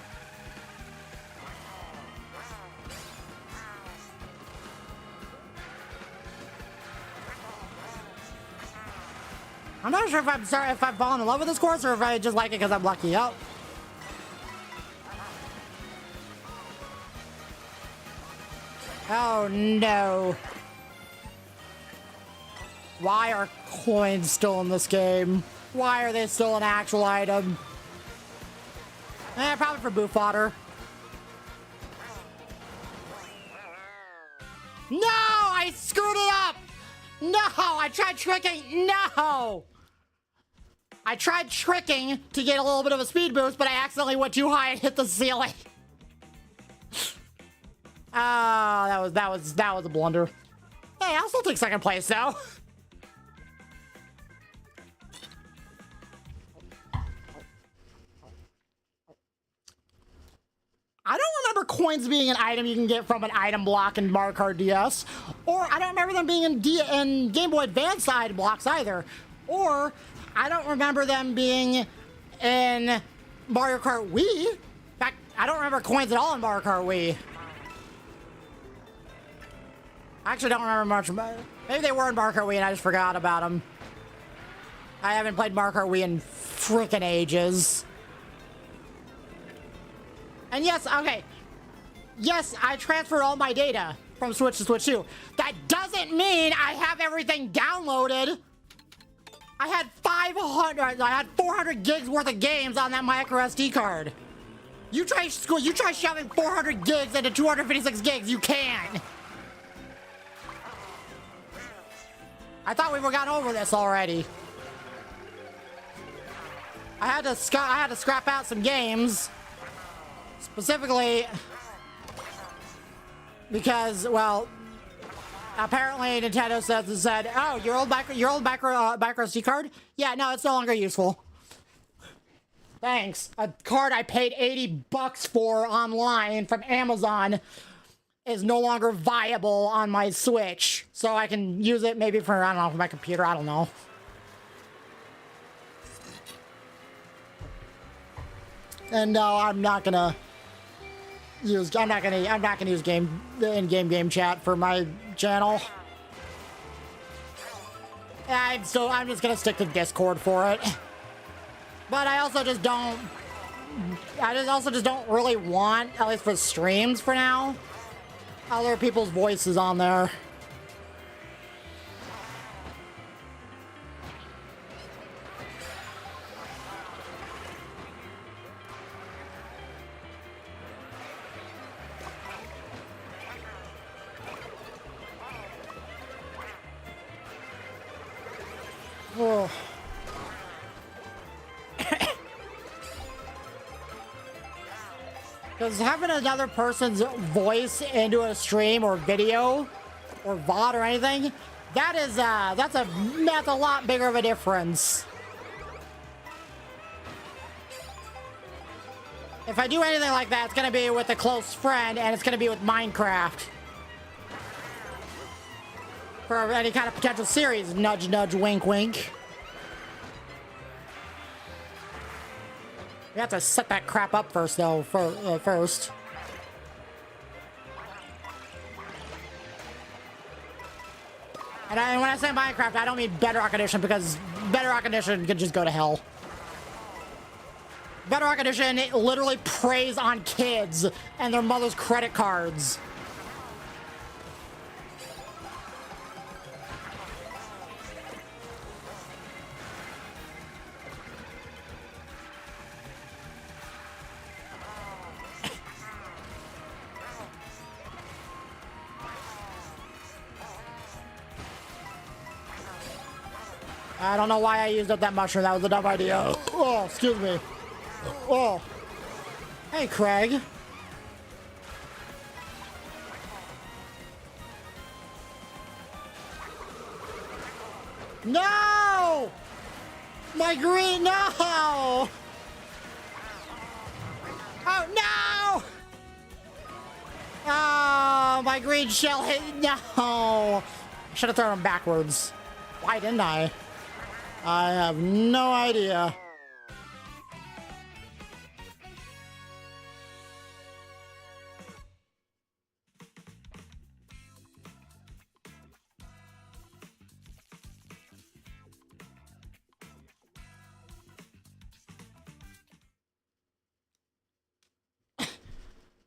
I'm not sure if I'm sorry if I've fallen in love with this course or if I just like it because I'm lucky. Oh. Oh no. Why are coins still in this game? Why are they still an actual item? Probably for boo fodder. No! I screwed it up! No! I tried tricking. No! I tried tricking to get a little bit of a speed boost, but I accidentally went too high and hit the ceiling. Oh, that was a blunder. Hey, I'll still take second place though. I don't remember coins being an item you can get from an item block in Mario Kart DS, or I don't remember them being in Game Boy Advance item blocks either, or I don't remember them being in Mario Kart Wii. In fact, I don't remember coins at all in Mario Kart Wii. I actually don't remember much about it. Maybe they were in Mario Kart Wii and I just forgot about them. I haven't played Mario Kart Wii in frickin' ages. And yes, okay. Yes, I transferred all my data from Switch to Switch 2. That doesn't mean I have everything downloaded. I had 400 gigs worth of games on that micro SD card. You try shoving 400 gigs into 256 gigs, you can. I thought we were gotten over this already. I had to scrap out some games. Specifically because, well, apparently Nintendo said, oh, your old micro SD card? Yeah, no, it's no longer useful. Thanks. A card I paid $80 for online from Amazon is no longer viable on my Switch. So I can use it maybe for, I don't know, for my computer, I don't know. And no, I'm not gonna use in-game game chat for my channel. I'm just gonna stick to Discord for it. But I also just don't really want, at least for streams for now, other people's voices on there. Oh. Because having another person's voice into a stream or video or VOD or anything, that's a lot bigger of a difference. If I do anything like that, it's gonna be with a close friend, and it's gonna be with Minecraft. For any kind of potential series, nudge, nudge, wink, wink. We have to set that crap up first, though, first. And when I say Minecraft, I don't mean Bedrock Edition, because Bedrock Edition could just go to hell. Bedrock Edition, it literally preys on kids and their mother's credit cards. I don't know why I used up that mushroom. That was a dumb idea. Oh, excuse me. Oh. Hey, Craig. No! My green, no! Oh, no! my green shell hit. No. I should have thrown him backwards. Why didn't I? I have no idea.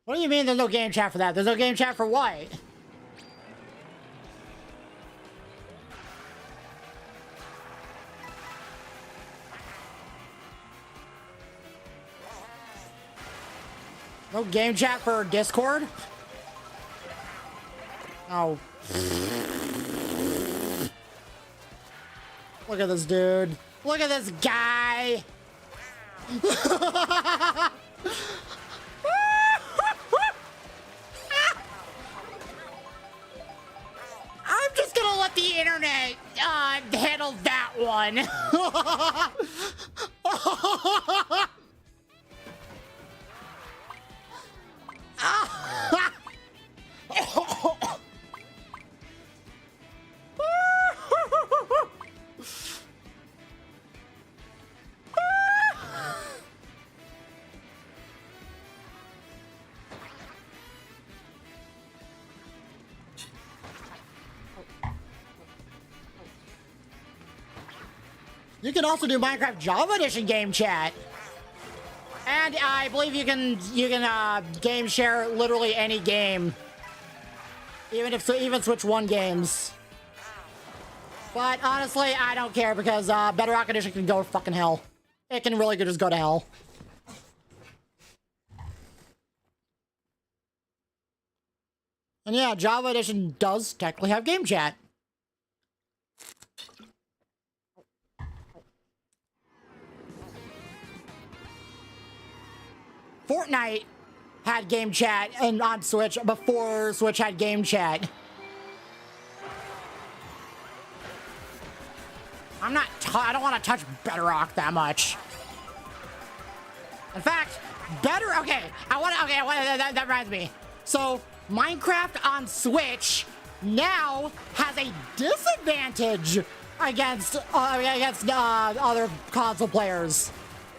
What do you mean there's no game chat for that? There's no game chat for what? No game chat for Discord? Oh. Look at this dude. Look at this guy. I'm just gonna let the internet handle that one. You can also do Minecraft Java Edition game chat. And I believe you can game share literally any game. Even Switch 1 games. But honestly, I don't care because Bedrock Edition can go to fucking hell. It can really just go to hell. And yeah, Java Edition does technically have game chat. Fortnite had game chat and on Switch before Switch had game chat. I don't want to touch Bedrock that much. In fact, that reminds me. So Minecraft on Switch now has a disadvantage against other console players.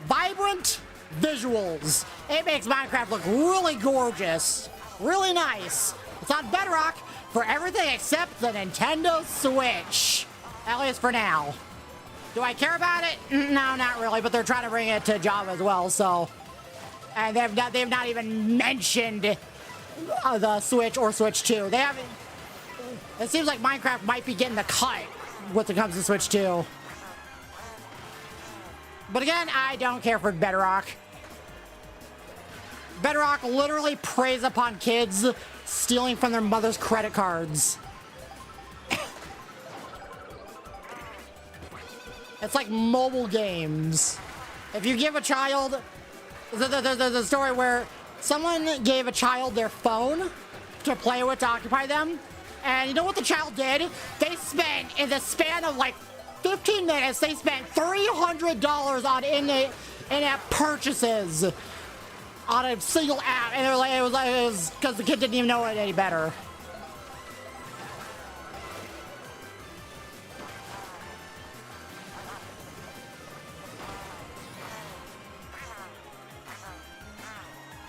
Vibrant visuals. It makes Minecraft look really gorgeous, really nice. It's on Bedrock for everything except the Nintendo Switch, at least for now. Do I care about it? No, not really, but they're trying to bring it to Java as well, so. And they've not even mentioned the Switch or Switch 2. They haven't. It seems like Minecraft might be getting the cut when it comes to Switch 2. But again, I don't care for Bedrock. Bedrock literally preys upon kids stealing from their mother's credit cards. It's like mobile games. If you give a child... There's a story where someone gave a child their phone to play with to occupy them. And you know what the child did? They spent, in the span of like 15 minutes, they spent $300 on in-app purchases on a single app, and it was because the kid didn't even know it any better.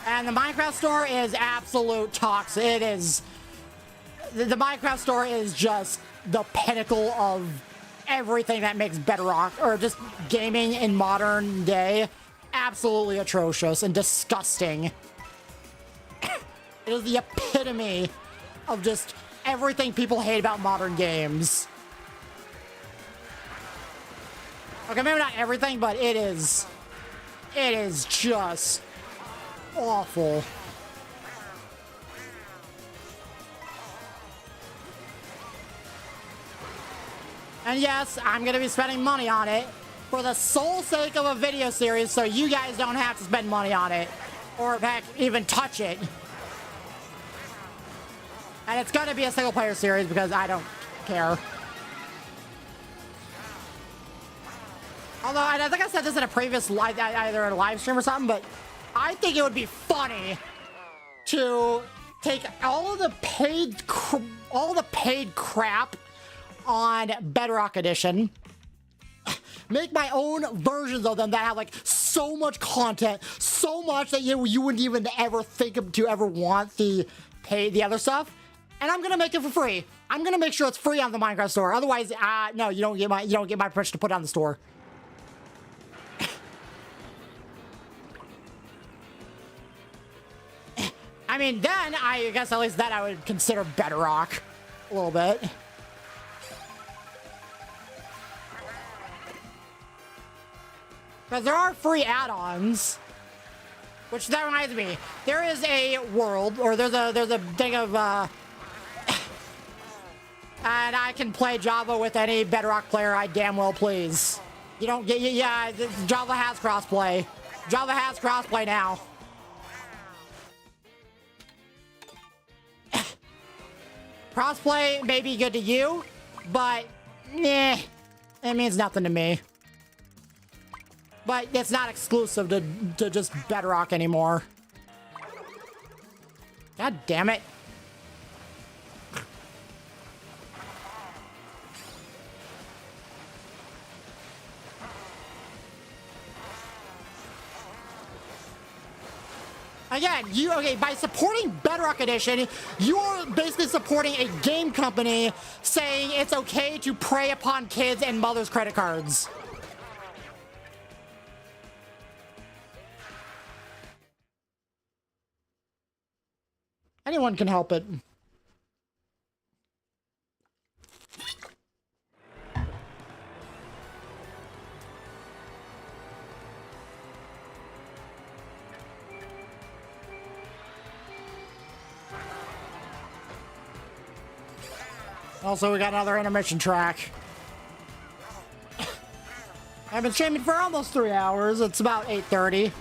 And the Minecraft store is absolute toxic. It is. The Minecraft store is just the pinnacle of everything that makes Bedrock, or just gaming in modern day, absolutely atrocious and disgusting. It is the epitome of just everything people hate about modern games. Okay, maybe not everything, but it is just awful. And yes, I'm gonna be spending money on it for the sole sake of a video series, so you guys don't have to spend money on it, or heck, even touch it. And it's gonna be a single player series because I don't care. Although, I think I said this in a previous either a live stream or something, but I think it would be funny to take all the paid crap on Bedrock Edition, make my own versions of them that have like so much content, so much that you wouldn't even ever think to ever want the other stuff, and I'm gonna make it for free. I'm gonna make sure it's free on the Minecraft store. Otherwise, no, you don't get my permission to put it on the store. I mean, then I guess at least then I would consider Bedrock a little bit. Because there are free add-ons, which that reminds me, there is a world, or there's a thing of, and I can play Java with any Bedrock player I damn well please. You don't get, yeah, Java has crossplay. Java has crossplay now. Crossplay may be good to you, but, it means nothing to me. But it's not exclusive to just Bedrock anymore. God damn it. Again, by supporting Bedrock Edition, you're basically supporting a game company saying it's okay to prey upon kids and mothers' credit cards. Anyone can help it. Also, we got another intermission track. I've been streaming for almost 3 hours. It's about 8:30.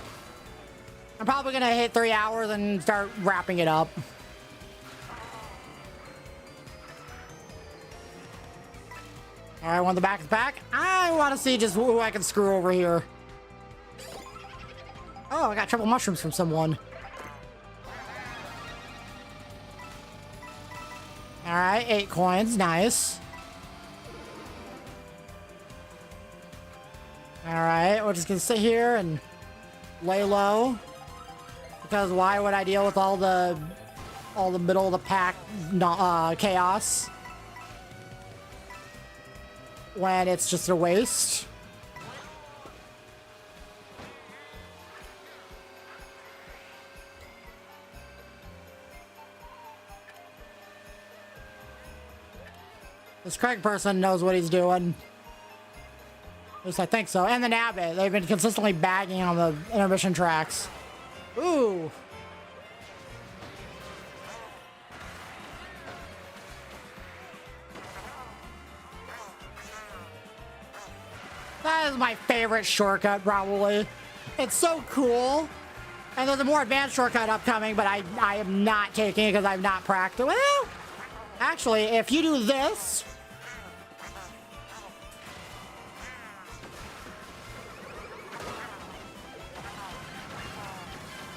I'm probably gonna hit 3 hours and start wrapping it up. All right, when the back is back, I want to see just who I can screw over here. Oh, I got triple mushrooms from someone. All right, 8 coins, nice. All right, we're just gonna sit here and lay low. Because why would I deal with all the middle of the pack chaos when it's just a waste? This Craig person knows what he's doing. At least I think so. And the Nabbit. They've been consistently bagging on the intermission tracks. Ooh. That is my favorite shortcut, probably. It's so cool. And there's a more advanced shortcut upcoming, but I am not taking it because I've not practiced. Well, actually, if you do this...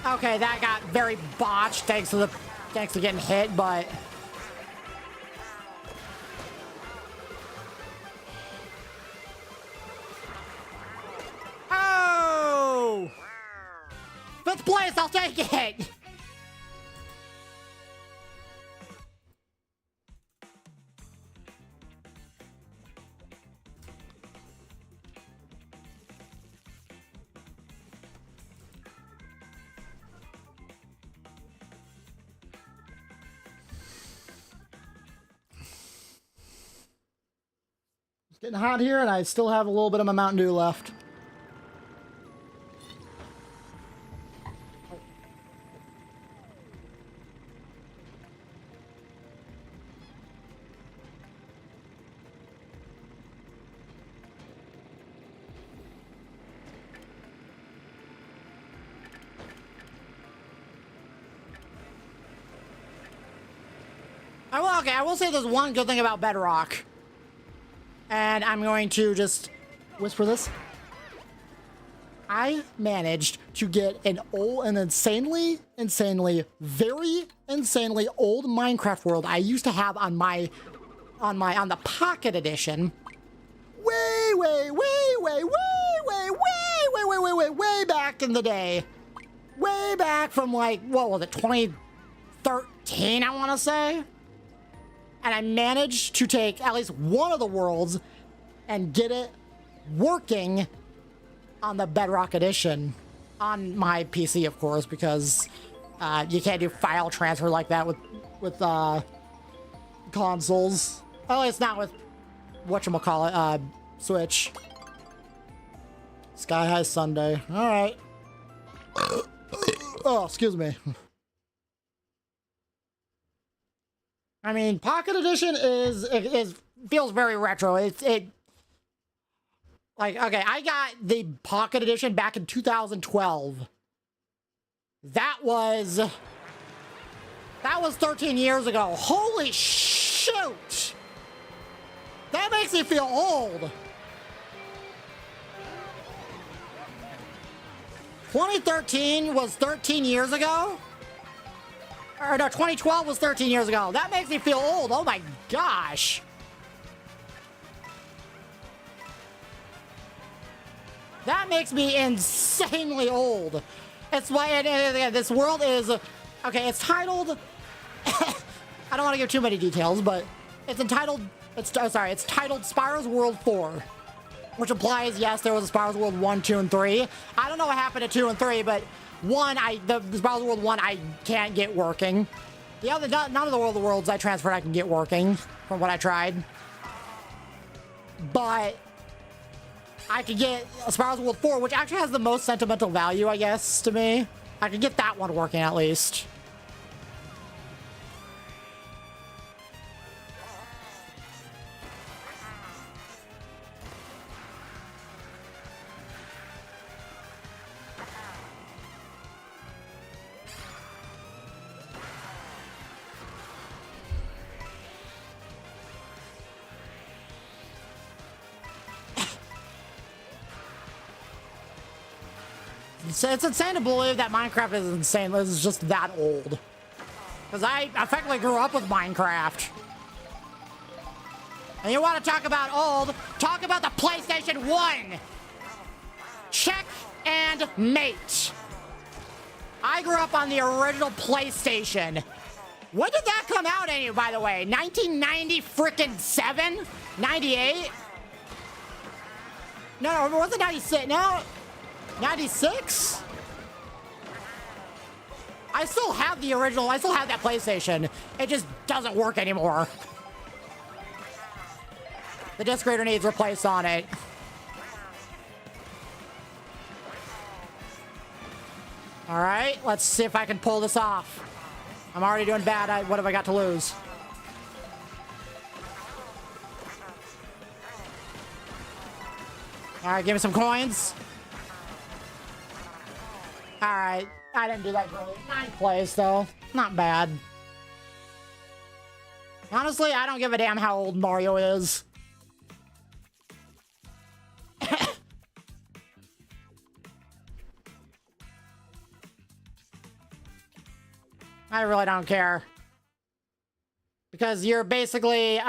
Okay, that got very botched thanks to getting hit, but... Oh! 5th place, I'll take it! Getting hot here, and I still have a little bit of my Mountain Dew left. I will say there's one good thing about Bedrock. And I'm going to just whisper this. I managed to get an insanely, very insanely old Minecraft world I used to have on the Pocket Edition. Way back in the day. Way back from like, what was it, 2013, I want to say? And I managed to take at least one of the worlds and get it working on the Bedrock Edition. On my PC, of course, because you can't do file transfer like that with consoles. Oh, it's not with whatchamacallit, Switch. Sky High Sunday. All right. Oh, excuse me. I mean, Pocket Edition feels very retro. Like, okay, I got the Pocket Edition back in 2012. That was 13 years ago. Holy shoot! That makes me feel old. 2013 was 13 years ago? Or no, 2012 was 13 years ago. That makes me feel old. Oh my gosh. That makes me insanely old. It's why this world is... Okay, it's titled... I don't want to give too many details, but it's entitled... It's titled Spyro's World 4. Which implies, yes, there was a Spyro's World 1, 2, and 3. I don't know what happened to 2 and 3, but 1, the Spyro's World 1, I can't get working. The other, none of the worlds I transferred I can get working, from what I tried. But I could get a Spyro's World 4, which actually has the most sentimental value, I guess, to me. I could get that one working, at least. It's insane to believe that Minecraft is insane. This is just that old. Because I effectively grew up with Minecraft. And you want to talk about old, talk about the PlayStation 1. Check and mate. I grew up on the original PlayStation. When did that come out anyway, by the way? 1990 frickin' 7? 98? No, was it 96? No. 96? I still have the original, I still have that PlayStation. It just doesn't work anymore. The disc reader needs replaced on it. All right, let's see if I can pull this off. I'm already doing bad. What have I got to lose? All right, give me some coins. All right, I didn't do that great. 9th place, though. Not bad. Honestly, I don't give a damn how old Mario is. I really don't care. Because you're basically,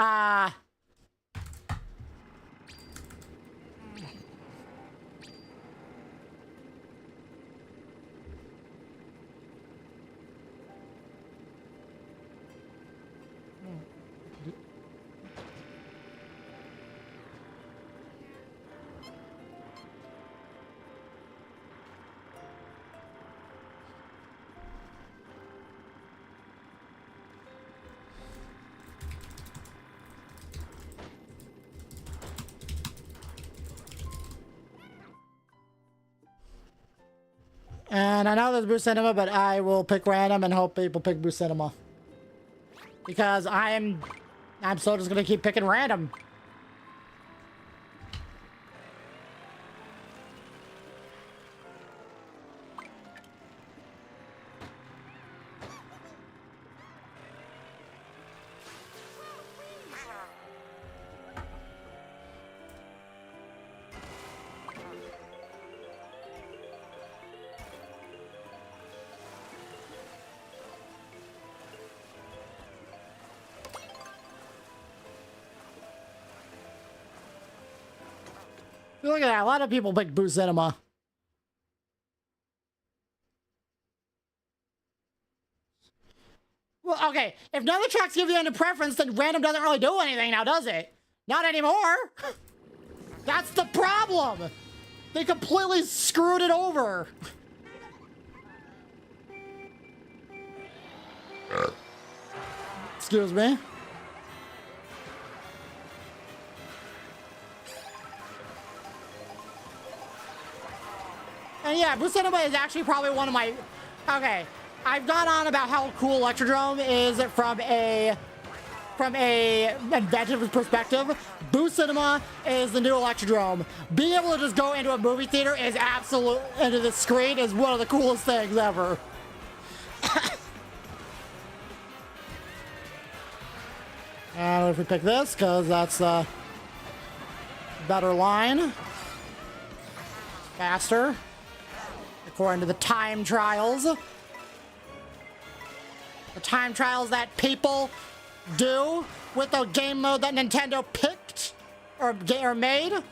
and I know there's Boo Cinema, but I will pick random and hope people pick Boo Cinema. Because I'm so just gonna keep picking random. Look at that. A lot of people pick Boo Cinema. Well, okay. If none of the tracks give you any preference, then random doesn't really do anything now, does it? Not anymore. That's the problem. They completely screwed it over. Excuse me. And yeah, Boo Cinema is actually probably one of my... Okay, I've gone on about how cool Electrodrome is from a inventive perspective. Boo Cinema is the new Electrodrome. Being able to just go into a movie theater is into the screen is one of the coolest things ever. And if we pick this, because that's a better line. Faster. According to the time trials. The time trials that people do with the game mode that Nintendo picked or made.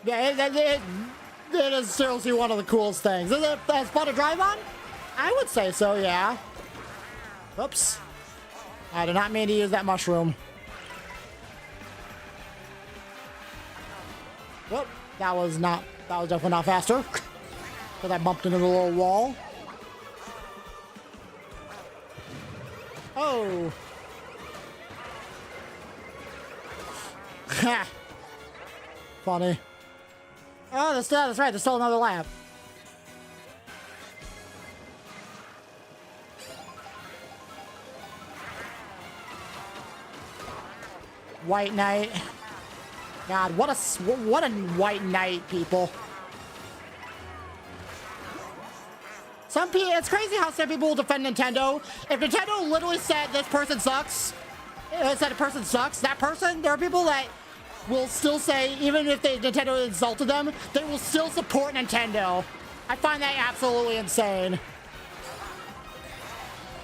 Yeah, it is seriously one of the coolest things. Is it as fun to drive on? I would say so, yeah. Oops. I did not mean to use that mushroom. Whoop. That was definitely not faster. Because I bumped into the little wall. Oh. Ha. Funny. Oh, that's right. There's still another lap. White Knight. God, what a White Knight, people. It's crazy how some people will defend Nintendo. If Nintendo literally said this person sucks, said a person sucks, there are people that will still say, even if Nintendo insulted them, they will still support Nintendo. I find that absolutely insane.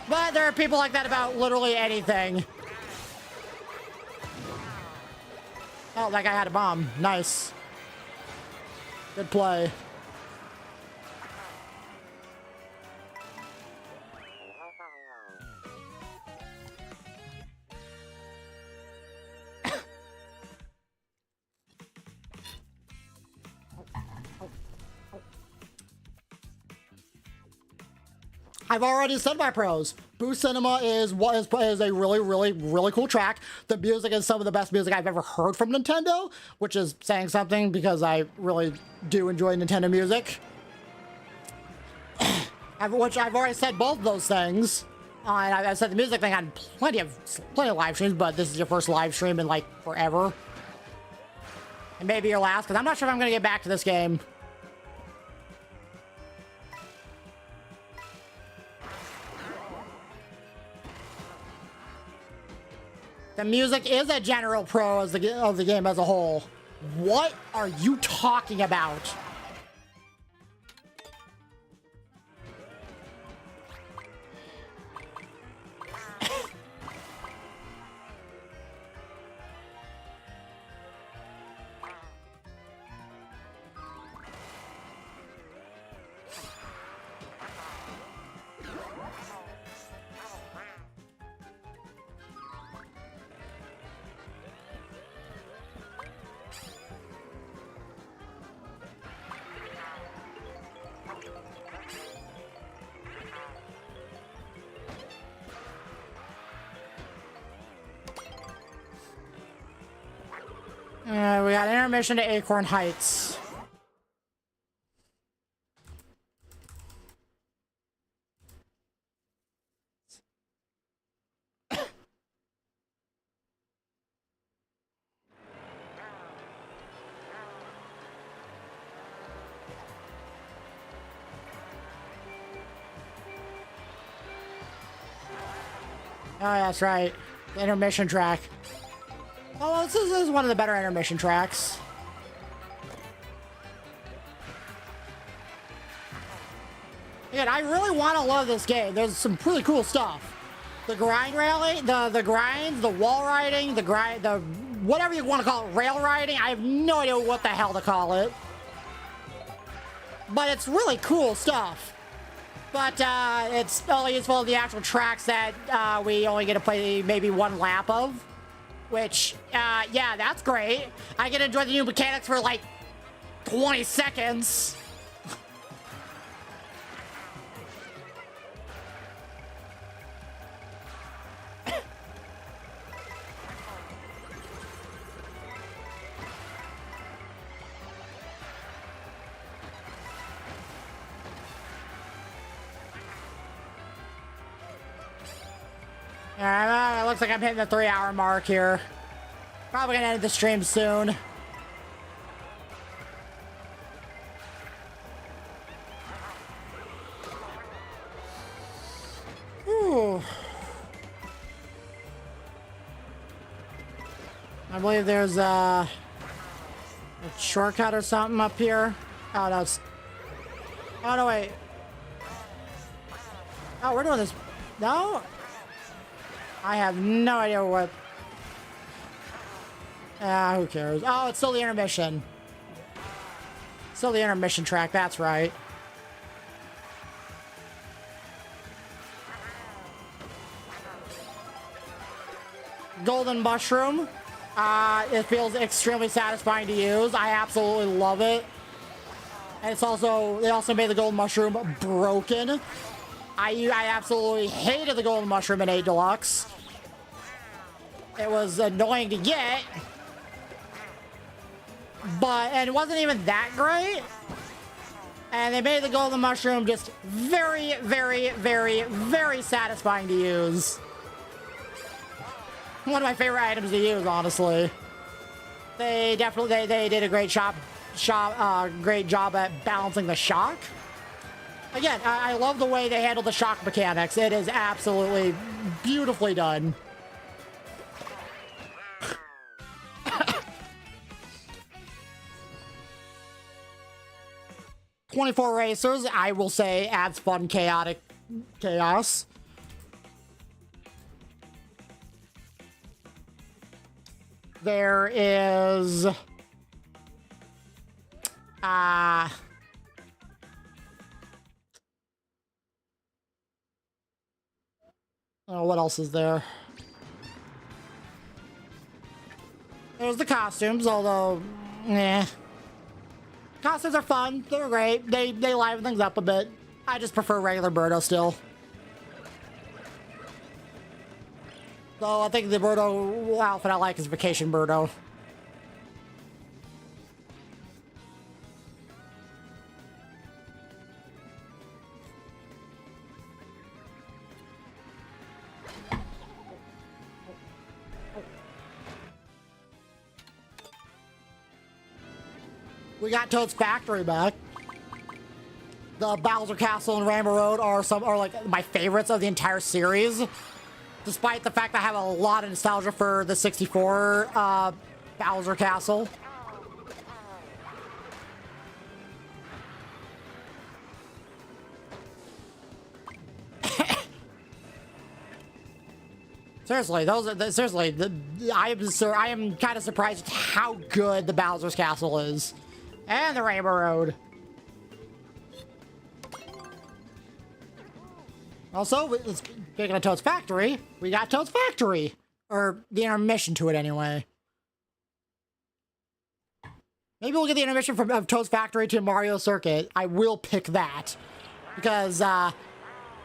But there are people like that about literally anything. Oh, that guy had a bomb. Nice. Good play. I've already said my pros. Boo Cinema is a really cool track. The music is some of the best music I've ever heard from Nintendo, which is saying something because I really do enjoy Nintendo music. Which I've already said both of those things. And I've said the music thing on plenty of live streams, but this is your first live stream in like forever. And maybe your last, because I'm not sure if I'm going to get back to this game. The music is a general pro of the game as a whole. What are you talking about? We got intermission to Acorn Heights. Oh, that's right. The intermission track. Oh, this is one of the better intermission tracks. Again, I really want to love this game. There's some pretty cool stuff. The grind rally, the grind, the wall riding, the grind, the whatever you want to call it, rail riding. I have no idea what the hell to call it. But it's really cool stuff. But it's only useful in the actual tracks that we only get to play maybe one lap of. Which, yeah, that's great. I get to enjoy the new mechanics for like 20 seconds. Alright, it looks like I'm hitting the 3-hour mark here. Probably gonna end the stream soon. Whew. I believe there's a shortcut or something up here. Oh, no, it's... Oh, no, wait. Oh, we're doing this... No? I have no idea what... who cares? Oh, it's still the intermission. Still the intermission track, that's right. Golden mushroom. It feels extremely satisfying to use. I absolutely love it. And it's also, they also made the golden mushroom broken. I absolutely hated the golden mushroom in 8 Deluxe. It was annoying to get. And it wasn't even that great. And they made the golden mushroom just very, very, very, very satisfying to use. One of my favorite items to use, honestly. They definitely, they did a great job at balancing the shock. Again, I love the way they handle the shock mechanics. It is absolutely beautifully done. "24 Racers," I will say, adds fun, chaotic chaos. There is... oh, what else is there? There's the costumes, although... eh. Costumes are fun. They're great. They liven things up a bit. I just prefer regular Birdo still. So I think the Birdo outfit I like is Vacation Birdo. We got Toad's Factory back. The Bowser Castle and Rainbow Road are like my favorites of the entire series. Despite the fact I have a lot of nostalgia for the 64 Bowser Castle. Seriously, I am kind of surprised at how good the Bowser's Castle is. And the Rainbow Road. Also, speaking of Toad's Factory, we got Toad's Factory. Or the intermission to it, anyway. Maybe we'll get the intermission from Toad's Factory to Mario Circuit. I will pick that. Because, my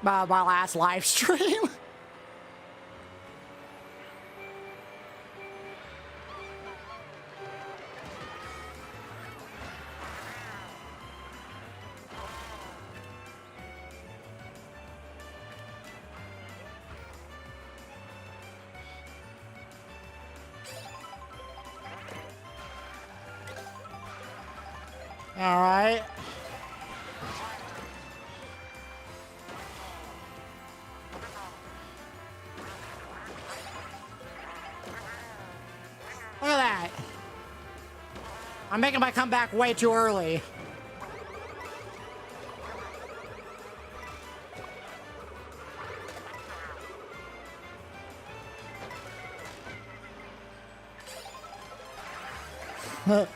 last live stream... All right. Look at that. I'm making my comeback way too early. Oh,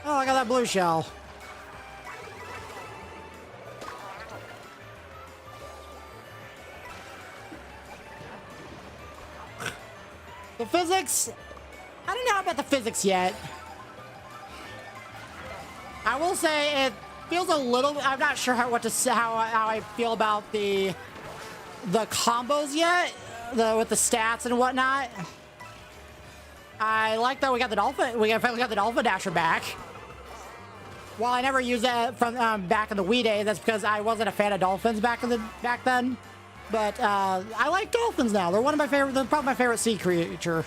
I got that blue shell. The physics, I don't know about the physics yet. I will say it feels a little, I'm not sure how I feel about the combos yet, with the stats and whatnot. I like that we got the dolphin, we finally got the dolphin dasher back. While I never used that from back in the Wii days, that's because I wasn't a fan of dolphins back then. But I like dolphins now. They're they're probably my favorite sea creature.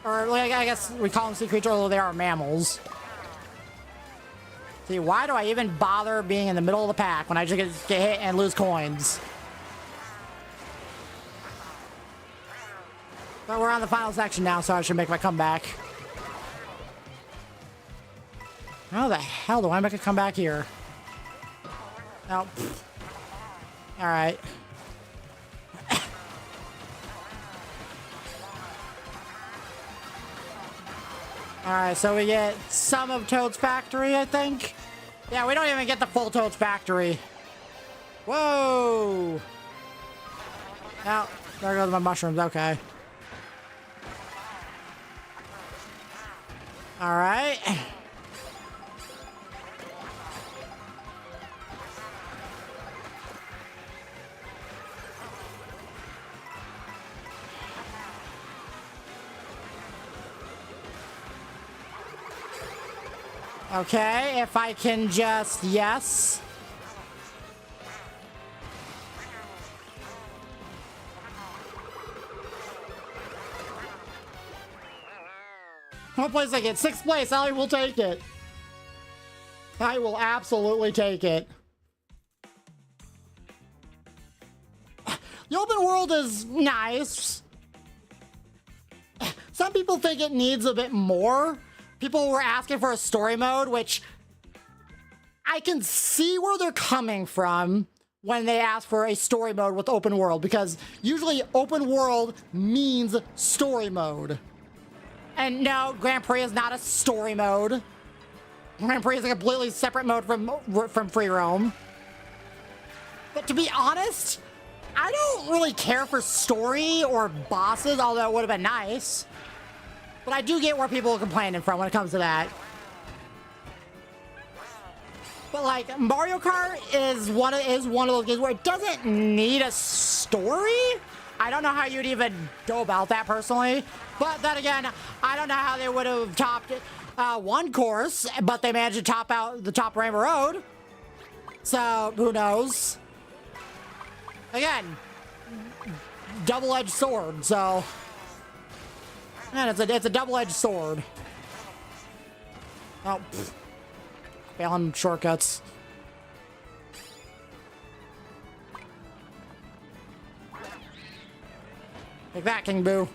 Or like, I guess we call them sea creature, although they are mammals. See, why do I even bother being in the middle of the pack when I just get hit and lose coins? But we're on the final section now, so I should make my comeback. How the hell do I make a comeback here? Oh. Alright. Alright, so we get some of Toad's Factory, I think. Yeah, we don't even get the full Toad's Factory. Whoa! Oh, there goes my mushrooms, okay. Alright. Okay, if I can just, yes. What place I get? 6th place, I will take it. I will absolutely take it. The open world is nice. Some people think it needs a bit more. People were asking for a story mode, which I can see where they're coming from when they ask for a story mode with open world, because usually open world means story mode. And no, Grand Prix is not a story mode. Grand Prix is a completely separate mode from free roam. But to be honest, I don't really care for story or bosses, although it would have been nice. But I do get where people are complaining from when it comes to that. But like, Mario Kart is one of those games where it doesn't need a story. I don't know how you'd even go about that personally. But then again, I don't know how they would have topped one course, but they managed to top out the top Rainbow Road. So, who knows? Again, double-edged sword, so... Man, it's a double-edged sword. Oh, pfft. Failing shortcuts. Take that, King Boo.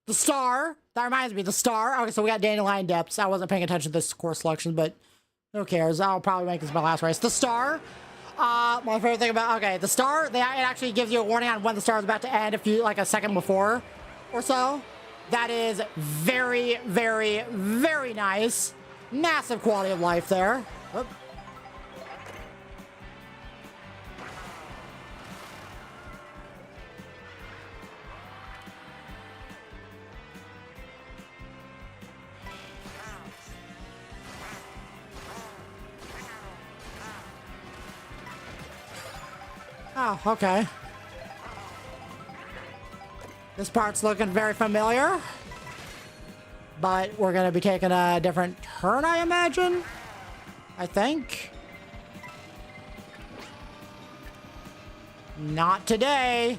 The star. That reminds me, the star. Okay, so we got Dandelion Depths. I wasn't paying attention to this course selection, but who cares? I'll probably make this my last race. The star. My favorite thing about, okay, the star, it actually gives you a warning on when the star is about to end if you, like a second before or so. That is very, very, very nice. Massive quality of life there. Oop. Oh, okay. This part's looking very familiar. But we're gonna be taking a different turn, I imagine? I think. Not today.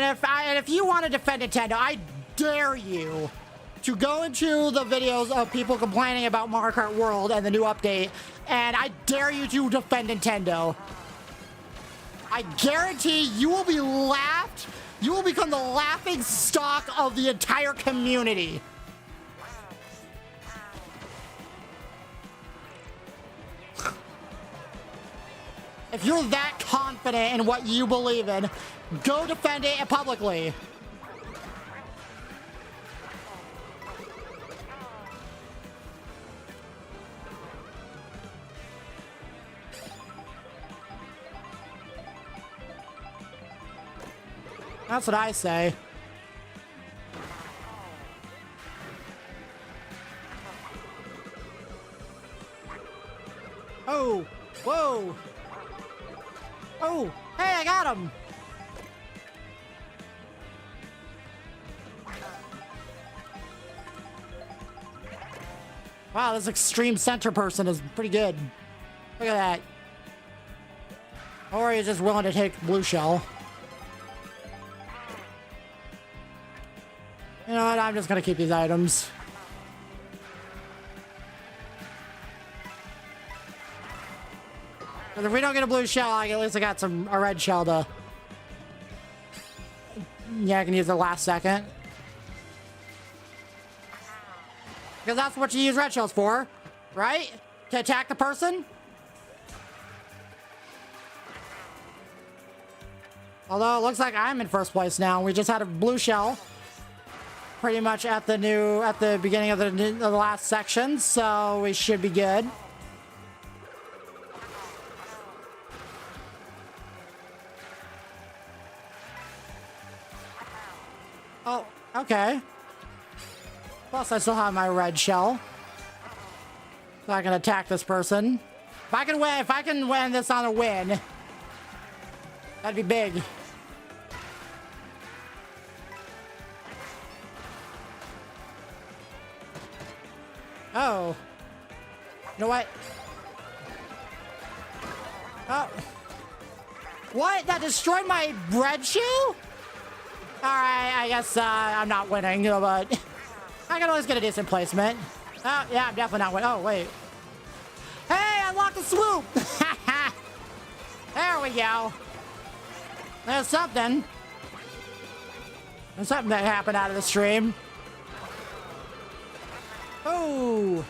And if you want to defend Nintendo, I dare you to go into the videos of people complaining about Mario Kart World and the new update, and I dare you to defend Nintendo. I guarantee you will be laughed. You will become the laughing stock of the entire community. If you're that confident in what you believe in, go defend it publicly. That's what I say. Oh, whoa. Oh, hey, I got him. Wow, this extreme center person is pretty good. Look at that. Or he's just willing to take blue shell. You know what? I'm just gonna keep these items. Because if we don't get a blue shell, at least I got a red shell to... Yeah, I can use the last second. Because that's what you use red shells for, right? To attack the person? Although it looks like I'm in first place now. We just had a blue shell pretty much at the beginning of the last section, so we should be good. Oh, okay. Plus, I still have my red shell, so I can attack this person. If I can win this on a win, that'd be big. Oh. You know what? Oh. What? That destroyed my red shoe? Alright, I guess I'm not winning, but I can always get a decent placement. Oh, yeah, I'm definitely not winning. Oh, wait. Hey, I unlocked the swoop! There we go. There's something. There's something that happened out of the stream. Oh.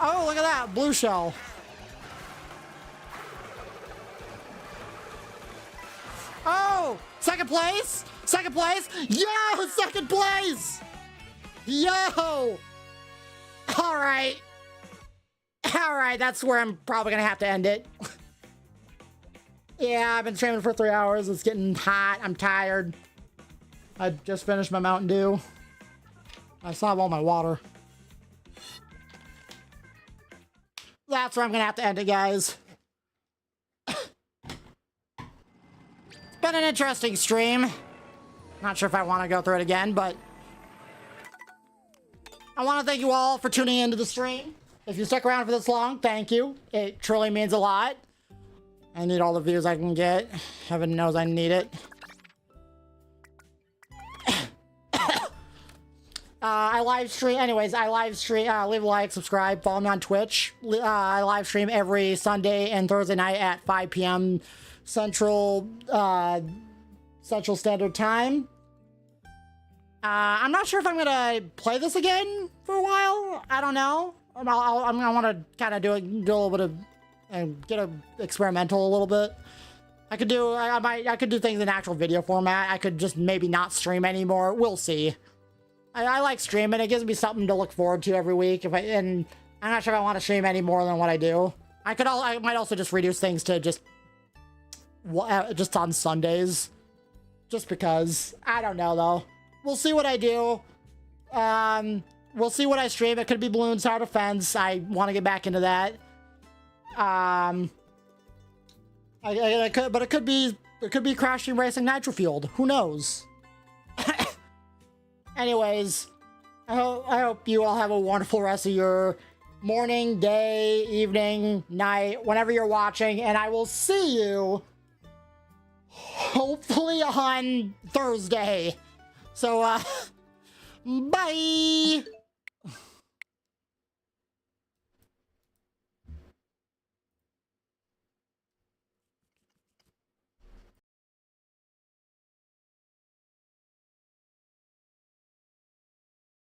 Oh, look at that. Blue shell. Oh, second place. Second place. Yo, second place. Yo. All right. All right, that's where I'm probably going to have to end it. Yeah, I've been streaming for 3 hours. It's getting hot. I'm tired. I just finished my Mountain Dew. I still have all my water. That's where I'm gonna have to end it, guys. It's been an interesting stream. Not sure if I want to go through it again, but I want to thank you all for tuning into the stream. If you stuck around for this long, thank you. It truly means a lot. I need all the views I can get. Heaven knows I need it. I live stream, anyways, I live stream, leave a like, subscribe, follow me on Twitch. I live stream every Sunday and Thursday night at 5 p.m. Central Standard Time. I'm not sure if I'm gonna play this again for a while. I don't know. I want to kind of do a little bit of, and get experimental a little bit. I could do things in actual video format. I could just maybe not stream anymore. We'll see. I like streaming. It gives me something to look forward to every week. And I'm not sure if I want to stream any more than what I do. I might also just reduce things to just on Sundays, just because. I don't know though. We'll see what I do. We'll see what I stream. It could be Balloons Tower Defense. I want to get back into that. It could be Crash Team Racing Nitro Fueled. Who knows? Anyways, I hope you all have a wonderful rest of your morning, day, evening, night, whenever you're watching, and I will see you hopefully on Thursday. So, bye!